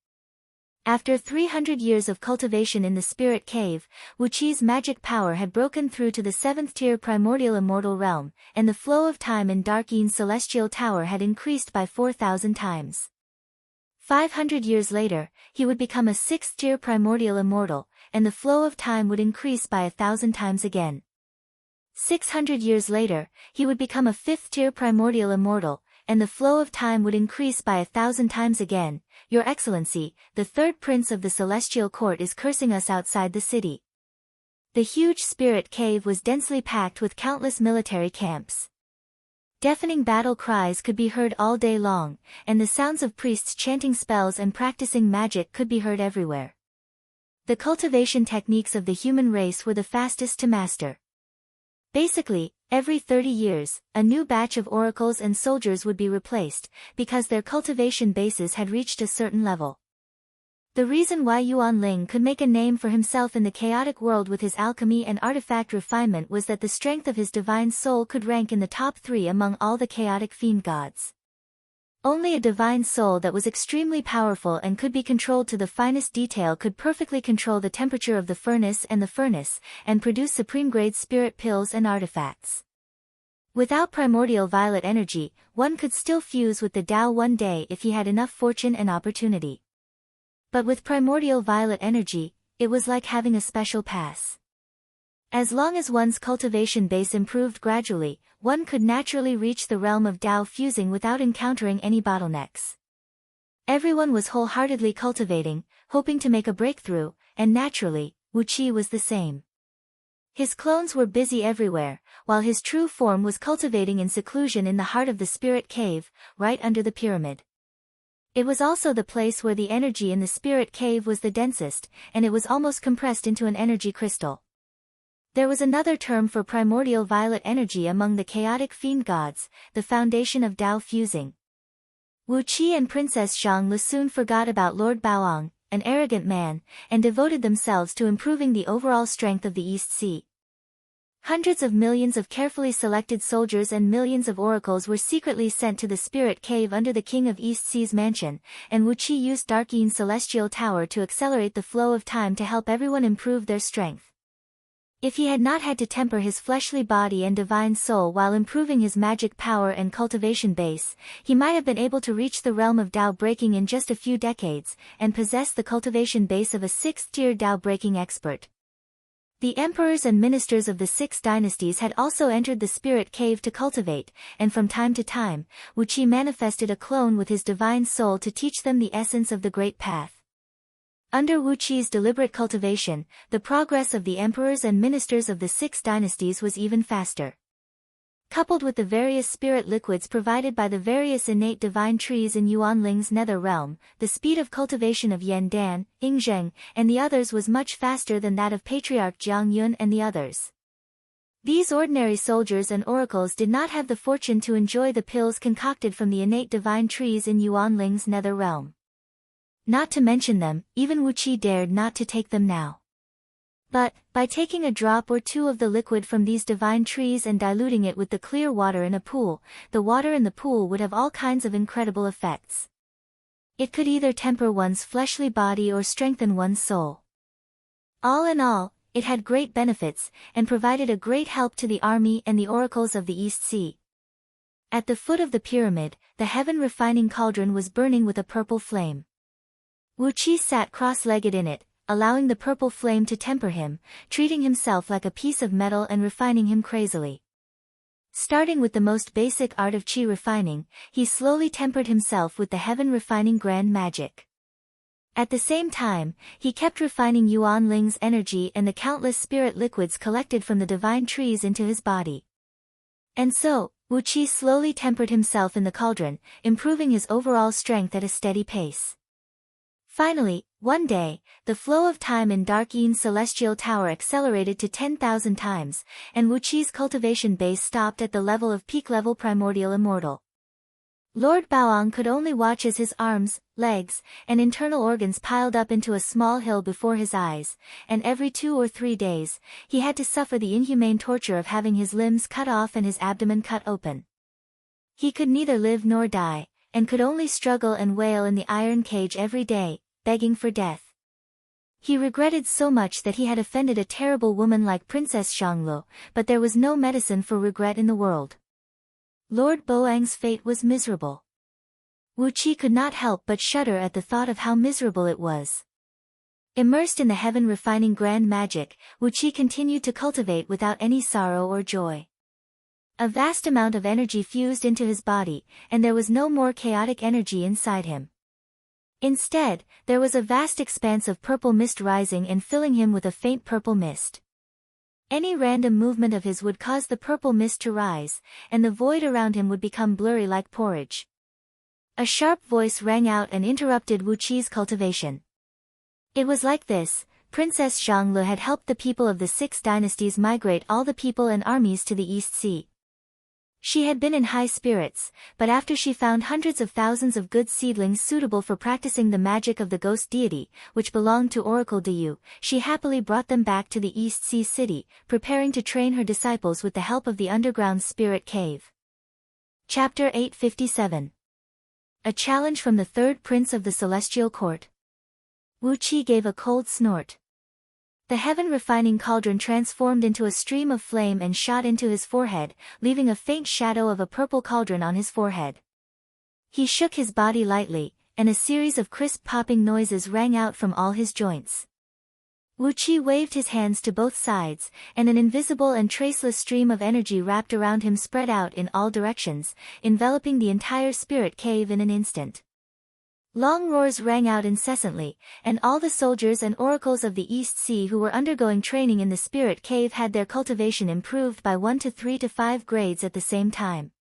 After 300 years of cultivation in the spirit cave, Wu Qi's magic power had broken through to the 7th-tier primordial immortal realm, and the flow of time in Dark Yin Celestial Tower had increased by 4,000 times. 500 years later, he would become a 6th-tier primordial immortal, and the flow of time would increase by 1,000 times again. 600 years later, he would become a 5th-tier primordial immortal, and the flow of time would increase by 1,000 times again. Your Excellency, the third prince of the celestial court is cursing us outside the city. The huge spirit cave was densely packed with countless military camps. Deafening battle cries could be heard all day long, and the sounds of priests chanting spells and practicing magic could be heard everywhere. The cultivation techniques of the human race were the fastest to master. Basically, every 30 years, a new batch of oracles and soldiers would be replaced, because their cultivation bases had reached a certain level. The reason why Yuan Ling could make a name for himself in the chaotic world with his alchemy and artifact refinement was that the strength of his divine soul could rank in the top 3 among all the chaotic fiend gods. Only a divine soul that was extremely powerful and could be controlled to the finest detail could perfectly control the temperature of the furnace and produce supreme-grade spirit pills and artifacts. Without primordial violet energy, one could still fuse with the Tao one day if he had enough fortune and opportunity. But with primordial violet energy, it was like having a special pass. As long as one's cultivation base improved gradually, one could naturally reach the realm of Tao fusing without encountering any bottlenecks. Everyone was wholeheartedly cultivating, hoping to make a breakthrough, and naturally, Wu Qi was the same. His clones were busy everywhere, while his true form was cultivating in seclusion in the heart of the spirit cave, right under the pyramid. It was also the place where the energy in the spirit cave was the densest, and it was almost compressed into an energy crystal. There was another term for primordial violet energy among the chaotic fiend gods, the foundation of Tao fusing. Wu Qi and Princess Zhang soon forgot about Lord Baoang, an arrogant man, and devoted themselves to improving the overall strength of the East Sea. Hundreds of millions of carefully selected soldiers and millions of oracles were secretly sent to the spirit cave under the King of East Sea's mansion, and Wu Qi used Dark Yin's celestial tower to accelerate the flow of time to help everyone improve their strength. If he had not had to temper his fleshly body and divine soul while improving his magic power and cultivation base, he might have been able to reach the realm of Tao breaking in just a few decades, and possess the cultivation base of a 6th-tier Tao breaking expert. The emperors and ministers of the 6 dynasties had also entered the spirit cave to cultivate, and from time to time, Wu Qi manifested a clone with his divine soul to teach them the essence of the Great Path. Under Wu Qi's deliberate cultivation, the progress of the emperors and ministers of the 6 dynasties was even faster. Coupled with the various spirit liquids provided by the various innate divine trees in Yuan Ling's nether realm, the speed of cultivation of Yan Dan, Ying Zheng, and the others was much faster than that of Patriarch Jiang Yun and the others. These ordinary soldiers and oracles did not have the fortune to enjoy the pills concocted from the innate divine trees in Yuan Ling's nether realm. Not to mention them, even Wu Qi dared not to take them now. But, by taking a drop or two of the liquid from these divine trees and diluting it with the clear water in a pool, the water in the pool would have all kinds of incredible effects. It could either temper one's fleshly body or strengthen one's soul. All in all, it had great benefits, and provided a great help to the army and the oracles of the East Sea. At the foot of the pyramid, the heaven-refining cauldron was burning with a purple flame. Wu Qi sat cross-legged in it, allowing the purple flame to temper him, treating himself like a piece of metal and refining him crazily. Starting with the most basic art of qi refining, he slowly tempered himself with the heaven-refining grand magic. At the same time, he kept refining Yuan Ling's energy and the countless spirit liquids collected from the divine trees into his body. And so, Wu Qi slowly tempered himself in the cauldron, improving his overall strength at a steady pace. Finally, one day, the flow of time in Dark Yin's celestial tower accelerated to 10,000 times, and Wu Qi's cultivation base stopped at the level of peak-level primordial immortal. Lord Baoang could only watch as his arms, legs, and internal organs piled up into a small hill before his eyes, and every 2 or 3 days, he had to suffer the inhumane torture of having his limbs cut off and his abdomen cut open. He could neither live nor die, and could only struggle and wail in the iron cage every day, begging for death. He regretted so much that he had offended a terrible woman like Princess Xianglu, but there was no medicine for regret in the world. Lord Baoang's fate was miserable. Wu Qi could not help but shudder at the thought of how miserable it was. Immersed in the heaven-refining grand magic, Wu Qi continued to cultivate without any sorrow or joy. A vast amount of energy fused into his body, and there was no more chaotic energy inside him. Instead, there was a vast expanse of purple mist rising and filling him with a faint purple mist. Any random movement of his would cause the purple mist to rise, and the void around him would become blurry like porridge. A sharp voice rang out and interrupted Wu Qi's cultivation. It was like this: Princess Zhang Li had helped the people of the 6 dynasties migrate all the people and armies to the East Sea. She had been in high spirits, but after she found hundreds of thousands of good seedlings suitable for practicing the magic of the ghost deity, which belonged to Oracle Diyu, she happily brought them back to the East Sea City, preparing to train her disciples with the help of the underground spirit cave. Chapter 857. A challenge from the third prince of the celestial court. Wu Qi gave a cold snort. The heaven-refining cauldron transformed into a stream of flame and shot into his forehead, leaving a faint shadow of a purple cauldron on his forehead. He shook his body lightly, and a series of crisp popping noises rang out from all his joints. Wu Qi waved his hands to both sides, and an invisible and traceless stream of energy wrapped around him spread out in all directions, enveloping the entire spirit cave in an instant. Long roars rang out incessantly, and all the soldiers and oracles of the East Sea who were undergoing training in the spirit cave had their cultivation improved by 1 to 3 to 5 grades at the same time.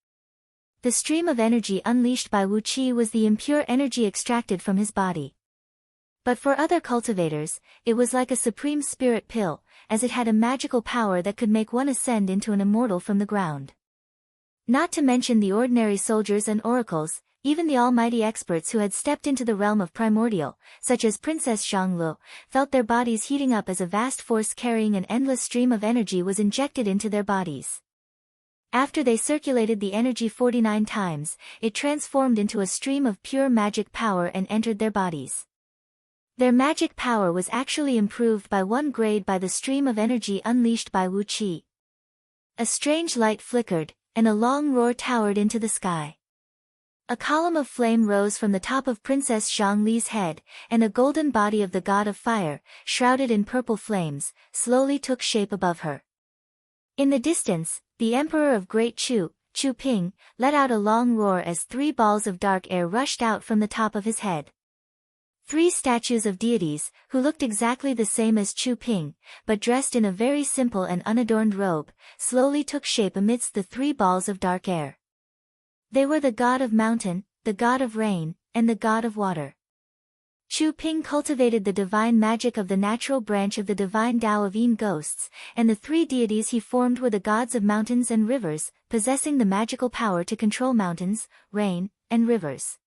The stream of energy unleashed by Wu Qi was the impure energy extracted from his body. But for other cultivators, it was like a supreme spirit pill, as it had a magical power that could make one ascend into an immortal from the ground. Not to mention the ordinary soldiers and oracles, even the almighty experts who had stepped into the realm of primordial, such as Princess Zhang Li, felt their bodies heating up as a vast force carrying an endless stream of energy was injected into their bodies. After they circulated the energy 49 times, it transformed into a stream of pure magic power and entered their bodies. Their magic power was actually improved by 1 grade by the stream of energy unleashed by Wu Qi. A strange light flickered, and a long roar towered into the sky. A column of flame rose from the top of Princess Zhang Li's head, and a golden body of the god of fire, shrouded in purple flames, slowly took shape above her. In the distance, the emperor of Great Chu Ping, let out a long roar as 3 balls of dark air rushed out from the top of his head. 3 statues of deities, who looked exactly the same as Chu Ping, but dressed in a very simple and unadorned robe, slowly took shape amidst the 3 balls of dark air. They were the god of mountain, the god of rain, and the god of water. Chu Ping cultivated the divine magic of the natural branch of the divine Tao of Yin ghosts, and the 3 deities he formed were the gods of mountains and rivers, possessing the magical power to control mountains, rain, and rivers.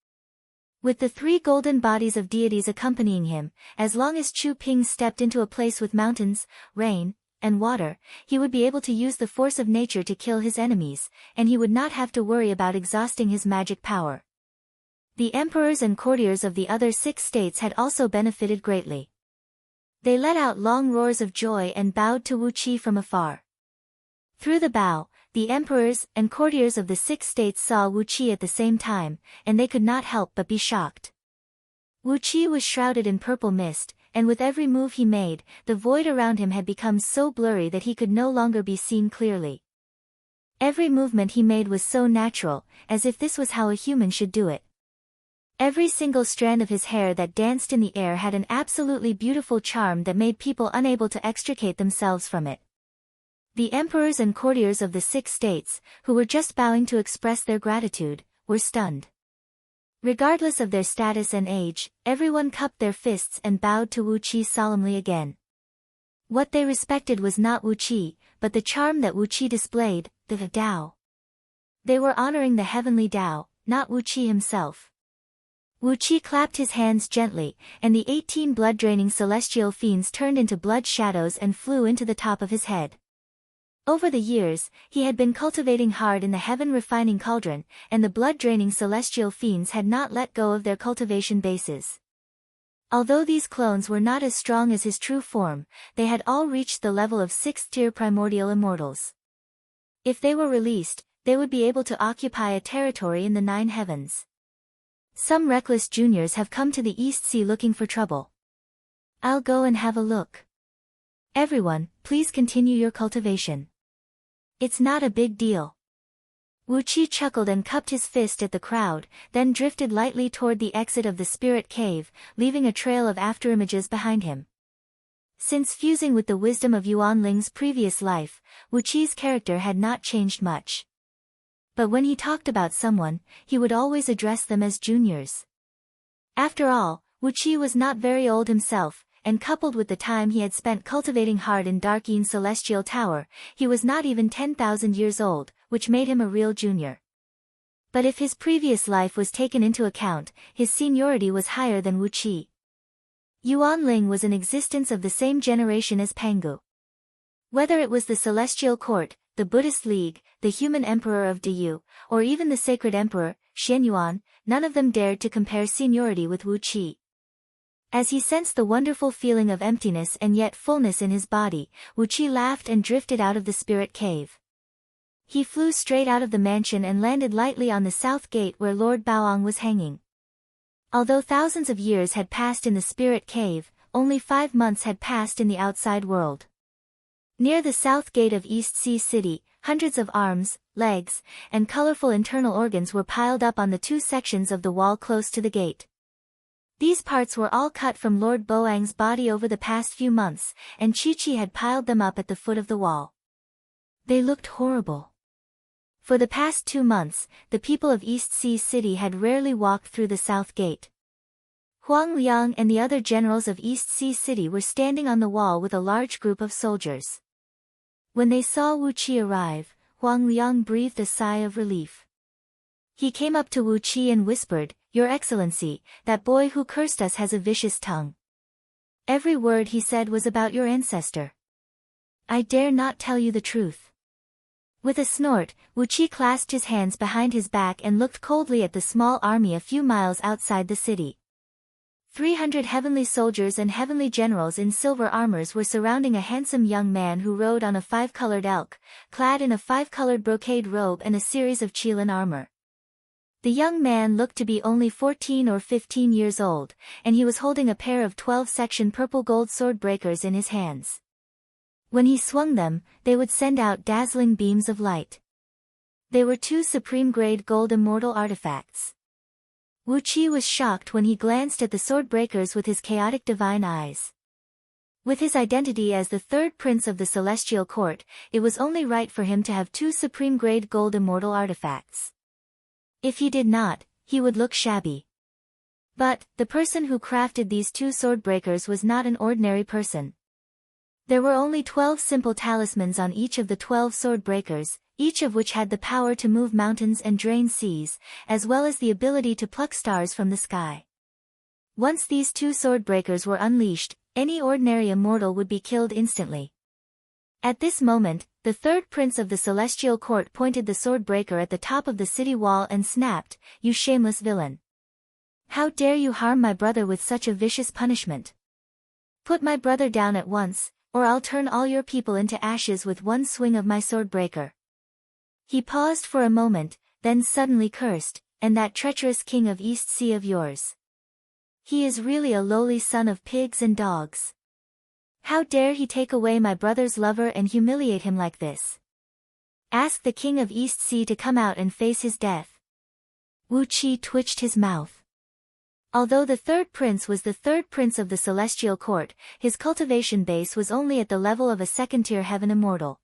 With the 3 golden bodies of deities accompanying him, as long as Chu Ping stepped into a place with mountains, rain, and water, he would be able to use the force of nature to kill his enemies, and he would not have to worry about exhausting his magic power. The emperors and courtiers of the other 6 states had also benefited greatly. They let out long roars of joy and bowed to Wu Qi from afar. Through the bow, the emperors and courtiers of the 6 states saw Wu Qi at the same time, and they could not help but be shocked. Wu Qi was shrouded in purple mist, and with every move he made, the void around him had become so blurry that he could no longer be seen clearly. Every movement he made was so natural, as if this was how a human should do it. Every single strand of his hair that danced in the air had an absolutely beautiful charm that made people unable to extricate themselves from it. The emperors and courtiers of the 6 states, who were just bowing to express their gratitude, were stunned. Regardless of their status and age, everyone cupped their fists and bowed to Wu Qi solemnly again. What they respected was not Wu Qi, but the charm that Wu Qi displayed, the Tao. They were honoring the heavenly Tao, not Wu Qi himself. Wu Qi clapped his hands gently, and the 18 blood-draining celestial fiends turned into blood shadows and flew into the top of his head. Over the years, he had been cultivating hard in the heaven-refining cauldron, and the blood-draining celestial fiends had not let go of their cultivation bases. Although these clones were not as strong as his true form, they had all reached the level of 6th-tier primordial immortals. If they were released, they would be able to occupy a territory in the 9 heavens. Some reckless juniors have come to the East Sea looking for trouble. I'll go and have a look. Everyone, please continue your cultivation. It's not a big deal. Wu Qi chuckled and cupped his fist at the crowd, then drifted lightly toward the exit of the spirit cave, leaving a trail of afterimages behind him. Since fusing with the wisdom of Yuan Ling's previous life, Wu Qi's character had not changed much. But when he talked about someone, he would always address them as juniors. After all, Wu Qi was not very old himself, and coupled with the time he had spent cultivating heart in Dark Yin Celestial Tower, he was not even 10,000 years old, which made him a real junior. But if his previous life was taken into account, his seniority was higher than Wu Qi. Yuan Ling was in existence of the same generation as Pangu. Whether it was the Celestial Court, the Buddhist League, the Human Emperor of Diyu, or even the Sacred Emperor, Xianyuan, none of them dared to compare seniority with Wu Qi. As he sensed the wonderful feeling of emptiness and yet fullness in his body, Wu Qi laughed and drifted out of the spirit cave. He flew straight out of the mansion and landed lightly on the south gate where Lord Baoang was hanging. Although thousands of years had passed in the spirit cave, only 5 months had passed in the outside world. Near the south gate of East Sea City, hundreds of arms, legs, and colorful internal organs were piled up on the 2 sections of the wall close to the gate. These parts were all cut from Lord Baoang's body over the past few months, and Chi-Chi had piled them up at the foot of the wall. They looked horrible. For the past 2 months, the people of East Sea City had rarely walked through the south gate. Huang Liang and the other generals of East Sea City were standing on the wall with a large group of soldiers. When they saw Wu Qi arrive, Huang Liang breathed a sigh of relief. He came up to Wu Qi and whispered, "Your Excellency, that boy who cursed us has a vicious tongue. Every word he said was about your ancestor. I dare not tell you the truth." With a snort, Wu Qi clasped his hands behind his back and looked coldly at the small army a few miles outside the city. 300 heavenly soldiers and heavenly generals in silver armors were surrounding a handsome young man who rode on a 5-colored elk, clad in a 5-colored brocade robe and a series of Qilin armor. The young man looked to be only 14 or 15 years old, and he was holding a pair of 12-section purple-gold sword breakers in his hands. When he swung them, they would send out dazzling beams of light. They were 2 supreme-grade gold immortal artifacts. Wu Qi was shocked when he glanced at the sword breakers with his chaotic divine eyes. With his identity as the 3rd prince of the Celestial Court, it was only right for him to have 2 supreme-grade gold immortal artifacts. If he did not, he would look shabby. But, the person who crafted these 2 sword breakers was not an ordinary person. There were only 12 simple talismans on each of the 12 sword breakers, each of which had the power to move mountains and drain seas, as well as the ability to pluck stars from the sky. Once these 2 sword breakers were unleashed, any ordinary immortal would be killed instantly. At this moment, the 3rd prince of the Celestial Court pointed the sword breaker at the top of the city wall and snapped, "You shameless villain! How dare you harm my brother with such a vicious punishment? Put my brother down at once, or I'll turn all your people into ashes with one swing of my sword breaker." He paused for a moment, then suddenly cursed, "And that treacherous king of East Sea of yours. He is really a lowly son of pigs and dogs. How dare he take away my brother's lover and humiliate him like this? Ask the king of East Sea to come out and face his death." Wu Qi twitched his mouth. Although the 3rd prince was the 3rd prince of the Celestial Court, his cultivation base was only at the level of a 2nd-tier heaven immortal.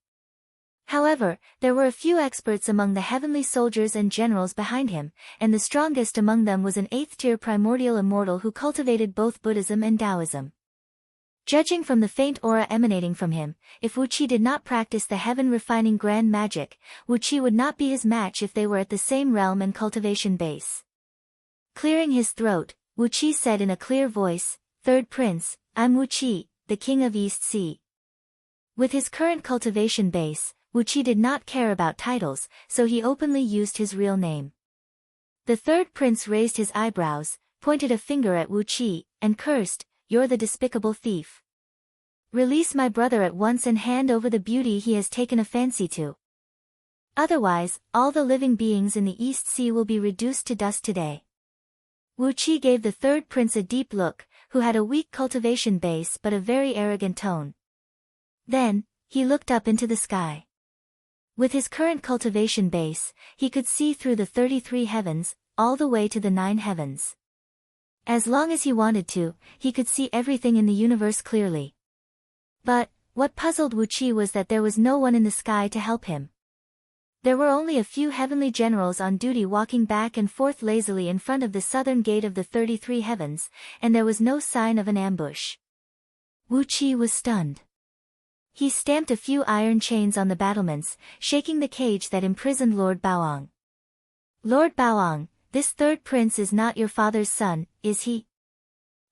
However, there were a few experts among the heavenly soldiers and generals behind him, and the strongest among them was an 8th-tier primordial immortal who cultivated both Buddhism and Taoism. Judging from the faint aura emanating from him, if Wu Qi did not practice the heaven-refining grand magic, Wu Qi would not be his match if they were at the same realm and cultivation base. Clearing his throat, Wu Qi said in a clear voice, "3rd Prince, I'm Wu Qi, the King of East Sea." With his current cultivation base, Wu Qi did not care about titles, so he openly used his real name. The 3rd prince raised his eyebrows, pointed a finger at Wu Qi, and cursed, "You're the despicable thief. Release my brother at once and hand over the beauty he has taken a fancy to. Otherwise, all the living beings in the East Sea will be reduced to dust today." Wu Qi gave the 3rd prince a deep look, who had a weak cultivation base but a very arrogant tone. Then, he looked up into the sky. With his current cultivation base, he could see through the 33 heavens, all the way to the 9 heavens. As long as he wanted to, he could see everything in the universe clearly. But, what puzzled Wu Qi was that there was no one in the sky to help him. There were only a few heavenly generals on duty walking back and forth lazily in front of the southern gate of the 33 heavens, and there was no sign of an ambush. Wu Qi was stunned. He stamped a few iron chains on the battlements, shaking the cage that imprisoned Lord Baoang. Lord Baoang, this third prince is not your father's son, is he?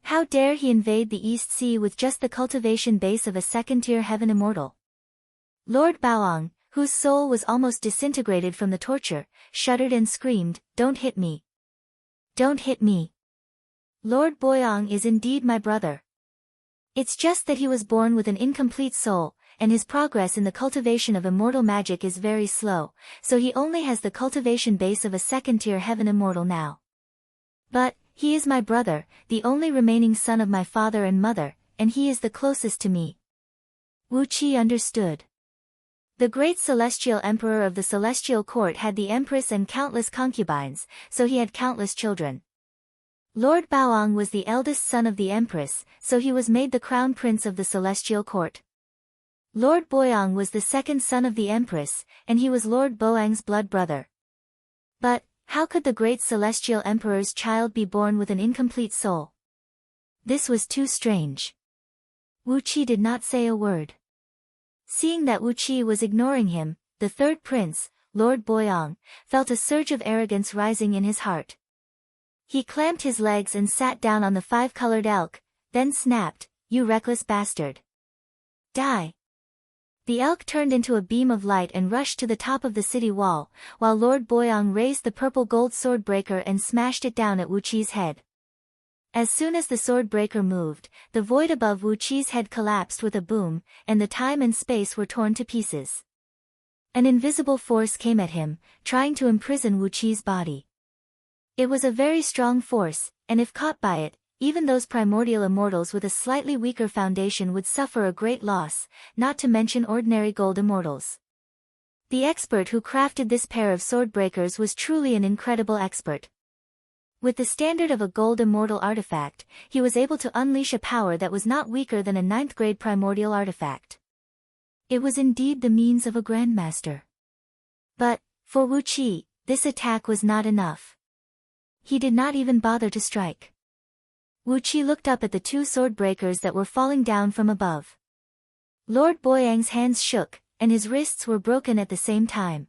How dare he invade the East Sea with just the cultivation base of a second-tier heaven immortal? Lord Baoang, whose soul was almost disintegrated from the torture, shuddered and screamed, "Don't hit me! Don't hit me! Lord Boyang is indeed my brother. It's just that he was born with an incomplete soul, and his progress in the cultivation of immortal magic is very slow, so he only has the cultivation base of a second-tier heaven immortal now. But, he is my brother, the only remaining son of my father and mother, and he is the closest to me." Wu Qi understood. The great celestial emperor of the celestial court had the empress and countless concubines, so he had countless children. Lord Baoang was the eldest son of the empress, so he was made the crown prince of the celestial court. Lord Boyang was the second son of the empress, and he was Lord Boang's blood brother. But, how could the great celestial emperor's child be born with an incomplete soul? This was too strange. Wu Qi did not say a word. Seeing that Wu Qi was ignoring him, the third prince, Lord Boyang, felt a surge of arrogance rising in his heart. He clamped his legs and sat down on the 5-colored elk, then snapped, "You reckless bastard! Die!" The elk turned into a beam of light and rushed to the top of the city wall, while Lord Boyang raised the purple gold sword breaker and smashed it down at Wu Qi's head. As soon as the sword breaker moved, the void above Wu Qi's head collapsed with a boom, and the time and space were torn to pieces. An invisible force came at him, trying to imprison Wu Qi's body. It was a very strong force, and if caught by it, even those primordial immortals with a slightly weaker foundation would suffer a great loss, not to mention ordinary gold immortals. The expert who crafted this pair of sword breakers was truly an incredible expert. With the standard of a gold immortal artifact, he was able to unleash a power that was not weaker than a 9th-grade primordial artifact. It was indeed the means of a grandmaster. But, for Wu Qi, this attack was not enough. He did not even bother to strike. Wu Qi looked up at the 2 sword breakers that were falling down from above. Lord Boyang's hands shook, and his wrists were broken at the same time.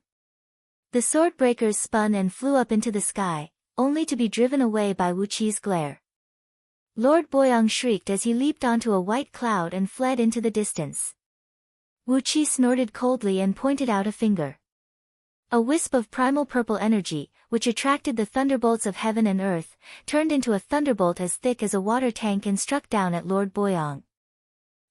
The sword breakers spun and flew up into the sky, only to be driven away by Wu Qi's glare. Lord Boyang shrieked as he leaped onto a white cloud and fled into the distance. Wu Qi snorted coldly and pointed out a finger. A wisp of primal purple energy, which attracted the thunderbolts of heaven and earth, turned into a thunderbolt as thick as a water tank and struck down at Lord Boyang.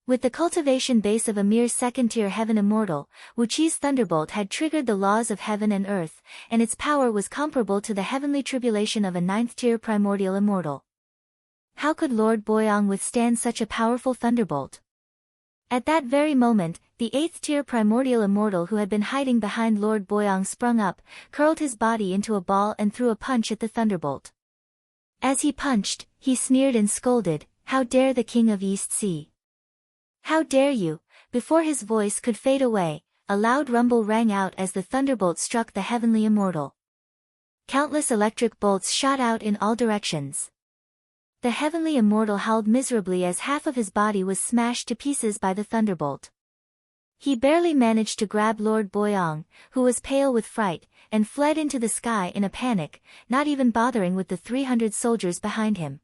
With the cultivation base of a mere second-tier heaven immortal, Wu Qi's thunderbolt had triggered the laws of heaven and earth, and its power was comparable to the heavenly tribulation of a 9th-tier primordial immortal. How could Lord Boyang withstand such a powerful thunderbolt? At that very moment, the 8th-tier primordial immortal who had been hiding behind Lord Boyang sprung up, curled his body into a ball and threw a punch at the thunderbolt. As he punched, he sneered and scolded, "How dare the king of East Sea! How dare you!" Before his voice could fade away, a loud rumble rang out as the thunderbolt struck the heavenly immortal. Countless electric bolts shot out in all directions. The heavenly immortal howled miserably as half of his body was smashed to pieces by the thunderbolt. He barely managed to grab Lord Boyang, who was pale with fright, and fled into the sky in a panic, not even bothering with the 300 soldiers behind him.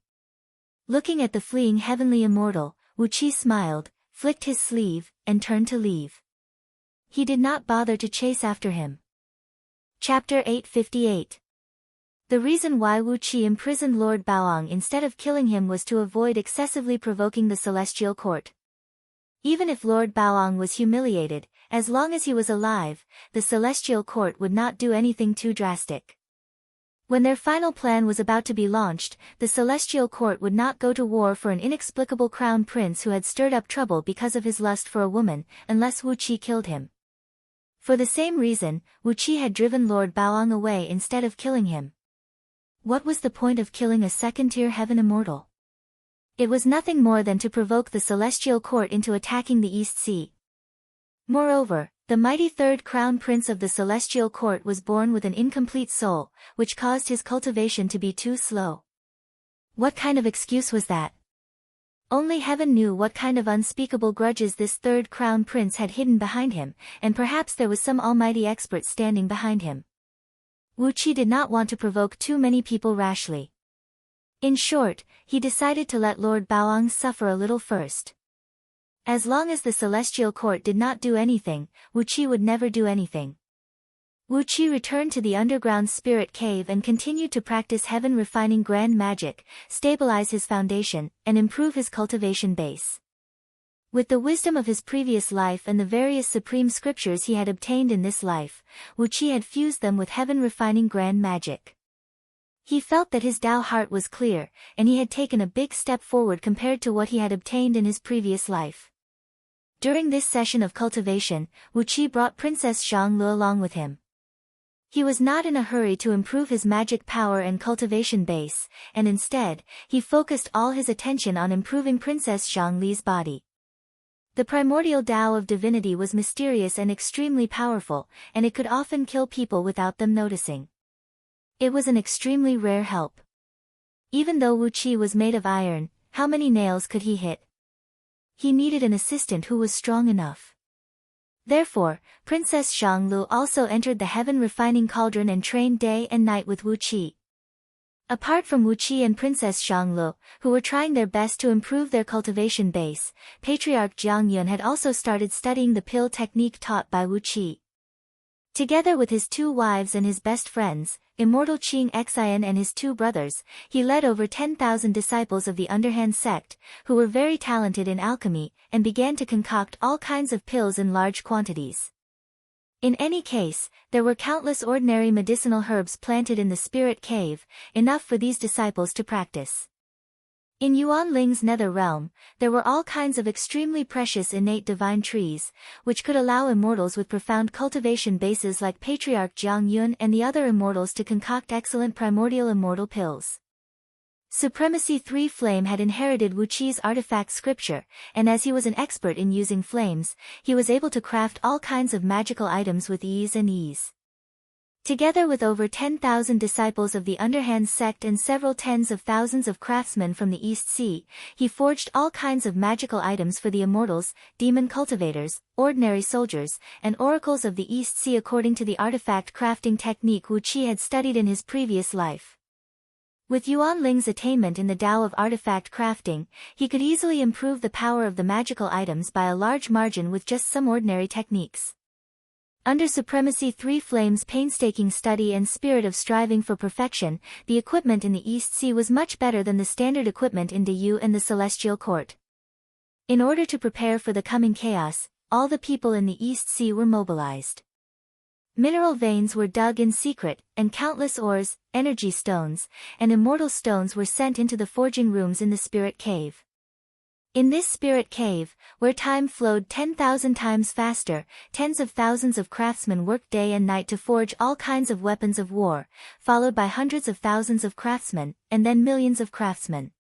Looking at the fleeing heavenly immortal, Wu Qi smiled, flicked his sleeve, and turned to leave. He did not bother to chase after him. Chapter 858. The reason why Wu Qi imprisoned Lord Baoang instead of killing him was to avoid excessively provoking the celestial court. Even if Lord Baoang was humiliated, as long as he was alive, the celestial court would not do anything too drastic. When their final plan was about to be launched, the celestial court would not go to war for an inexplicable crown prince who had stirred up trouble because of his lust for a woman, unless Wu Qi killed him. For the same reason, Wu Qi had driven Lord Baoang away instead of killing him. What was the point of killing a second-tier heaven immortal? It was nothing more than to provoke the celestial court into attacking the East Sea. Moreover, the mighty third crown prince of the celestial court was born with an incomplete soul, which caused his cultivation to be too slow. What kind of excuse was that? Only heaven knew what kind of unspeakable grudges this third crown prince had hidden behind him, and perhaps there was some almighty expert standing behind him. Wu Qi did not want to provoke too many people rashly. In short, he decided to let Lord Baoang suffer a little first. As long as the celestial court did not do anything, Wu Qi would never do anything. Wu Qi returned to the underground spirit cave and continued to practice heaven-refining grand magic, stabilize his foundation, and improve his cultivation base. With the wisdom of his previous life and the various supreme scriptures he had obtained in this life, Wu Qi had fused them with heaven-refining grand magic. He felt that his Tao heart was clear, and he had taken a big step forward compared to what he had obtained in his previous life. During this session of cultivation, Wu Qi brought Princess Zhanglu along with him. He was not in a hurry to improve his magic power and cultivation base, and instead, he focused all his attention on improving Princess Zhangli's body. The primordial Tao of divinity was mysterious and extremely powerful, and it could often kill people without them noticing. It was an extremely rare help. Even though Wu Qi was made of iron, how many nails could he hit? He needed an assistant who was strong enough. Therefore, Princess Zhanglu also entered the heaven-refining cauldron and trained day and night with Wu Qi. Apart from Wu Qi and Princess Zhanglu, who were trying their best to improve their cultivation base, Patriarch Jiang Yun had also started studying the pill technique taught by Wu Qi. Together with his 2 wives and his best friends, Immortal Qing Xian and his 2 brothers, he led over 10,000 disciples of the Underhand sect, who were very talented in alchemy, and began to concoct all kinds of pills in large quantities. In any case, there were countless ordinary medicinal herbs planted in the spirit cave, enough for these disciples to practice. In Yuan Ling's nether realm, there were all kinds of extremely precious innate divine trees, which could allow immortals with profound cultivation bases like Patriarch Jiang Yun and the other immortals to concoct excellent primordial immortal pills. Supremacy 3 Flame had inherited Wu Qi's artifact scripture, and as he was an expert in using flames, he was able to craft all kinds of magical items with ease. Together with over 10,000 disciples of the Underhand sect and several tens of thousands of craftsmen from the East Sea, he forged all kinds of magical items for the immortals, demon cultivators, ordinary soldiers, and oracles of the East Sea according to the artifact crafting technique Wu Qi had studied in his previous life. With Yuan Ling's attainment in the Tao of artifact crafting, he could easily improve the power of the magical items by a large margin with just some ordinary techniques. Under Supremacy 3 Flame's painstaking study and spirit of striving for perfection, the equipment in the East Sea was much better than the standard equipment in Deyu and the Celestial Court. In order to prepare for the coming chaos, all the people in the East Sea were mobilized. Mineral veins were dug in secret, and countless ores, energy stones, and immortal stones were sent into the forging rooms in the spirit cave. In this spirit cave, where time flowed 10,000 times faster, tens of thousands of craftsmen worked day and night to forge all kinds of weapons of war, followed by hundreds of thousands of craftsmen, and then millions of craftsmen.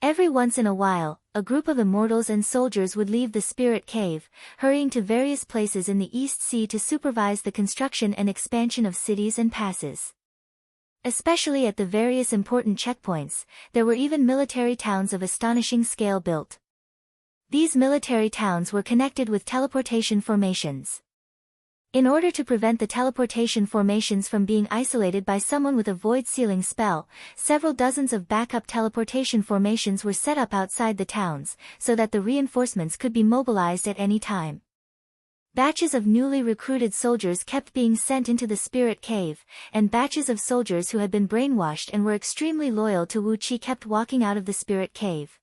Every once in a while, a group of immortals and soldiers would leave the spirit cave, hurrying to various places in the East Sea to supervise the construction and expansion of cities and passes. Especially at the various important checkpoints, there were even military towns of astonishing scale built. These military towns were connected with teleportation formations. In order to prevent the teleportation formations from being isolated by someone with a void sealing spell, several dozens of backup teleportation formations were set up outside the towns, so that the reinforcements could be mobilized at any time. Batches of newly recruited soldiers kept being sent into the spirit cave, and batches of soldiers who had been brainwashed and were extremely loyal to Wu Qi kept walking out of the spirit cave.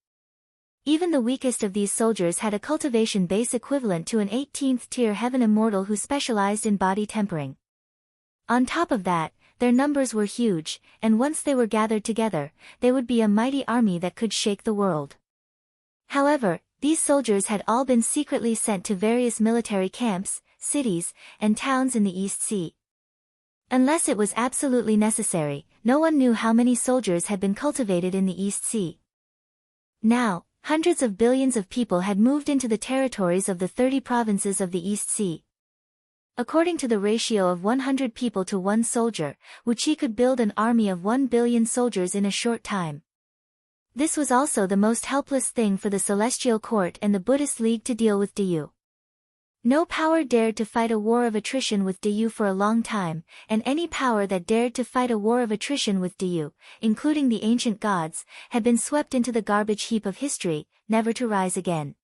Even the weakest of these soldiers had a cultivation base equivalent to an 18th tier heaven immortal who specialized in body tempering. On top of that, their numbers were huge, and once they were gathered together, they would be a mighty army that could shake the world. However, these soldiers had all been secretly sent to various military camps, cities, and towns in the East Sea. Unless it was absolutely necessary, no one knew how many soldiers had been cultivated in the East Sea. Now, hundreds of billions of people had moved into the territories of the 30 provinces of the East Sea. According to the ratio of 100 people to 1 soldier, Wuqi could build an army of 1 billion soldiers in a short time. This was also the most helpless thing for the Celestial Court and the Buddhist League to deal with Diyu. No power dared to fight a war of attrition with Diyu for a long time, and any power that dared to fight a war of attrition with Diyu, including the ancient gods, had been swept into the garbage heap of history, never to rise again.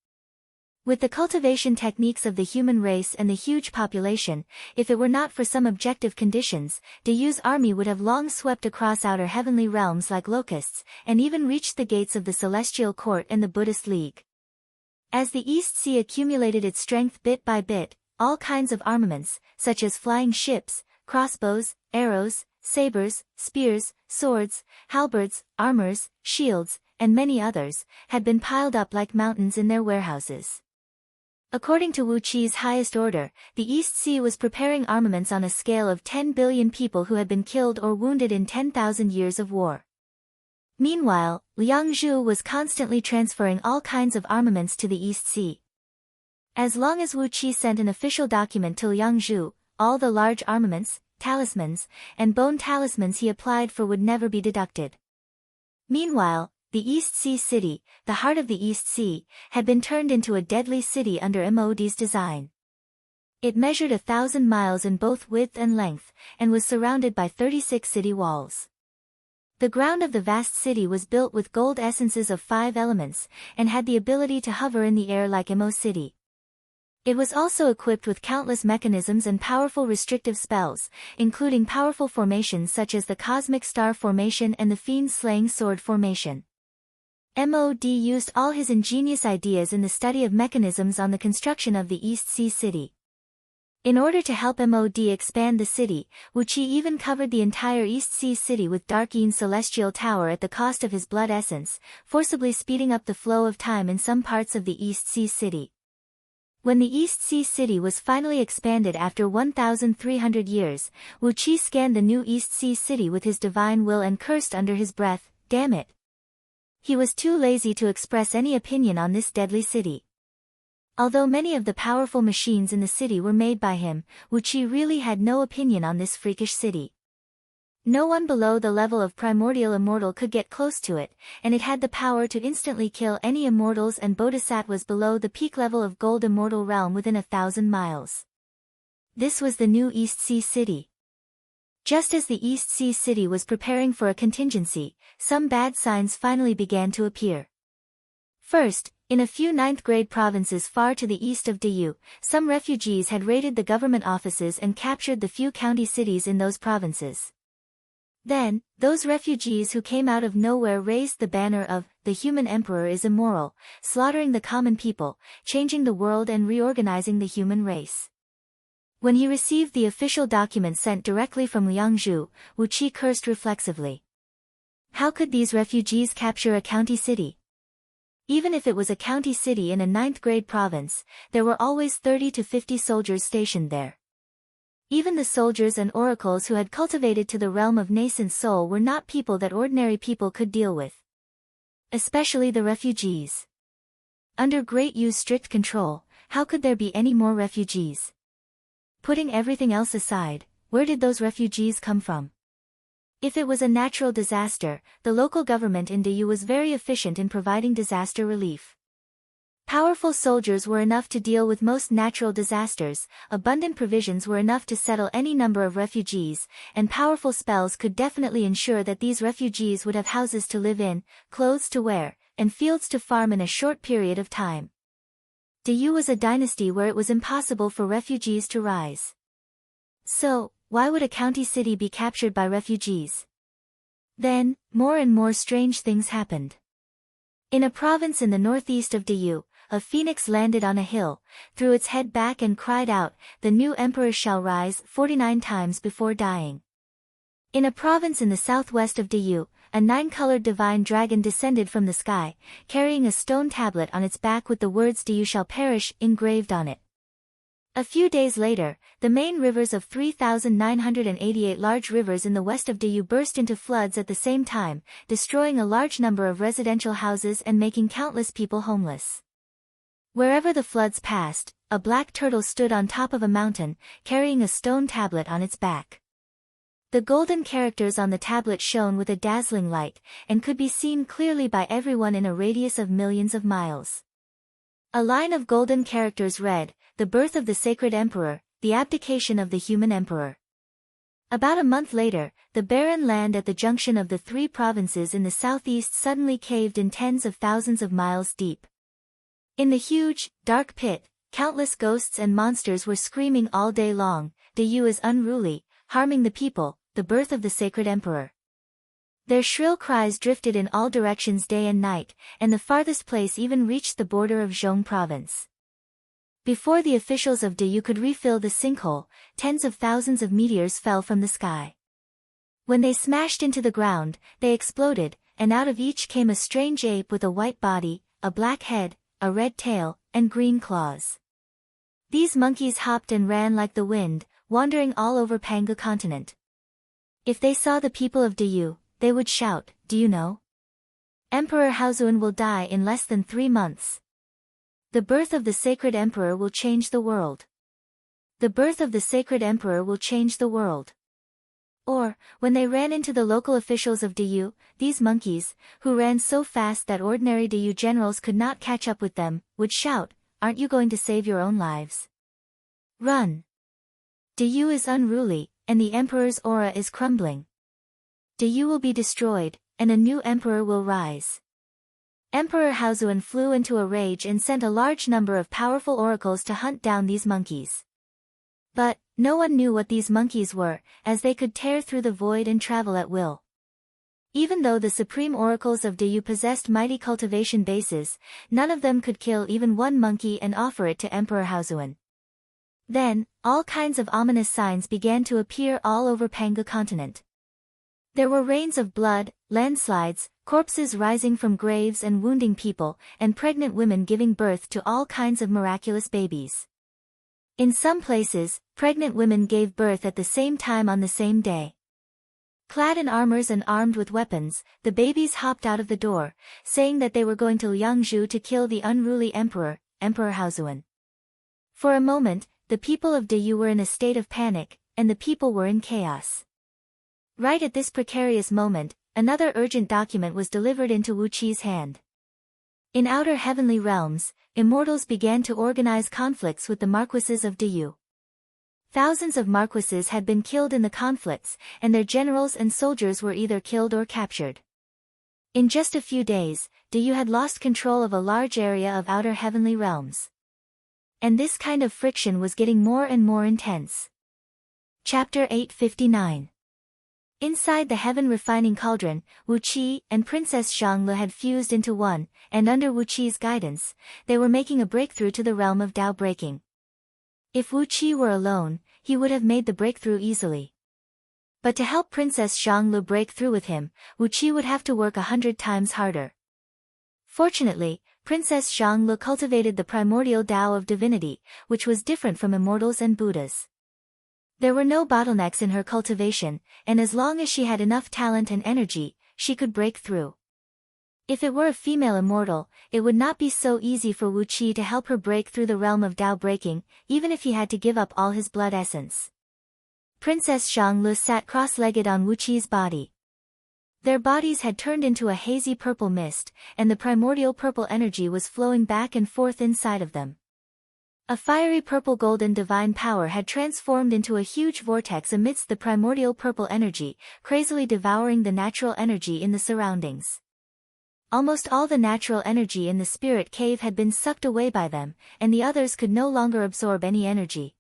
With the cultivation techniques of the human race and the huge population, if it were not for some objective conditions, Diyu's army would have long swept across outer heavenly realms like locusts, and even reached the gates of the Celestial Court and the Buddhist League. As the East Sea accumulated its strength bit by bit, all kinds of armaments, such as flying ships, crossbows, arrows, sabers, spears, swords, halberds, armors, shields, and many others, had been piled up like mountains in their warehouses. According to Wuqi's highest order, the East Sea was preparing armaments on a scale of 10 billion people who had been killed or wounded in 10,000 years of war. Meanwhile, Liang Zhu was constantly transferring all kinds of armaments to the East Sea. As long as Wuqi sent an official document to Liang Zhu, all the large armaments, talismans, and bone talismans he applied for would never be deducted. Meanwhile, the East Sea City, the heart of the East Sea, had been turned into a deadly city under MOD's design. It measured 1,000 miles in both width and length, and was surrounded by 36 city walls. The ground of the vast city was built with gold essences of 5 elements, and had the ability to hover in the air like Mo City. It was also equipped with countless mechanisms and powerful restrictive spells, including powerful formations such as the Cosmic Star Formation and the Fiend-Slaying Sword Formation. MOD used all his ingenious ideas in the study of mechanisms on the construction of the East Sea City. In order to help MOD expand the city, Wuqi even covered the entire East Sea City with Dark Yin Celestial Tower at the cost of his blood essence, forcibly speeding up the flow of time in some parts of the East Sea City. When the East Sea City was finally expanded after 1,300 years, Wuqi scanned the new East Sea City with his divine will and cursed under his breath, "Damn it!" He was too lazy to express any opinion on this deadly city. Although many of the powerful machines in the city were made by him, Wuqi really had no opinion on this freakish city. No one below the level of primordial immortal could get close to it, and it had the power to instantly kill any immortals, and bodhisattvas below the peak level of gold immortal realm within 1,000 miles. This was the new East Sea City. Just as the East Sea City was preparing for a contingency, some bad signs finally began to appear. First, in a few 9th-grade provinces far to the east of Diyu, some refugees had raided the government offices and captured the few county cities in those provinces. Then, those refugees who came out of nowhere raised the banner of, "The human emperor is immoral," slaughtering the common people, changing the world and reorganizing the human race. When he received the official document sent directly from Liang Zhu, Wuqi cursed reflexively. How could these refugees capture a county city? Even if it was a county city in a 9th-grade province, there were always 30 to 50 soldiers stationed there. Even the soldiers and oracles who had cultivated to the realm of nascent soul were not people that ordinary people could deal with. Especially the refugees. Under Great Yu's strict control, how could there be any more refugees? Putting everything else aside, where did those refugees come from? If it was a natural disaster, the local government in Diyu was very efficient in providing disaster relief. Powerful soldiers were enough to deal with most natural disasters, abundant provisions were enough to settle any number of refugees, and powerful spells could definitely ensure that these refugees would have houses to live in, clothes to wear, and fields to farm in a short period of time. Diyu was a dynasty where it was impossible for refugees to rise. So, why would a county city be captured by refugees? Then, more and more strange things happened. In a province in the northeast of Diyu, a phoenix landed on a hill, threw its head back and cried out, "The new emperor shall rise," 49 times before dying. In a province in the southwest of Diyu, a 9-colored divine dragon descended from the sky, carrying a stone tablet on its back with the words "Diyu shall perish" engraved on it. A few days later, the main rivers of 3,988 large rivers in the west of Dayu burst into floods at the same time, destroying a large number of residential houses and making countless people homeless. Wherever the floods passed, a black turtle stood on top of a mountain, carrying a stone tablet on its back. The golden characters on the tablet shone with a dazzling light, and could be seen clearly by everyone in a radius of millions of miles. A line of golden characters read, "The birth of the sacred emperor, the abdication of the human emperor." About a month later, the barren land at the junction of the three provinces in the southeast suddenly caved in tens of thousands of miles deep. In the huge, dark pit, countless ghosts and monsters were screaming all day long, "Dayu is unruly, harming the people, the birth of the sacred emperor." Their shrill cries drifted in all directions day and night, and the farthest place even reached the border of Zhong province. Before the officials of Dayu could refill the sinkhole, tens of thousands of meteors fell from the sky. When they smashed into the ground, they exploded, and out of each came a strange ape with a white body, a black head, a red tail, and green claws. These monkeys hopped and ran like the wind, wandering all over Panga continent. If they saw the people of Dayu, they would shout, "Do you know? Emperor Haozuan will die in less than 3 months. The birth of the sacred emperor will change the world. The birth of the sacred emperor will change the world." Or, when they ran into the local officials of Dayu, these monkeys, who ran so fast that ordinary Dayu generals could not catch up with them, would shout, "Aren't you going to save your own lives? Run! Dayu is unruly, and the emperor's aura is crumbling. Dayu will be destroyed, and a new emperor will rise." Emperor Haozuan flew into a rage and sent a large number of powerful oracles to hunt down these monkeys. But, no one knew what these monkeys were, as they could tear through the void and travel at will. Even though the supreme oracles of Dayu possessed mighty cultivation bases, none of them could kill even one monkey and offer it to Emperor Haozuan. Then, all kinds of ominous signs began to appear all over Panga continent. There were rains of blood, landslides, corpses rising from graves and wounding people, and pregnant women giving birth to all kinds of miraculous babies. In some places, pregnant women gave birth at the same time on the same day. Clad in armors and armed with weapons, the babies hopped out of the door, saying that they were going to Liangzhu to kill the unruly emperor, Emperor Haozuan. For a moment, the people of Dayu were in a state of panic, and the people were in chaos. Right at this precarious moment, another urgent document was delivered into Wu Qi's hand. In outer heavenly realms, immortals began to organize conflicts with the marquises of Dayu. Thousands of marquises had been killed in the conflicts, and their generals and soldiers were either killed or captured. In just a few days, Dayu had lost control of a large area of outer heavenly realms. And this kind of friction was getting more and more intense. Chapter 859. Inside the heaven refining cauldron, Wu Qi and Princess Zhanglu had fused into one, and under Wu Qi's guidance, they were making a breakthrough to the realm of Dao breaking. If Wu Qi were alone, he would have made the breakthrough easily. But to help Princess Zhanglu break through with him, Wu Qi would have to work 100 times harder. Fortunately, Princess Zhanglu cultivated the primordial Dao of divinity, which was different from immortals and Buddhas. There were no bottlenecks in her cultivation, and as long as she had enough talent and energy, she could break through. If it were a female immortal, it would not be so easy for Wu Qi to help her break through the realm of Dao breaking, even if he had to give up all his blood essence. Princess Zhanglu sat cross-legged on Wu Qi's body. Their bodies had turned into a hazy purple mist, and the primordial purple energy was flowing back and forth inside of them. A fiery purple golden divine power had transformed into a huge vortex amidst the primordial purple energy, crazily devouring the natural energy in the surroundings. Almost all the natural energy in the spirit cave had been sucked away by them, and the others could no longer absorb any energy.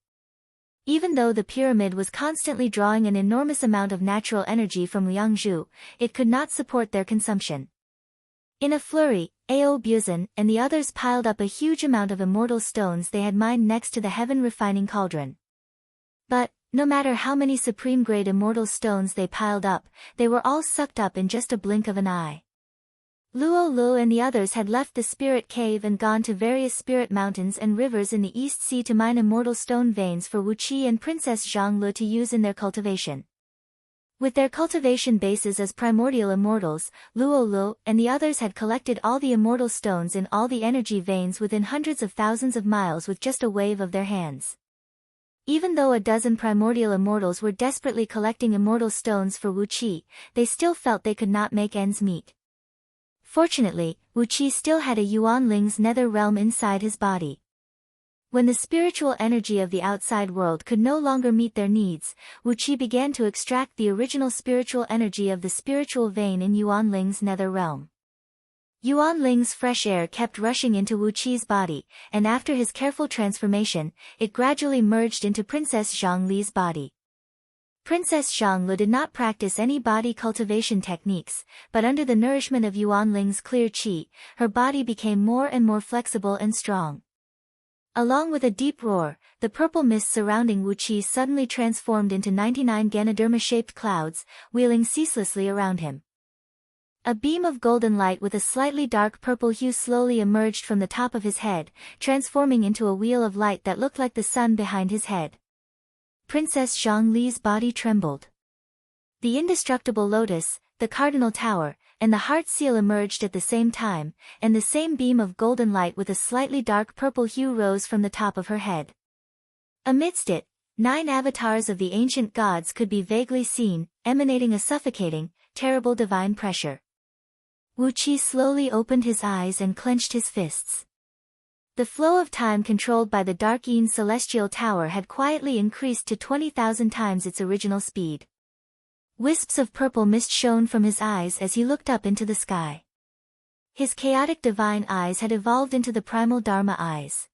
Even though the pyramid was constantly drawing an enormous amount of natural energy from Liangzhu, it could not support their consumption. In a flurry, Ao Buzan and the others piled up a huge amount of immortal stones they had mined next to the heaven refining cauldron. But, no matter how many supreme-grade immortal stones they piled up, they were all sucked up in just a blink of an eye. Luo Lu and the others had left the spirit cave and gone to various spirit mountains and rivers in the East Sea to mine immortal stone veins for Wu Qi and Princess Zhang to use in their cultivation. With their cultivation bases as primordial immortals, Luo Lu and the others had collected all the immortal stones in all the energy veins within hundreds of thousands of miles with just a wave of their hands. Even though a dozen primordial immortals were desperately collecting immortal stones for Wu Qi, they still felt they could not make ends meet. Fortunately, Wu Qi still had a Yuanling's nether realm inside his body. When the spiritual energy of the outside world could no longer meet their needs, Wu Qi began to extract the original spiritual energy of the spiritual vein in Yuanling's nether realm. Yuanling's fresh air kept rushing into Wu Qi's body, and after his careful transformation, it gradually merged into Princess Zhongli's body. Princess Zhongli did not practice any body cultivation techniques, but under the nourishment of Yuanling's clear qi, her body became more and more flexible and strong. Along with a deep roar, the purple mist surrounding Wu Qi suddenly transformed into 99 Ganoderma-shaped clouds, wheeling ceaselessly around him. A beam of golden light with a slightly dark purple hue slowly emerged from the top of his head, transforming into a wheel of light that looked like the sun behind his head. Princess Zhongli's body trembled. The indestructible lotus, the cardinal tower, and the heart seal emerged at the same time, and the same beam of golden light with a slightly dark purple hue rose from the top of her head. Amidst it, 9 avatars of the ancient gods could be vaguely seen, emanating a suffocating, terrible divine pressure. Wu Qi slowly opened his eyes and clenched his fists. The flow of time controlled by the Dark Yin Celestial Tower had quietly increased to 20,000 times its original speed. Wisps of purple mist shone from his eyes as he looked up into the sky. His chaotic divine eyes had evolved into the primal Dharma eyes.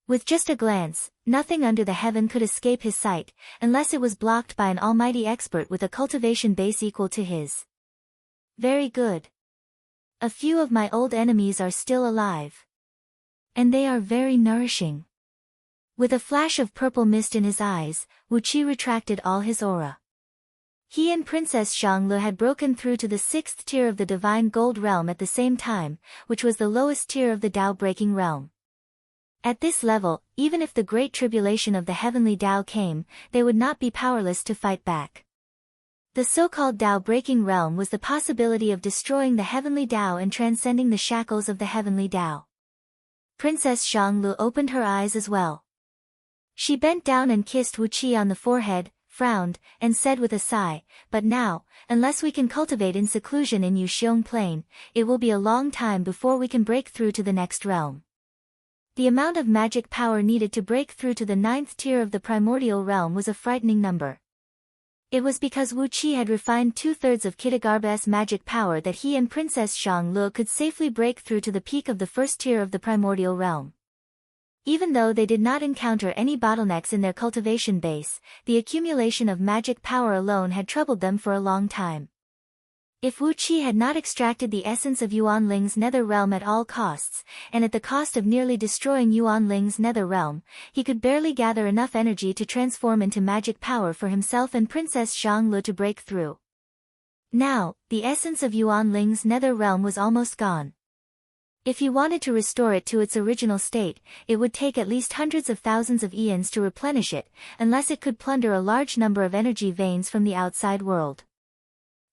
With just a glance, nothing under the heaven could escape his sight, unless it was blocked by an almighty expert with a cultivation base equal to his. Very good. A few of my old enemies are still alive. And they are very nourishing. With a flash of purple mist in his eyes, Wu Qi retracted all his aura. He and Princess Zhongli had broken through to the 6th tier of the Divine Gold Realm at the same time, which was the lowest tier of the Tao-breaking realm. At this level, even if the Great Tribulation of the Heavenly Tao came, they would not be powerless to fight back. The so-called Tao-breaking realm was the possibility of destroying the Heavenly Tao and transcending the shackles of the Heavenly Tao. Princess Zhongli opened her eyes as well. She bent down and kissed Wu Qi on the forehead, frowned, and said with a sigh, "But now, unless we can cultivate in seclusion in Yuxiong Plain, it will be a long time before we can break through to the next realm." The amount of magic power needed to break through to the 9th tier of the primordial realm was a frightening number. It was because Wu Qi had refined 2/3 of Kitagarb's magic power that he and Princess Zhongli could safely break through to the peak of the 1st tier of the primordial realm. Even though they did not encounter any bottlenecks in their cultivation base, the accumulation of magic power alone had troubled them for a long time. If Wu Qi had not extracted the essence of Yuanling's nether realm at all costs, and at the cost of nearly destroying Yuanling's nether realm, he could barely gather enough energy to transform into magic power for himself and Princess Zhongli to break through. Now, the essence of Yuanling's nether realm was almost gone. If he wanted to restore it to its original state, it would take at least hundreds of thousands of eons to replenish it, unless it could plunder a large number of energy veins from the outside world.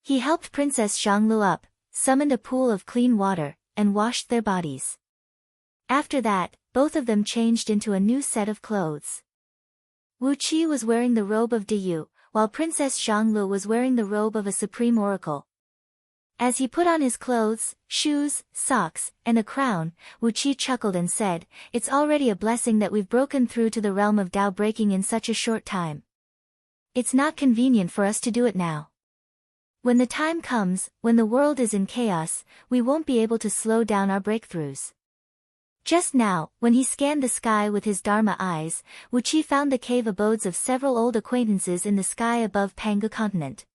He helped Princess Zhongli up, summoned a pool of clean water, and washed their bodies. After that, both of them changed into a new set of clothes. Wu Qi was wearing the robe of Diyu, while Princess Zhongli was wearing the robe of a supreme oracle. As he put on his clothes, shoes, socks, and a crown, Wu Qi chuckled and said, "It's already a blessing that we've broken through to the realm of Tao breaking in such a short time. It's not convenient for us to do it now. When the time comes, when the world is in chaos, we won't be able to slow down our breakthroughs." Just now, when he scanned the sky with his Dharma eyes, Wu Qi found the cave abodes of several old acquaintances in the sky above Pangu continent.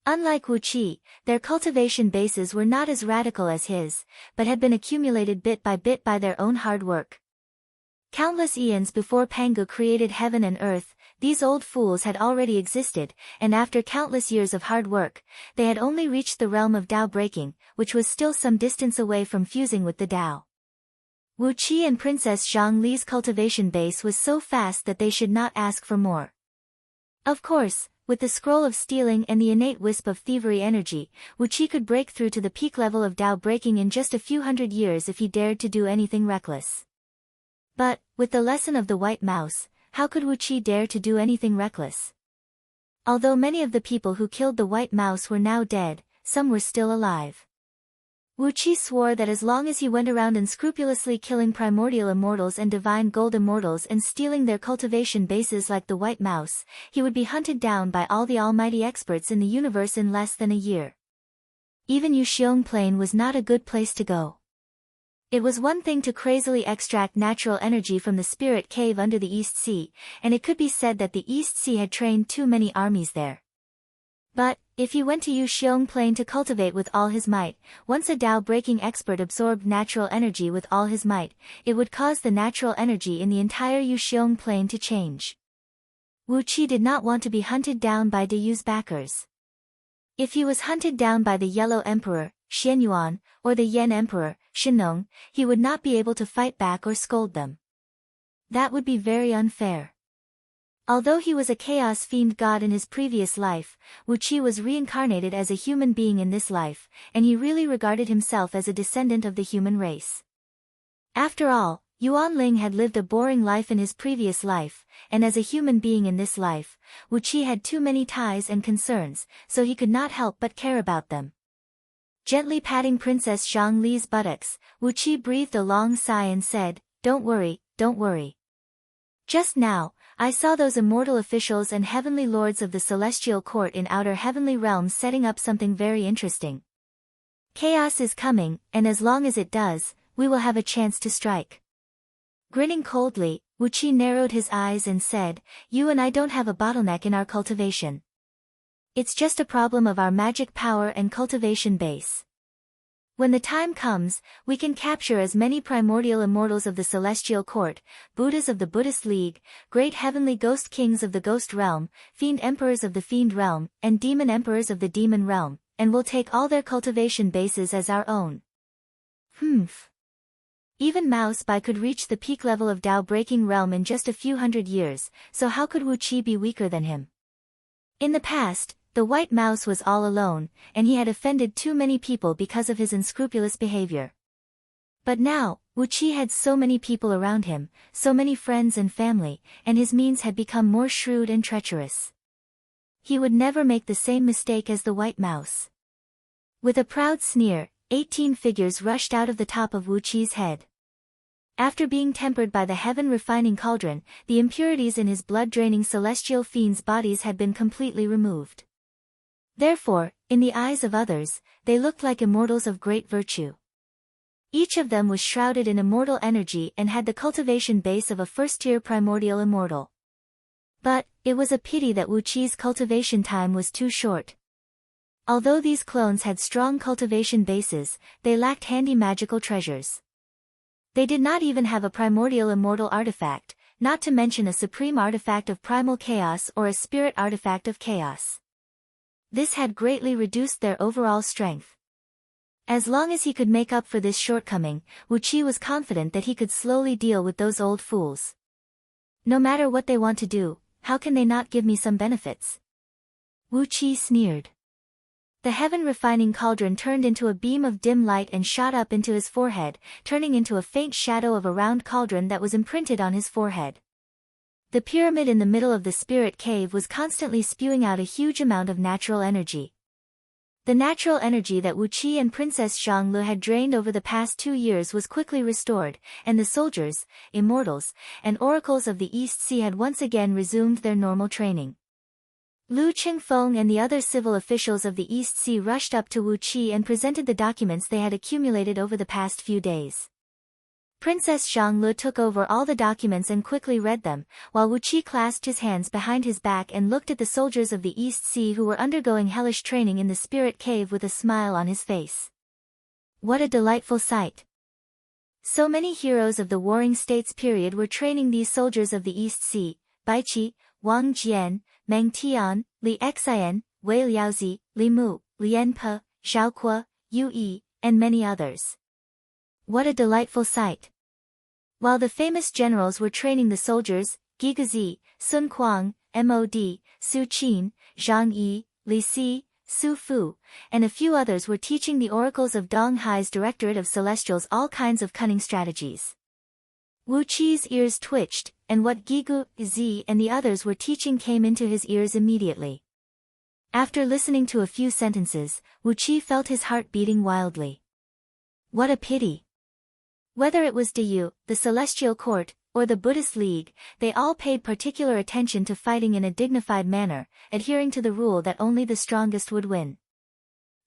Unlike Wu Qi, their cultivation bases were not as radical as his, but had been accumulated bit by their own hard work. Countless eons before Pangu created heaven and earth, these old fools had already existed, and after countless years of hard work, they had only reached the realm of Tao breaking, which was still some distance away from fusing with the Tao. Wu Qi and Princess Zhongli's cultivation base was so fast that they should not ask for more. Of course, with the scroll of stealing and the innate wisp of thievery energy, Wu Qi could break through to the peak level of Tao breaking in just a few hundred years if he dared to do anything reckless. But, with the lesson of the white mouse, how could Wu Qi dare to do anything reckless? Although many of the people who killed the white mouse were now dead, some were still alive. Wu Qi swore that as long as he went around unscrupulously killing primordial immortals and divine gold immortals and stealing their cultivation bases like the white mouse, he would be hunted down by all the almighty experts in the universe in less than a year. Even Yuxiong Plain was not a good place to go. It was one thing to crazily extract natural energy from the spirit cave under the East Sea, and it could be said that the East Sea had trained too many armies there. But, if he went to Yuxiong Plain to cultivate with all his might, once a Tao-breaking expert absorbed natural energy with all his might, it would cause the natural energy in the entire Yuxiong Plain to change. Wu Qi did not want to be hunted down by De Yu's backers. If he was hunted down by the Yellow Emperor, Xianyuan, or the Yen Emperor, Shenong, he would not be able to fight back or scold them. That would be very unfair. Although he was a chaos fiend god in his previous life, Wu Qi was reincarnated as a human being in this life, and he really regarded himself as a descendant of the human race. After all, Yuan Ling had lived a boring life in his previous life, and as a human being in this life, Wu Qi had too many ties and concerns, so he could not help but care about them. Gently patting Princess Zhongli's buttocks, Wu Qi breathed a long sigh and said, "Don't worry, don't worry. Just now, I saw those immortal officials and heavenly lords of the celestial court in outer heavenly realms setting up something very interesting. Chaos is coming, and as long as it does, we will have a chance to strike." Grinning coldly, Wu Qi narrowed his eyes and said, "You and I don't have a bottleneck in our cultivation. It's just a problem of our magic power and cultivation base. When the time comes, we can capture as many primordial immortals of the celestial court, Buddhas of the Buddhist League, great heavenly ghost kings of the ghost realm, fiend emperors of the fiend realm, and demon emperors of the demon realm, and we'll take all their cultivation bases as our own." Even Mouse Bai could reach the peak level of Tao-breaking realm in just a few hundred years, so how could Wu Qi be weaker than him? In the past, the white mouse was all alone, and he had offended too many people because of his unscrupulous behavior. But now, Wu Qi had so many people around him, so many friends and family, and his means had become more shrewd and treacherous. He would never make the same mistake as the white mouse. With a proud sneer, 18 figures rushed out of the top of Wu Qi's head. After being tempered by the heaven-refining cauldron, the impurities in his blood-draining celestial fiends' bodies had been completely removed. Therefore, in the eyes of others, they looked like immortals of great virtue. Each of them was shrouded in immortal energy and had the cultivation base of a first-tier primordial immortal. But, it was a pity that Wu Qi's cultivation time was too short. Although these clones had strong cultivation bases, they lacked handy magical treasures. They did not even have a primordial immortal artifact, not to mention a supreme artifact of primal chaos or a spirit artifact of chaos. This had greatly reduced their overall strength. As long as he could make up for this shortcoming, Wu Qi was confident that he could slowly deal with those old fools. No matter what they want to do, how can they not give me some benefits? Wu Qi sneered. The heaven-refining cauldron turned into a beam of dim light and shot up into his forehead, turning into a faint shadow of a round cauldron that was imprinted on his forehead. The pyramid in the middle of the spirit cave was constantly spewing out a huge amount of natural energy. The natural energy that Wu Qi and Princess Zhongli had drained over the past 2 years was quickly restored, and the soldiers, immortals, and oracles of the East Sea had once again resumed their normal training. Lu Qingfeng and the other civil officials of the East Sea rushed up to Wu Qi and presented the documents they had accumulated over the past few days. Princess Zhongli took over all the documents and quickly read them, while Wu Qi clasped his hands behind his back and looked at the soldiers of the East Sea who were undergoing hellish training in the spirit cave with a smile on his face. What a delightful sight! So many heroes of the Warring States period were training these soldiers of the East Sea: Baiqi, Wang Jian, Meng Tian, Li Xian, Wei Liaozi, Li Mu, Lian Pe, Zhao Kuo, Yu Yi, and many others. What a delightful sight! While the famous generals were training the soldiers, Ge Gazi, Sun Kuang, Mod, Su Qin, Zhang Yi, Li Si, Su Fu, and a few others were teaching the oracles of Dong Hai's Directorate of Celestials all kinds of cunning strategies. Wu Qi's ears twitched, and what Ge Gazi and the others were teaching came into his ears immediately. After listening to a few sentences, Wu Qi felt his heart beating wildly. What a pity! Whether it was Diyu, the Celestial Court, or the Buddhist League, they all paid particular attention to fighting in a dignified manner, adhering to the rule that only the strongest would win.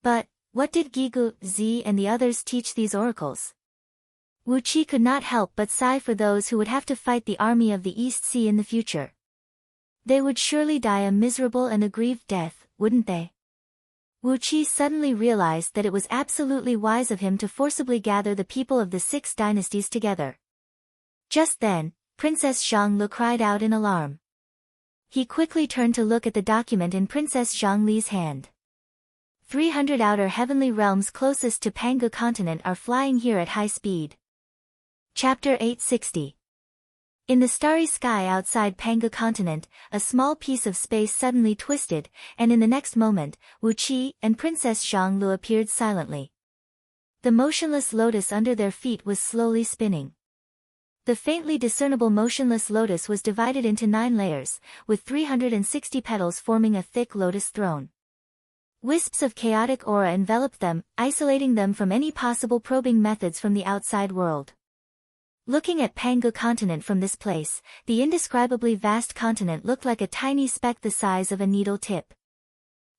But, what did Ge Gazi and the others teach these oracles? Wu Qi could not help but sigh for those who would have to fight the army of the East Sea in the future. They would surely die a miserable and aggrieved death, wouldn't they? Wu Qi suddenly realized that it was absolutely wise of him to forcibly gather the people of the 6 dynasties together. Just then, Princess Zhang cried out in alarm. He quickly turned to look at the document in Princess Zhang Li's hand. 300 outer heavenly realms closest to Pangu continent are flying here at high speed. Chapter 860. In the starry sky outside Pangu continent, a small piece of space suddenly twisted, and in the next moment, Wu Qi and Princess Zhang Lu appeared silently. The motionless lotus under their feet was slowly spinning. The faintly discernible motionless lotus was divided into 9 layers, with 360 petals forming a thick lotus throne. Wisps of chaotic aura enveloped them, isolating them from any possible probing methods from the outside world. Looking at Pangu continent from this place, the indescribably vast continent looked like a tiny speck the size of a needle tip.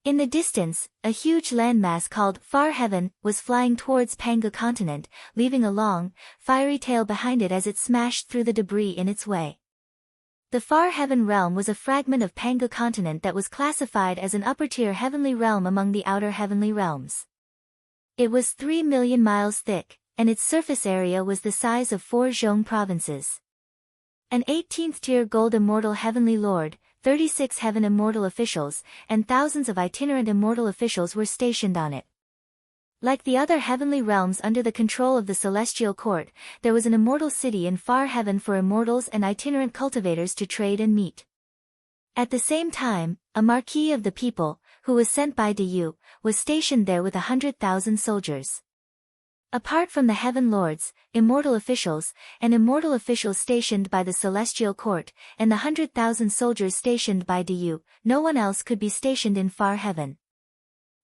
In the distance, a huge landmass called Far Heaven was flying towards Pangu continent, leaving a long, fiery tail behind it as it smashed through the debris in its way. The Far Heaven realm was a fragment of Pangu continent that was classified as an upper-tier heavenly realm among the outer heavenly realms. It was 3 million miles thick, and its surface area was the size of 4 Zhong provinces. An 18th-tier gold immortal heavenly lord, 36 heaven immortal officials, and thousands of itinerant immortal officials were stationed on it. Like the other heavenly realms under the control of the Celestial Court, there was an immortal city in Far Heaven for immortals and itinerant cultivators to trade and meet. At the same time, a marquis of the people, who was sent by Diyu, was stationed there with 100,000 soldiers. Apart from the Heaven Lords, immortal officials, and immortal officials stationed by the Celestial Court, and the 100,000 soldiers stationed by Diyu, no one else could be stationed in Far Heaven.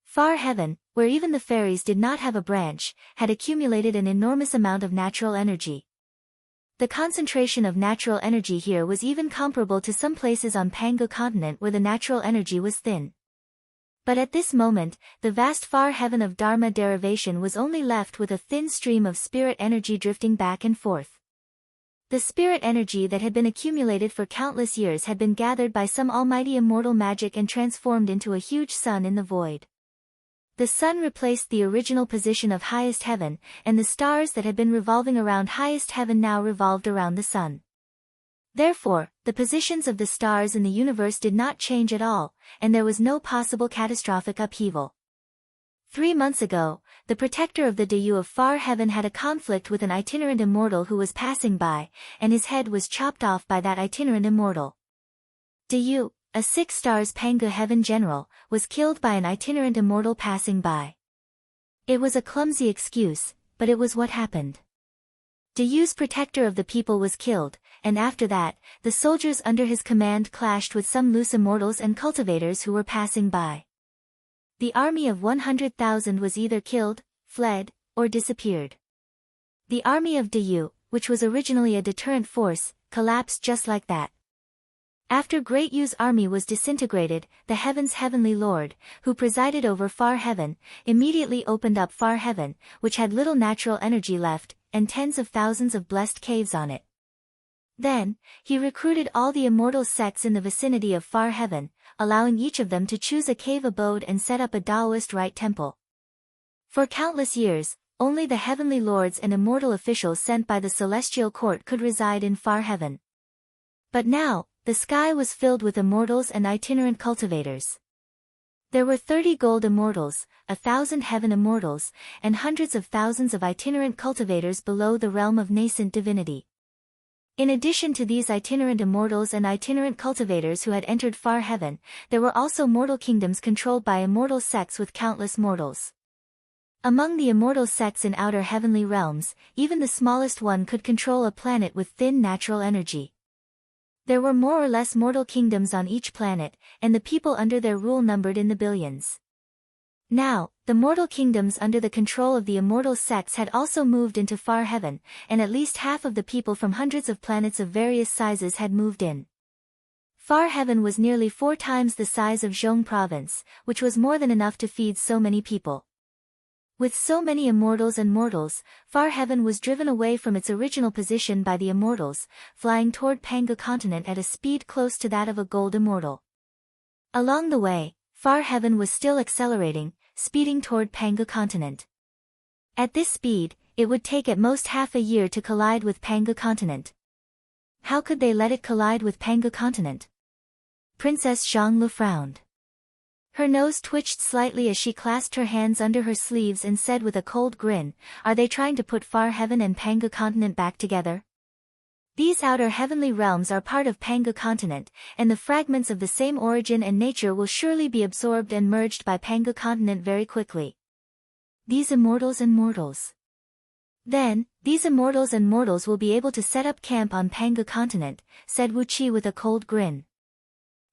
Far Heaven, where even the fairies did not have a branch, had accumulated an enormous amount of natural energy. The concentration of natural energy here was even comparable to some places on Pangu continent where the natural energy was thin. But at this moment, the vast Far Heaven of Dharma derivation was only left with a thin stream of spirit energy drifting back and forth. The spirit energy that had been accumulated for countless years had been gathered by some almighty immortal magic and transformed into a huge sun in the void. The sun replaced the original position of highest heaven, and the stars that had been revolving around highest heaven now revolved around the sun. Therefore, the positions of the stars in the universe did not change at all, and there was no possible catastrophic upheaval. 3 months ago, the protector of the Diyu of Far Heaven had a conflict with an itinerant immortal who was passing by, and his head was chopped off by that itinerant immortal. Diyu, a 6 stars Pangu Heaven general, was killed by an itinerant immortal passing by. It was a clumsy excuse, but it was what happened. Diyu's protector of the people was killed, and after that, the soldiers under his command clashed with some loose immortals and cultivators who were passing by. The army of 100,000 was either killed, fled, or disappeared. The army of Diyu, which was originally a deterrent force, collapsed just like that. After Great Yu's army was disintegrated, the Heaven's Heavenly Lord, who presided over Far Heaven, immediately opened up Far Heaven, which had little natural energy left, and tens of thousands of blessed caves on it. Then, he recruited all the immortal sects in the vicinity of Far Heaven, allowing each of them to choose a cave abode and set up a Taoist rite temple. For countless years, only the heavenly lords and immortal officials sent by the Celestial Court could reside in Far Heaven. But now, the sky was filled with immortals and itinerant cultivators. There were 30 gold immortals, 1,000 heaven immortals, and hundreds of thousands of itinerant cultivators below the realm of nascent divinity. In addition to these itinerant immortals and itinerant cultivators who had entered far heaven, there were also mortal kingdoms controlled by immortal sects with countless mortals. Among the immortal sects in outer heavenly realms, even the smallest one could control a planet with thin natural energy. There were more or less mortal kingdoms on each planet, and the people under their rule numbered in the billions. Now, the mortal kingdoms under the control of the immortal sects had also moved into far heaven, and at least half of the people from hundreds of planets of various sizes had moved in. Far heaven was nearly 4 times the size of Zhong province, which was more than enough to feed so many people. With so many immortals and mortals, far heaven was driven away from its original position by the immortals, flying toward Panga continent at a speed close to that of a gold immortal. Along the way, far heaven was still accelerating, speeding toward Panga continent. At this speed, it would take at most half a year to collide with Panga continent. How could they let it collide with Panga continent? Princess Zhonglu frowned. Her nose twitched slightly as she clasped her hands under her sleeves and said with a cold grin, "Are they trying to put far heaven and Panga continent back together? These outer heavenly realms are part of Panga continent, and the fragments of the same origin and nature will surely be absorbed and merged by Panga continent very quickly. These immortals and mortals. Then, these immortals and mortals will be able to set up camp on Panga continent," said Wu Qi with a cold grin.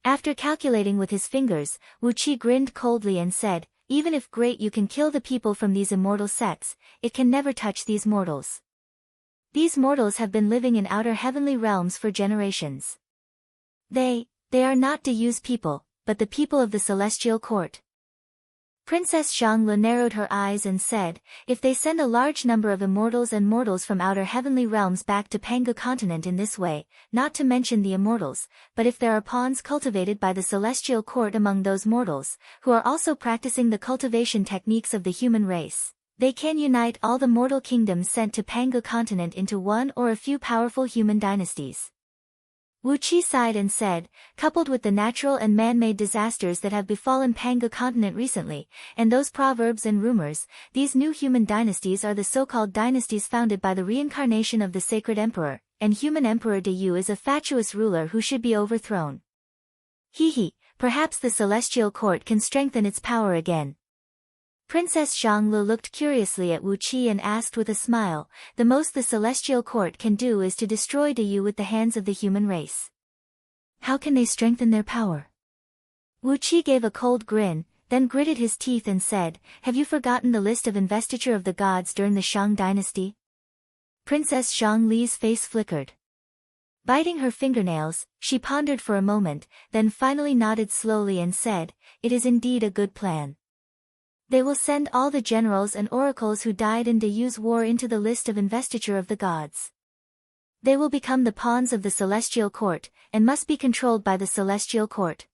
After calculating with his fingers, Wu Qi grinned coldly and said, "Even if great you can kill the people from these immortal sects, it can never touch these mortals. These mortals have been living in outer heavenly realms for generations. They are not Deyu's people, but the people of the celestial court." Princess Zhonglu narrowed her eyes and said, "If they send a large number of immortals and mortals from outer heavenly realms back to Panga continent in this way, not to mention the immortals, but if there are pawns cultivated by the celestial court among those mortals, who are also practicing the cultivation techniques of the human race, they can unite all the mortal kingdoms sent to Panga continent into one or a few powerful human dynasties." Wu Qi sighed and said, "Coupled with the natural and man-made disasters that have befallen Panga continent recently, and those proverbs and rumors, these new human dynasties are the so-called dynasties founded by the reincarnation of the sacred emperor, and human emperor Deyu is a fatuous ruler who should be overthrown. Perhaps the celestial court can strengthen its power again." Princess Zhonglu looked curiously at Wu Qi and asked with a smile, "The most the celestial court can do is to destroy Deyu with the hands of the human race. How can they strengthen their power?" Wu Qi gave a cold grin, then gritted his teeth and said, "Have you forgotten the list of investiture of the gods during the Shang dynasty?" Princess Zhongli's face flickered. Biting her fingernails, she pondered for a moment, then finally nodded slowly and said, "It is indeed a good plan. They will send all the generals and oracles who died in Deyu's war into the list of investiture of the gods. They will become the pawns of the celestial court, and must be controlled by the celestial court.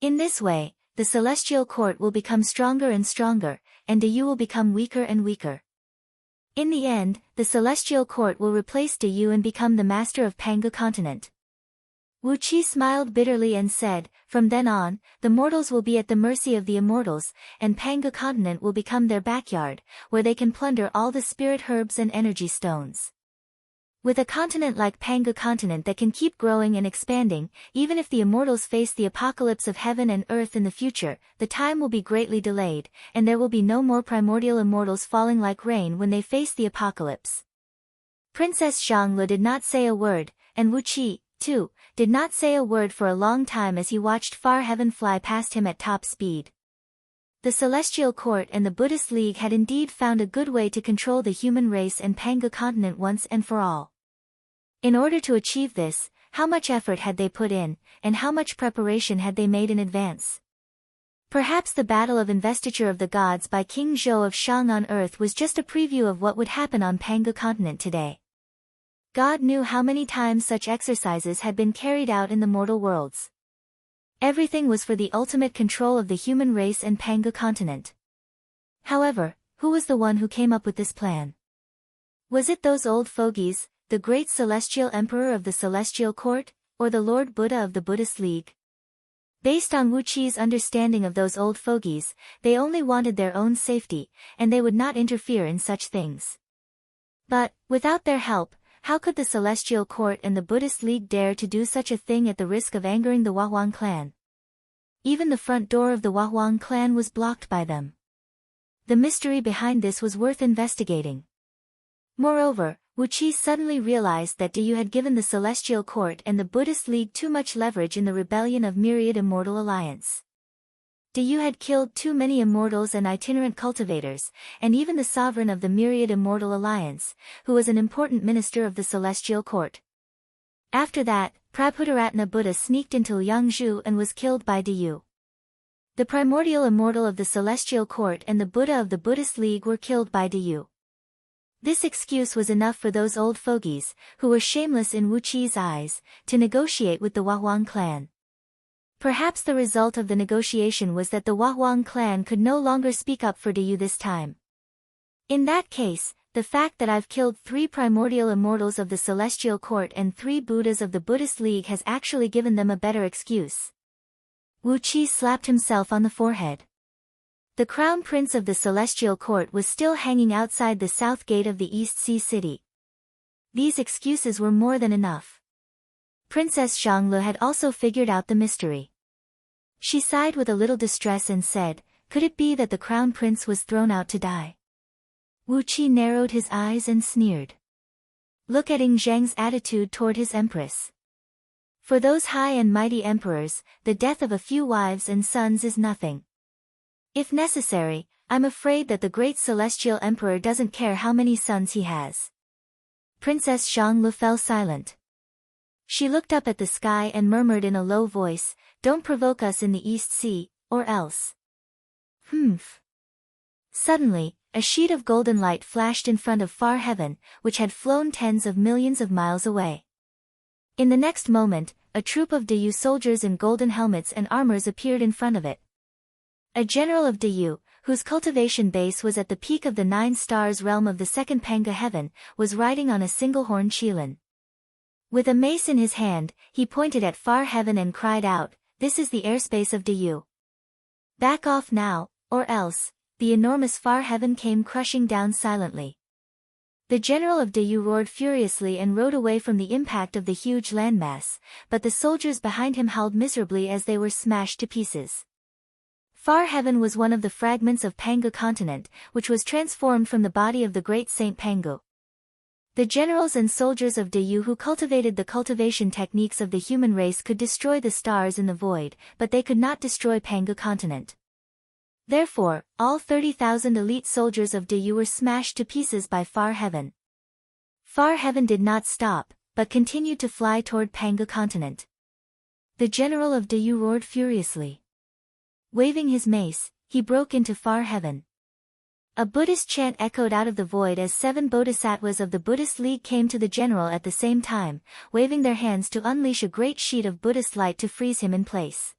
In this way, the celestial court will become stronger and stronger, and Deyu will become weaker and weaker. In the end, the celestial court will replace Deyu and become the master of Panga continent." Wu Qi smiled bitterly and said, "From then on, the mortals will be at the mercy of the immortals, and Panga continent will become their backyard, where they can plunder all the spirit herbs and energy stones. With a continent like Panga continent that can keep growing and expanding, even if the immortals face the apocalypse of heaven and earth in the future, the time will be greatly delayed, and there will be no more primordial immortals falling like rain when they face the apocalypse." Princess Zhonglu did not say a word, and Wu Qi, too, did not say a word for a long time as he watched far heaven fly past him at top speed. The Celestial Court and the Buddhist League had indeed found a good way to control the human race and Panga continent once and for all. In order to achieve this, how much effort had they put in, and how much preparation had they made in advance? Perhaps the battle of investiture of the gods by King Zhou of Shang on earth was just a preview of what would happen on Panga continent today. God knew how many times such exercises had been carried out in the mortal worlds. Everything was for the ultimate control of the human race and Panga continent. However, who was the one who came up with this plan? Was it those old fogies, the great celestial emperor of the celestial court, or the Lord Buddha of the Buddhist League? Based on Wu Qi's understanding of those old fogies, they only wanted their own safety, and they would not interfere in such things. But, without their help, how could the Celestial Court and the Buddhist League dare to do such a thing at the risk of angering the Wahuang clan? Even the front door of the Wahuang clan was blocked by them. The mystery behind this was worth investigating. Moreover, Wu Qi suddenly realized that Du had given the Celestial Court and the Buddhist League too much leverage in the rebellion of Myriad Immortal Alliance. Du had killed too many immortals and itinerant cultivators, and even the sovereign of the Myriad Immortal Alliance, who was an important minister of the Celestial Court. After that, Prabhudaratna Buddha sneaked into Liangzhu and was killed by Du. The primordial immortal of the Celestial Court and the Buddha of the Buddhist League were killed by Du. This excuse was enough for those old fogies, who were shameless in Wu Qi's eyes, to negotiate with the Wahuang clan. Perhaps the result of the negotiation was that the Wahuang clan could no longer speak up for Du this time. In that case, the fact that I've killed 3 primordial immortals of the Celestial Court and 3 Buddhas of the Buddhist League has actually given them a better excuse. Wu Qi slapped himself on the forehead. The crown prince of the Celestial Court was still hanging outside the south gate of the East Sea City. These excuses were more than enough. Princess Zhanglu had also figured out the mystery. She sighed with a little distress and said, "Could it be that the crown prince was thrown out to die?" Wu Qi narrowed his eyes and sneered. Look at Ing Zhang's attitude toward his empress. For those high and mighty emperors, the death of a few wives and sons is nothing. If necessary, I'm afraid that the great celestial emperor doesn't care how many sons he has. Princess Zhanglu fell silent. She looked up at the sky and murmured in a low voice, "Don't provoke us in the East Sea, or else." Humph. Suddenly, a sheet of golden light flashed in front of far heaven, which had flown tens of millions of miles away. In the next moment, a troop of Du soldiers in golden helmets and armors appeared in front of it. A general of Du, whose cultivation base was at the peak of the 9 stars realm of the second Panga heaven, was riding on a single-horned qilin. With a mace in his hand, he pointed at far heaven and cried out, "This is the airspace of Du. Back off now, or else." The enormous far heaven came crushing down silently. The general of Du roared furiously and rode away from the impact of the huge landmass, but the soldiers behind him howled miserably as they were smashed to pieces. Far heaven was one of the fragments of Pangu continent, which was transformed from the body of the great Saint Pangu. The generals and soldiers of Du who cultivated the cultivation techniques of the human race could destroy the stars in the void, but they could not destroy Pangu continent. Therefore, all 30,000 elite soldiers of Du were smashed to pieces by Far Heaven. Far Heaven did not stop, but continued to fly toward Pangu continent. The general of Du roared furiously. Waving his mace, he broke into Far Heaven. A Buddhist chant echoed out of the void as 7 bodhisattvas of the Buddhist League came to the general at the same time, waving their hands to unleash a great sheet of Buddhist light to freeze him in place.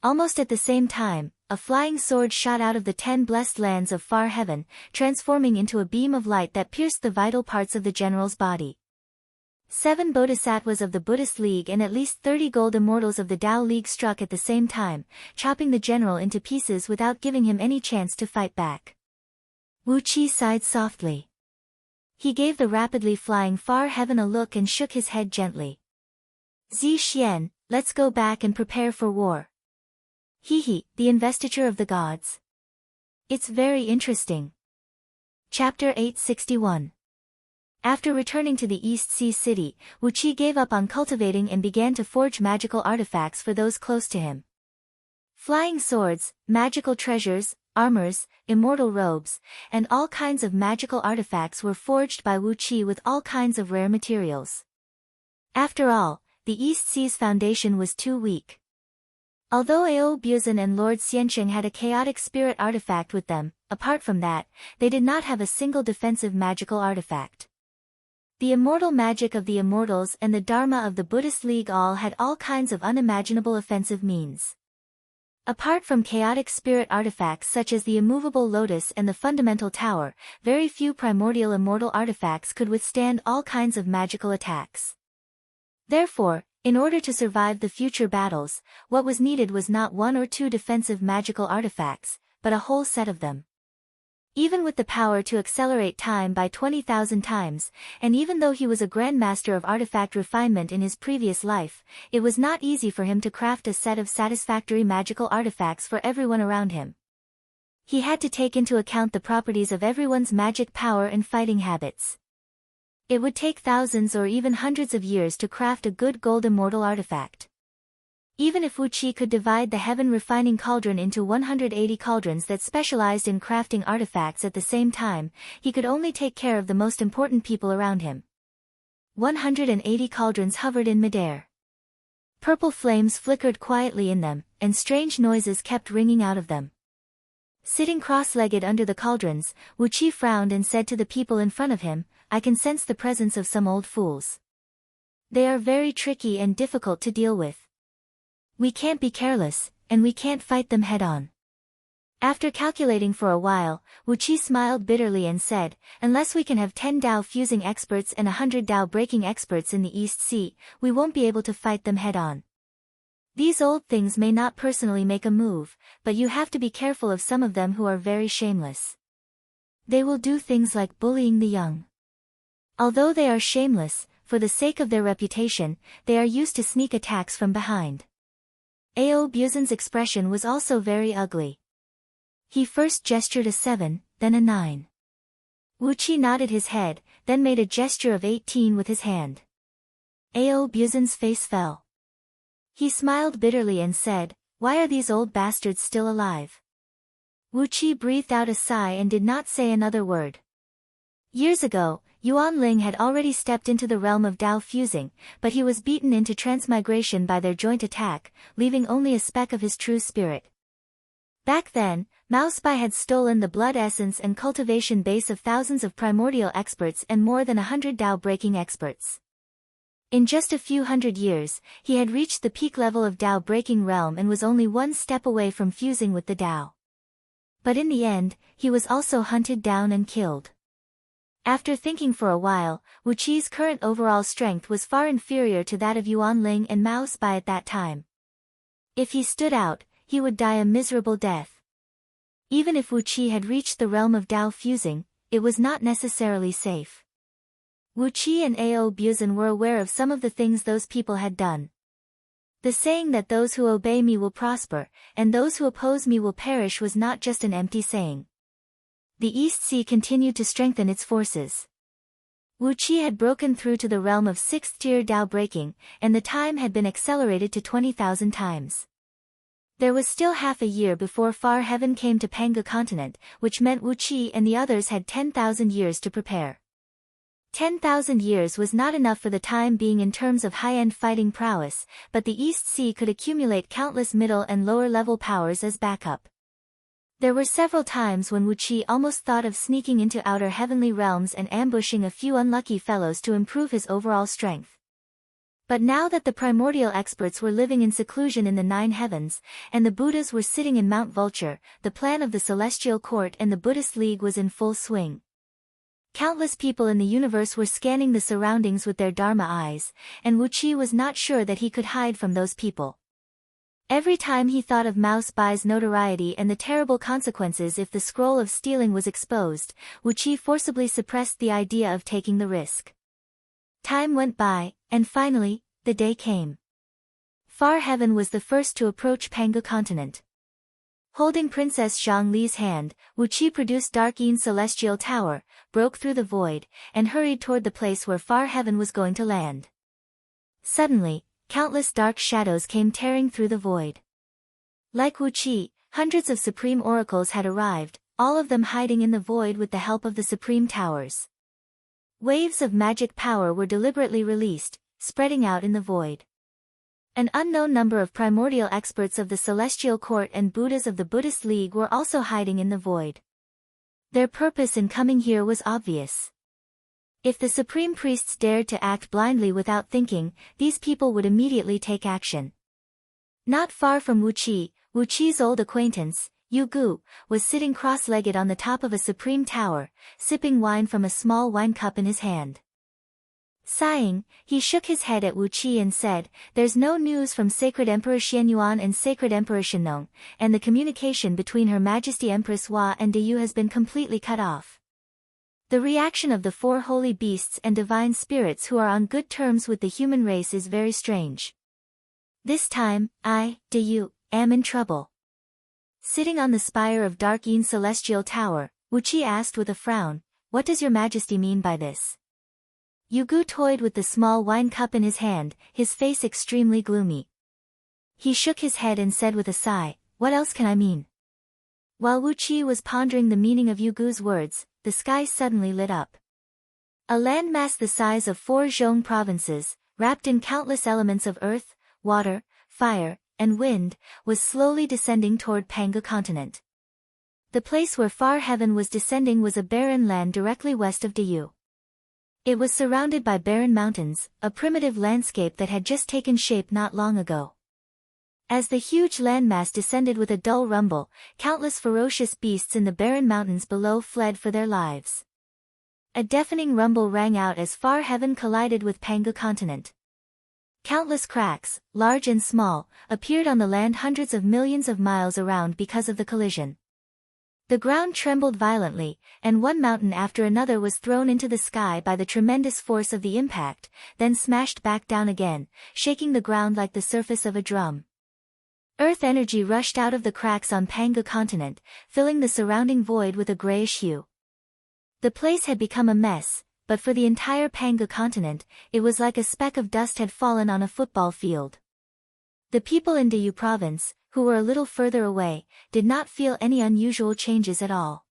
Almost at the same time, a flying sword shot out of the 10 blessed lands of Far Heaven, transforming into a beam of light that pierced the vital parts of the general's body. 7 bodhisattvas of the Buddhist League and at least 30 gold immortals of the Tao League struck at the same time, chopping the general into pieces without giving him any chance to fight back. Wu Qi sighed softly. He gave the rapidly flying Far Heaven a look and shook his head gently. "Zi Xian, let's go back and prepare for war." He, the investiture of the gods. It's very interesting. Chapter 861. After returning to the East Sea City, Wu Qi gave up on cultivating and began to forge magical artifacts for those close to him. Flying swords, magical treasures, armors, immortal robes, and all kinds of magical artifacts were forged by Wu Qi with all kinds of rare materials. After all, the East Sea's foundation was too weak. Although Ao Buzan and Lord Xiansheng had a chaotic spirit artifact with them, apart from that, they did not have a single defensive magical artifact. The immortal magic of the immortals and the Dharma of the Buddhist League all had all kinds of unimaginable offensive means. Apart from chaotic spirit artifacts such as the immovable lotus and the fundamental tower, very few primordial immortal artifacts could withstand all kinds of magical attacks. Therefore, In order to survive the future battles, what was needed was not one or two defensive magical artifacts, but a whole set of them. Even with the power to accelerate time by 20,000 times, and even though he was a grandmaster of artifact refinement in his previous life, it was not easy for him to craft a set of satisfactory magical artifacts for everyone around him. He had to take into account the properties of everyone's magic power and fighting habits. It would take thousands or even hundreds of years to craft a good gold immortal artifact. Even if Wu Qi could divide the heaven refining cauldron into 180 cauldrons that specialized in crafting artifacts at the same time, he could only take care of the most important people around him. 180 cauldrons hovered in midair. Purple flames flickered quietly in them, and strange noises kept ringing out of them. Sitting cross-legged under the cauldrons, Wu Qi frowned and said to the people in front of him, "I can sense the presence of some old fools. They are very tricky and difficult to deal with. We can't be careless, and we can't fight them head-on." After calculating for a while, Wu Qi smiled bitterly and said, "Unless we can have 10 Dao fusing experts and 100 Dao breaking experts in the East Sea, we won't be able to fight them head-on. These old things may not personally make a move, but you have to be careful of some of them who are very shameless. They will do things like bullying the young. Although they are shameless, for the sake of their reputation, they are used to sneak attacks from behind." Ao Buzan's expression was also very ugly. He first gestured a 7, then a 9. Wu Qi nodded his head, then made a gesture of 18 with his hand. Ao Buzan's face fell. He smiled bitterly and said, "Why are these old bastards still alive?" Wu Qi breathed out a sigh and did not say another word. Years ago, Yuan Ling had already stepped into the realm of Dao fusing, but he was beaten into transmigration by their joint attack, leaving only a speck of his true spirit. Back then, Mao Spy had stolen the blood essence and cultivation base of thousands of primordial experts and more than 100 Dao breaking experts. In just a few hundred years, he had reached the peak level of Dao breaking realm and was only one step away from fusing with the Dao. But in the end, he was also hunted down and killed. After thinking for a while, Wu Qi's current overall strength was far inferior to that of Yuan Ling and Mao Spy at that time. If he stood out, he would die a miserable death. Even if Wu Qi had reached the realm of Dao fusing, it was not necessarily safe. Wu Qi and Ao Buzan were aware of some of the things those people had done. The saying that those who obey me will prosper, and those who oppose me will perish was not just an empty saying. The East Sea continued to strengthen its forces. Wu Qi had broken through to the realm of 6th tier Dao breaking, and the time had been accelerated to 20,000 times. There was still half a year before Far Heaven came to Panga continent, which meant Wu Qi and the others had 10,000 years to prepare. 10,000 years was not enough for the time being in terms of high-end fighting prowess, but the East Sea could accumulate countless middle and lower-level powers as backup. There were several times when Wu Qi almost thought of sneaking into outer heavenly realms and ambushing a few unlucky fellows to improve his overall strength. But now that the primordial experts were living in seclusion in the 9 heavens, and the Buddhas were sitting in Mount Vulture, the plan of the Celestial Court and the Buddhist League was in full swing. Countless people in the universe were scanning the surroundings with their Dharma eyes, and Wu Qi was not sure that he could hide from those people. Every time he thought of Mao Spy's notoriety and the terrible consequences if the scroll of stealing was exposed, Wu Qi forcibly suppressed the idea of taking the risk. Time went by, and finally, the day came. Far Heaven was the first to approach Panga continent. Holding Princess Zhang Li's hand, Wu Qi produced Dark Yin Celestial Tower, broke through the void, and hurried toward the place where Far Heaven was going to land. Suddenly, countless dark shadows came tearing through the void. Like Wu Qi, hundreds of supreme oracles had arrived, all of them hiding in the void with the help of the supreme towers. Waves of magic power were deliberately released, spreading out in the void. An unknown number of primordial experts of the Celestial Court and Buddhas of the Buddhist League were also hiding in the void. Their purpose in coming here was obvious. If the supreme priests dared to act blindly without thinking, these people would immediately take action. Not far from Wu Qi's old acquaintance, Yu Gu, was sitting cross-legged on the top of a supreme tower, sipping wine from a small wine cup in his hand. Sighing, he shook his head at Wu Qi and said, "There's no news from Sacred Emperor Xianyuan and Sacred Emperor Shenong, and the communication between Her Majesty Empress Hua and De Yu has been completely cut off. The reaction of the four holy beasts and divine spirits who are on good terms with the human race is very strange. This time, I, De Yu, am in trouble." Sitting on the spire of Dark Yin Celestial Tower, Wu Qi asked with a frown, "What does your majesty mean by this?" Yu Gu toyed with the small wine cup in his hand, his face extremely gloomy. He shook his head and said with a sigh, "What else can I mean?" While Wu Qi was pondering the meaning of Yu Gu's words, the sky suddenly lit up. A landmass the size of 4 Zhong provinces, wrapped in countless elements of earth, water, fire, and wind, was slowly descending toward Panga continent. The place where Far Heaven was descending was a barren land directly west of Diyu. It was surrounded by barren mountains, a primitive landscape that had just taken shape not long ago. As the huge landmass descended with a dull rumble, countless ferocious beasts in the barren mountains below fled for their lives. A deafening rumble rang out as Far Heaven collided with Panga continent. Countless cracks, large and small, appeared on the land hundreds of millions of miles around because of the collision. The ground trembled violently, and one mountain after another was thrown into the sky by the tremendous force of the impact, then smashed back down again, shaking the ground like the surface of a drum. Earth energy rushed out of the cracks on Panga continent, filling the surrounding void with a grayish hue. The place had become a mess, but for the entire Panga continent, it was like a speck of dust had fallen on a football field. The people in Diyu province, who were a little further away, did not feel any unusual changes at all.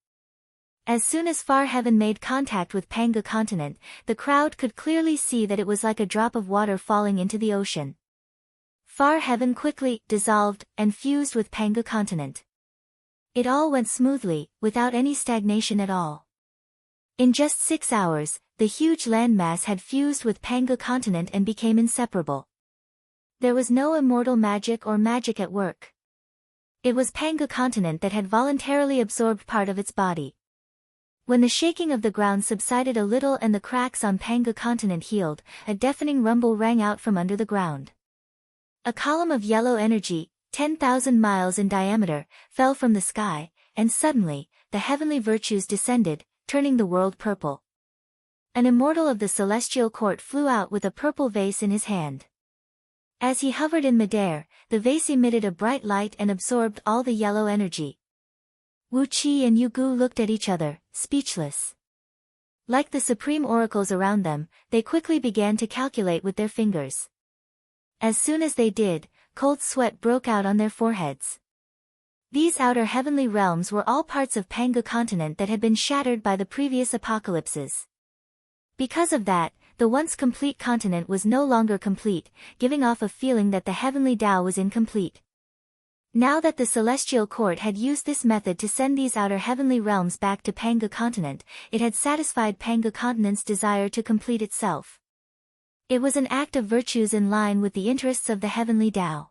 As soon as Far Heaven made contact with Panga continent, the crowd could clearly see that it was like a drop of water falling into the ocean. Far Heaven quickly dissolved and fused with Panga continent. It all went smoothly, without any stagnation at all. In just 6 hours, the huge landmass had fused with Panga continent and became inseparable. There was no immortal magic or magic at work. It was Panga continent that had voluntarily absorbed part of its body. When the shaking of the ground subsided a little and the cracks on Panga continent healed, a deafening rumble rang out from under the ground. A column of yellow energy, 10,000 miles in diameter, fell from the sky, and suddenly, the heavenly virtues descended, turning the world purple. An immortal of the celestial court flew out with a purple vase in his hand. As he hovered in midair, the vase emitted a bright light and absorbed all the yellow energy. Wu Qi and Yu Gu looked at each other, speechless. Like the supreme oracles around them, they quickly began to calculate with their fingers. As soon as they did, cold sweat broke out on their foreheads. These outer heavenly realms were all parts of Panga continent that had been shattered by the previous apocalypses. Because of that, the once complete continent was no longer complete, giving off a feeling that the heavenly Tao was incomplete. Now that the celestial court had used this method to send these outer heavenly realms back to Panga continent, it had satisfied Panga continent's desire to complete itself. It was an act of virtues in line with the interests of the heavenly Tao.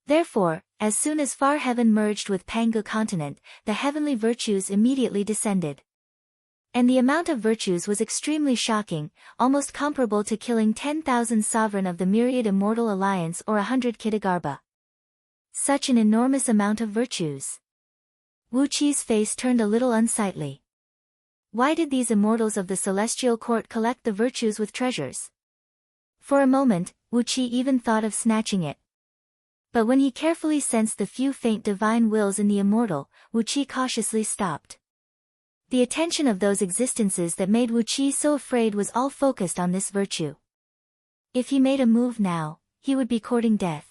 Therefore, as soon as Far Heaven merged with Panga continent, the heavenly virtues immediately descended. And the amount of virtues was extremely shocking, almost comparable to killing 10,000 sovereign of the myriad immortal alliance or 100 Kitagarbha. Such an enormous amount of virtues. Wu Qi's face turned a little unsightly. Why did these immortals of the celestial court collect the virtues with treasures? For a moment, Wu Qi even thought of snatching it. But when he carefully sensed the few faint divine wills in the immortal, Wu Qi cautiously stopped. The attention of those existences that made Wu Qi so afraid was all focused on this virtue. If he made a move now, he would be courting death.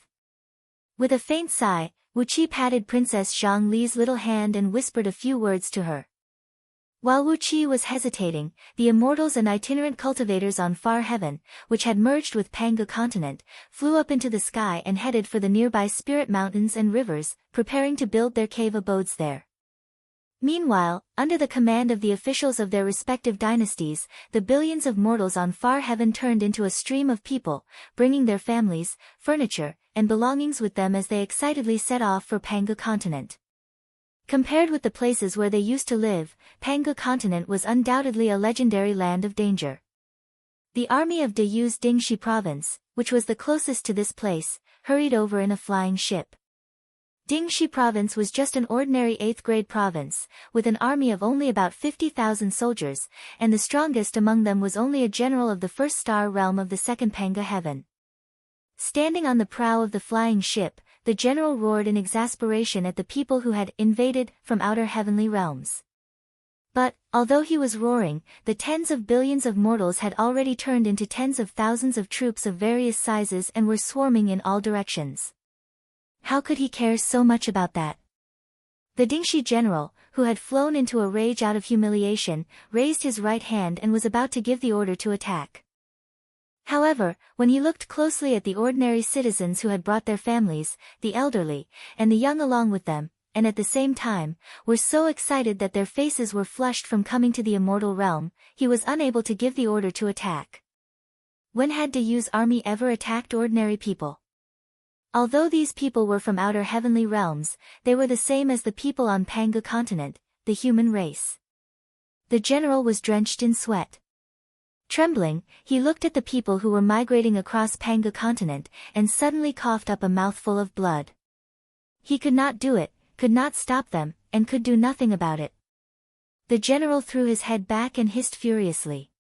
With a faint sigh, Wu Qi patted Princess Zhang Li's little hand and whispered a few words to her. While Wu Qi was hesitating, the immortals and itinerant cultivators on Far Heaven, which had merged with Panga continent, flew up into the sky and headed for the nearby spirit mountains and rivers, preparing to build their cave abodes there. Meanwhile, under the command of the officials of their respective dynasties, the billions of mortals on Far Heaven turned into a stream of people, bringing their families, furniture, and belongings with them as they excitedly set off for Panga continent. Compared with the places where they used to live, Panga continent was undoubtedly a legendary land of danger. The army of Dayu's Dingxi province, which was the closest to this place, hurried over in a flying ship. Dingxi province was just an ordinary 8th grade province, with an army of only about 50,000 soldiers, and the strongest among them was only a general of the 1st star realm of the 2nd Panga heaven. Standing on the prow of the flying ship, the general roared in exasperation at the people who had invaded from outer heavenly realms. But, although he was roaring, the tens of billions of mortals had already turned into tens of thousands of troops of various sizes and were swarming in all directions. How could he care so much about that? The Dingxi general, who had flown into a rage out of humiliation, raised his right hand and was about to give the order to attack. However, when he looked closely at the ordinary citizens who had brought their families, the elderly, and the young along with them, and at the same time, were so excited that their faces were flushed from coming to the immortal realm, he was unable to give the order to attack. When had Dayu's army ever attacked ordinary people? Although these people were from outer heavenly realms, they were the same as the people on Panga continent, the human race. The general was drenched in sweat. Trembling, he looked at the people who were migrating across Panga continent, and suddenly coughed up a mouthful of blood. He could not do it, could not stop them, and could do nothing about it. The general threw his head back and hissed furiously.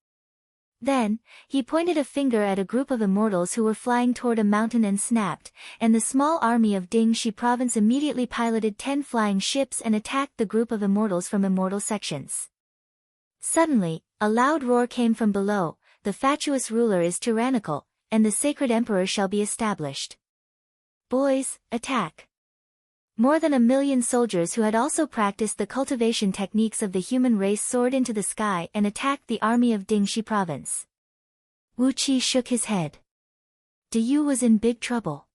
Then, he pointed a finger at a group of immortals who were flying toward a mountain and snapped, and the small army of Dingxi province immediately piloted 10 flying ships and attacked the group of immortals from immortal sections. Suddenly, a loud roar came from below, "The fatuous ruler is tyrannical, and the sacred emperor shall be established. Boys, attack!" More than 1,000,000 soldiers who had also practiced the cultivation techniques of the human race soared into the sky and attacked the army of Dingxi province. Wu Qi shook his head. Dayu was in big trouble.